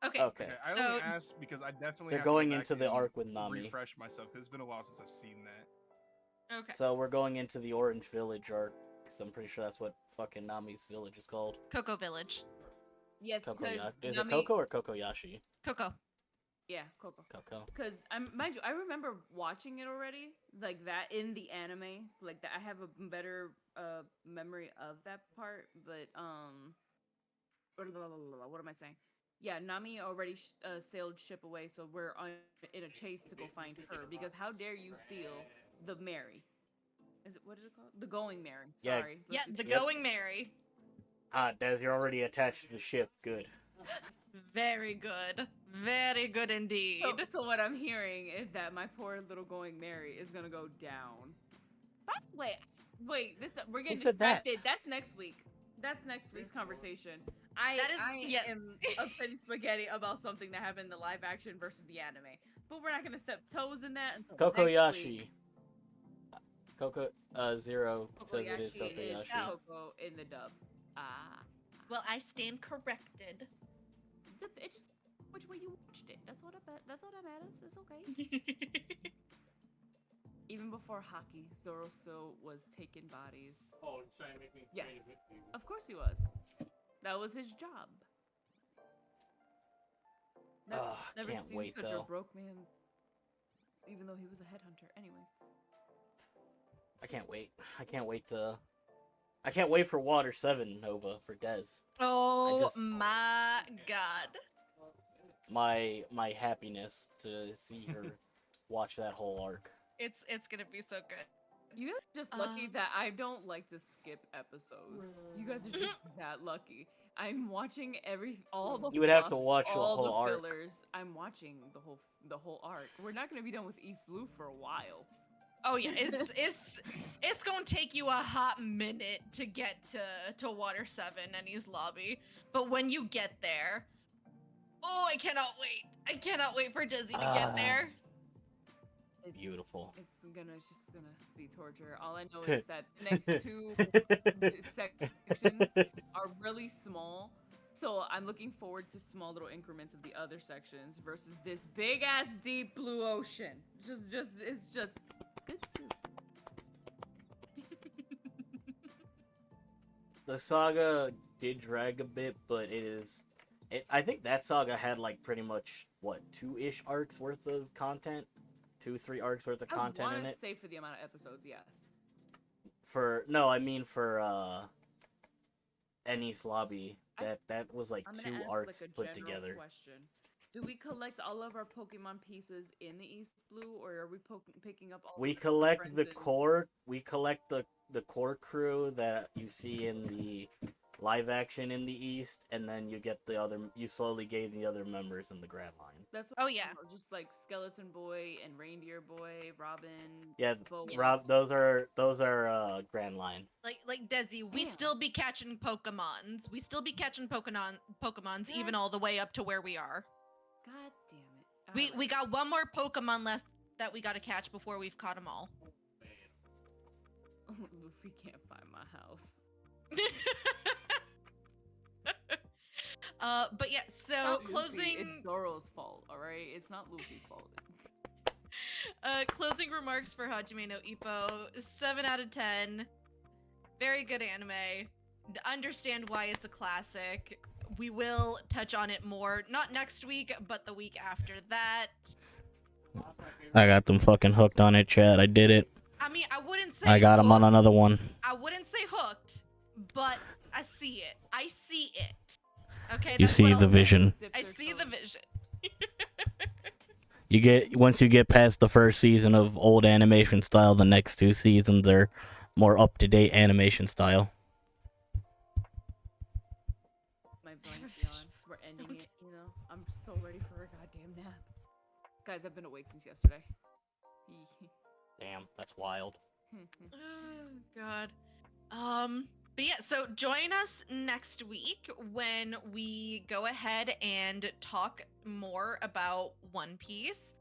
S1: Okay.
S3: Okay.
S5: Okay, I
S1: So-
S5: only asked because I definitely
S3: They're
S5: have to go
S3: going
S5: back
S3: into the
S5: and
S3: arc with Nami.
S5: refresh myself because it's been a while since I've seen that.
S1: Okay.
S3: So we're going into the Orange Village arc, because I'm pretty sure that's what fucking Nami's village is called.
S1: Coco Village.
S2: Yes, because
S3: Is it
S2: Nami,
S3: Coco or Kokoyashi?
S1: Coco.
S2: Yeah, Coco.
S3: Coco.
S2: Because mind you, I remember watching it already, like that in the anime, like that. I have a better memory of that part, but what am I saying? Yeah, Nami already sailed ship away, so we're in a chase to go find her. Because how dare you steal the Mary? What is it called? The Going Mary.
S3: Yeah.
S2: Sorry.
S1: Yeah,
S2: let's
S1: the
S2: be-
S3: Yep.
S1: Going Mary.
S3: Ah, Des, you're already attached to the ship. Good.
S1: Very good. Very good indeed.
S2: So what I'm hearing is that my poor little Going Mary is gonna go down. By the way, wait, we're getting
S3: said that?
S2: distracted. That's next week. That's next week's conversation. I
S1: yeah.
S2: am upsetting spaghetti about something that happened in the live action versus the anime, but we're not gonna step toes in that until next
S3: Kokoyashi.
S2: week.
S3: Coco Zero says it is
S2: Kokoyashi is
S3: Kokoyashi.
S2: Coco in the dub.
S1: Well, I stand corrected.
S2: It's just which way you watched it. That's what that matters. It's okay. Even before hockey, Zoro still was taking bodies.
S4: Oh, trying to make me
S2: Yes.
S4: train with you.
S2: Of course he was. That was his job. Never
S3: Can't
S2: seen
S3: wait
S2: such
S3: though.
S2: a broke man, even though he was a headhunter. Anyways.
S3: I can't wait. I can't wait for Water 7 Nova for Des.
S1: Oh
S3: just-
S1: my god.
S3: My happiness to see her watch that whole arc.
S1: It's gonna be so good.
S2: You guys are just lucky
S1: Um,
S2: that I don't like to skip episodes. You guys are just that lucky. I'm watching all the.
S3: You would have to
S2: fluff,
S3: watch the
S2: all
S3: whole
S2: the
S3: arc.
S2: fillers. I'm watching the whole arc. We're not gonna be done with East Blue for a while.
S1: Oh yeah, it's gonna take you a hot minute to get to Water 7 and East Lobby. But when you get there, oh, I cannot wait. I cannot wait for Dizzy to get there.
S3: Beautiful.
S2: It's just gonna be torture. All I know is that the next two sections are really small. So I'm looking forward to small little increments of the other sections versus this big ass deep blue ocean. It's just good soup.
S3: The saga did drag a bit, but I think that saga had like pretty much what 2-ish arcs worth of content, 2-3 arcs worth of content
S2: I
S3: in
S2: want
S3: it.
S2: to say for the amount of episodes, yes.
S3: For Ennis Lobby, that was like
S2: I'm gonna
S3: 2
S2: ask
S3: arcs
S2: like a
S3: put
S2: general
S3: together.
S2: question. Do we collect all of our Pokemon pieces in the East Blue, or are we picking up all?
S3: We
S2: of the
S3: collect the
S2: friends in-
S3: core. We collect the core crew that you see in the live action in the East, and then you get the other. You slowly gain the other members in the Grand Line.
S2: That's what
S1: Oh,
S2: I'm
S1: yeah.
S2: talking about, just like Skeleton Boy and Reindeer Boy, Robin.
S3: Yeah,
S2: Bo-
S3: Rob. Those are Grand Line.
S1: Like Desi, we
S2: Damn.
S1: still be catching Pokemons. We still be catching Pokemons
S2: Yeah.
S1: even all the way up to where we are.
S2: God damn it!
S1: We
S2: Alright.
S1: got one more Pokemon left that we got to catch before we've caught them all.
S2: Luffy can't find my house.
S1: But yeah, so
S2: Not Luffy,
S1: closing
S2: it's Zoro's fault. All right, it's not Luffy's fault.
S1: closing remarks for Hajime no Ippo. 7 out of 10. Very good anime. Understand why it's a classic. We will touch on it more, not next week, but the week after that.
S3: I got them fucking hooked on it, Chad. I did it.
S1: I mean, I wouldn't say
S3: I got them on
S1: hooked.
S3: another one.
S1: I wouldn't say hooked, but I see it. I see it. Okay,
S3: You
S1: that's
S3: see
S1: what I'll
S3: the
S1: say.
S3: vision.
S2: Dip
S1: I
S2: their
S1: see
S2: toe
S1: the
S2: in.
S1: vision.
S3: once you get past the first season of old animation style, the next 2 seasons are more up to date animation style.
S2: My brain's
S1: fish.
S2: yawn. We're ending
S1: Don't-
S2: it, you know? I'm so ready for a goddamn nap. Guys, I've been awake since yesterday.
S3: Damn, that's wild.
S1: Oh, God. But yeah, so join us next week when we go ahead and talk more about One Piece.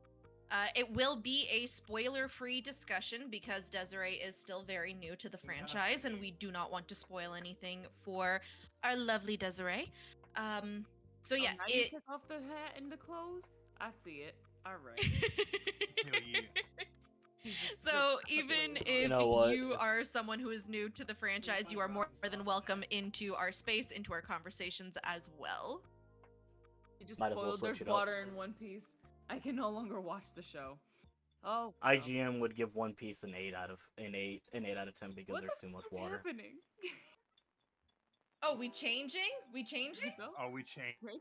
S1: It will be a spoiler-free discussion because Desiree is still very new to the franchise, and we do not want to spoil anything for our lovely Desiree. So yeah,
S2: now you took off the hat and the clothes? I see it. Alright.
S5: Hell yeah.
S1: So even if
S3: know what?
S1: you are someone who is new to the franchise, you are more than welcome into our space, into our conversations as well.
S2: You just
S3: Might as well
S2: spoiled
S3: switch
S2: There's
S3: it up.
S2: Water in One Piece. I can no longer watch the show. Oh.
S3: IGN would give One Piece an 8 out of 10 because
S2: What
S3: there's
S2: the
S3: too much
S2: fuck is
S3: water.
S2: happening?
S1: Oh, we changing? We changing?
S2: Draco?
S5: Oh, we changed.
S2: Draco?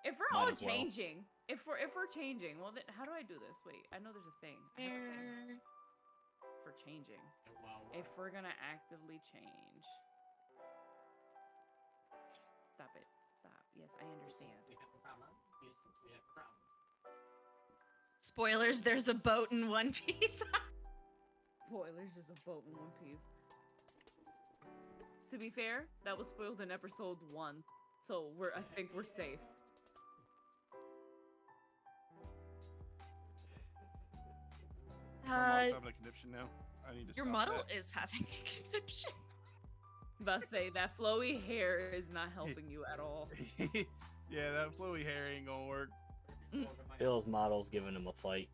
S2: If we're
S3: Might
S2: all
S3: as well.
S2: changing, if we're changing, well then how do I do this? Wait, I know there's a thing. I have a thing for changing. If we're gonna actively change. Stop it. Stop. Yes, I understand.
S1: Spoilers, there's a boat in One Piece.
S2: Spoilers, there's a boat in One Piece. To be fair, that was spoiled in episode 1. So I think we're safe.
S5: My mom's having a conniption now. I need to
S1: Your
S5: stop
S1: model
S5: that.
S1: is having a conniption.
S2: About to say, that flowy hair is not helping you at all.
S5: Yeah, that flowy hair ain't gonna work.
S3: Phil's model's giving him a fight.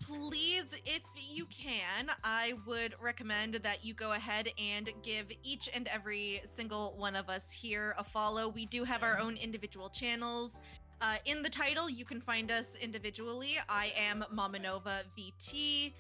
S1: Please, if you can, I would recommend that you go ahead and give each and every single one of us here a follow. We do have our own individual channels. In the title, you can find us individually. I am Mamanova VT.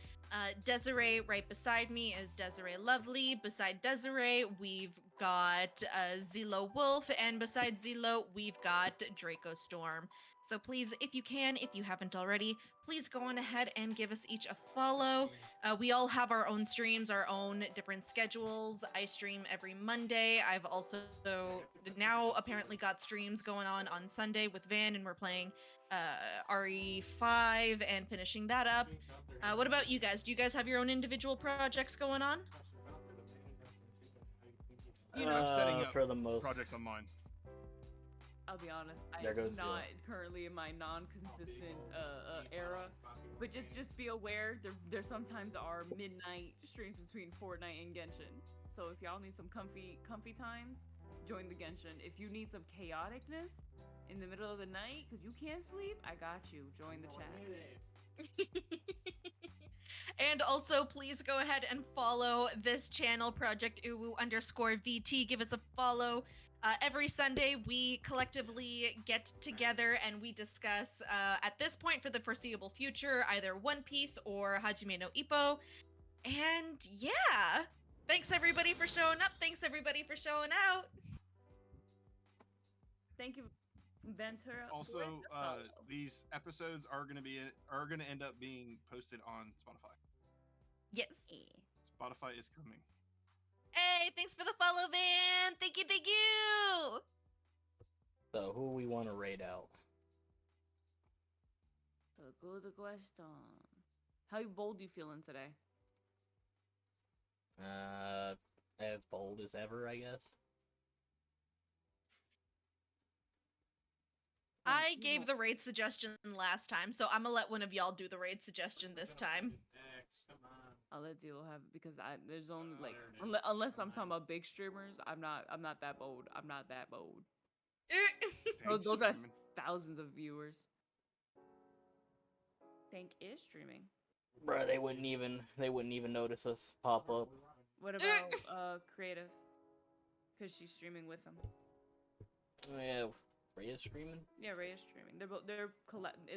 S1: Desiree right beside me is Desiree Lovely. Beside Desiree, we've got Xelo Wolf, and beside Xelo, we've got Draco Storm. So please, if you can, if you haven't already, please go on ahead and give us each a follow. We all have our own streams, our own different schedules. I stream every Monday. I've also now apparently got streams going on Sunday with Van, and we're playing RE5 and finishing that up. What about you guys? Do you guys have your own individual projects going on?
S5: I'm setting up
S3: for the most.
S5: project on mine.
S2: I'll be honest,
S3: There
S2: I'm
S3: goes
S2: not currently in my non-consistent era, but just be aware there sometimes are midnight streams between Fortnite and Genshin. So if y'all need some comfy times, join the Genshin. If you need some chaoticness in the middle of the night because you can't sleep, I got you. Join the chat.
S1: And also, please go ahead and follow this channel, Project UwU_VT. Give us a follow. Every Sunday, we collectively get together and we discuss, at this point for the foreseeable future, either One Piece or Hajime no Ippo. And yeah, thanks everybody for showing up. Thanks everybody for showing out.
S2: Thank you, Ventura.
S5: Also, these episodes are gonna end up being posted on Spotify.
S1: Yes.
S5: Spotify is coming.
S1: Hey, thanks for the follow, Van. Thank you, thank you.
S3: So who we want to raid out?
S2: So good question. How bold you feeling today?
S3: As bold as ever, I guess.
S1: I gave the raid suggestion last time, so I'm gonna let one of y'all do the raid suggestion this time.
S2: I'll let Zelo have it because there's only like unless I'm talking about big streamers, I'm not that bold. I'm not that bold. Those are
S5: Streaming.
S2: thousands of viewers. Think is streaming.
S3: Bruh, they wouldn't even notice us pop up.
S2: What about creative? Because she's streaming with them.
S3: Oh yeah, Rhea's streaming.
S2: Yeah, Ray is streaming. It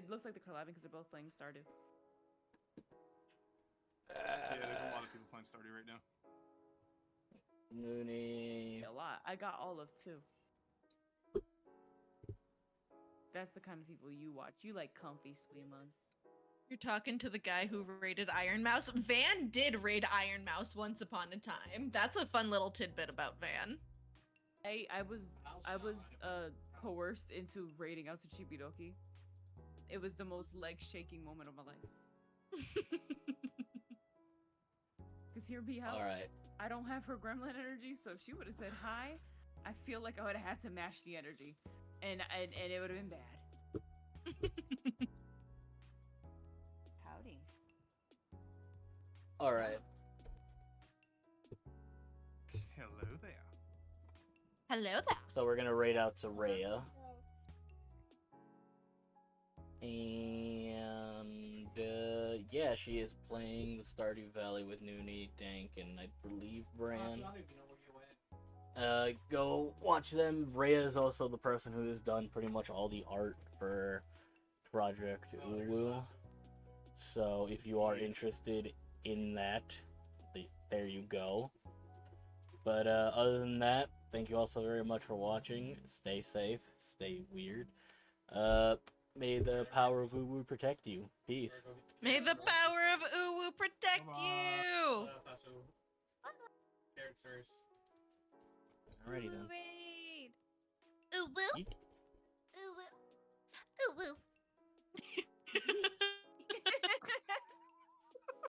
S2: looks like they're collabing because they're both playing Stardew.
S5: Yeah, there's a lot of people playing Stardew right now.
S3: Mooney.
S2: A lot. I got all of 2. That's the kind of people you watch. You like comfy swimmers.
S1: You're talking to the guy who raided Iron Mouse. Van did raid Iron Mouse once upon a time. That's a fun little tidbit about Van.
S2: I was coerced into raiding out to Chibidoki. It was the most leg shaking moment of my life. Cause hear me out.
S3: All right.
S2: I don't have her gremlin energy, so if she would have said hi, I feel like I would have had to match the energy, and it would have been bad. Howdy.
S3: All right.
S5: Hello there.
S1: Hello there.
S3: So we're gonna raid out to Rhea. And yeah, she is playing the Stardew Valley with Noonie, Dank, and I believe Bran.
S4: I don't even know where you went.
S3: Go watch them. Rhea is also the person who has done pretty much all the art for Project UwU. So if you are interested in that, there you go. But other than that, thank you all so very much for watching. Stay safe, stay weird. May the power of UwU protect you. Peace.
S1: May the power of UwU protect you.
S4: Characters.
S3: Alrighty then.
S1: Raid. UwU.
S3: Yeet.
S6: UwU. UwU.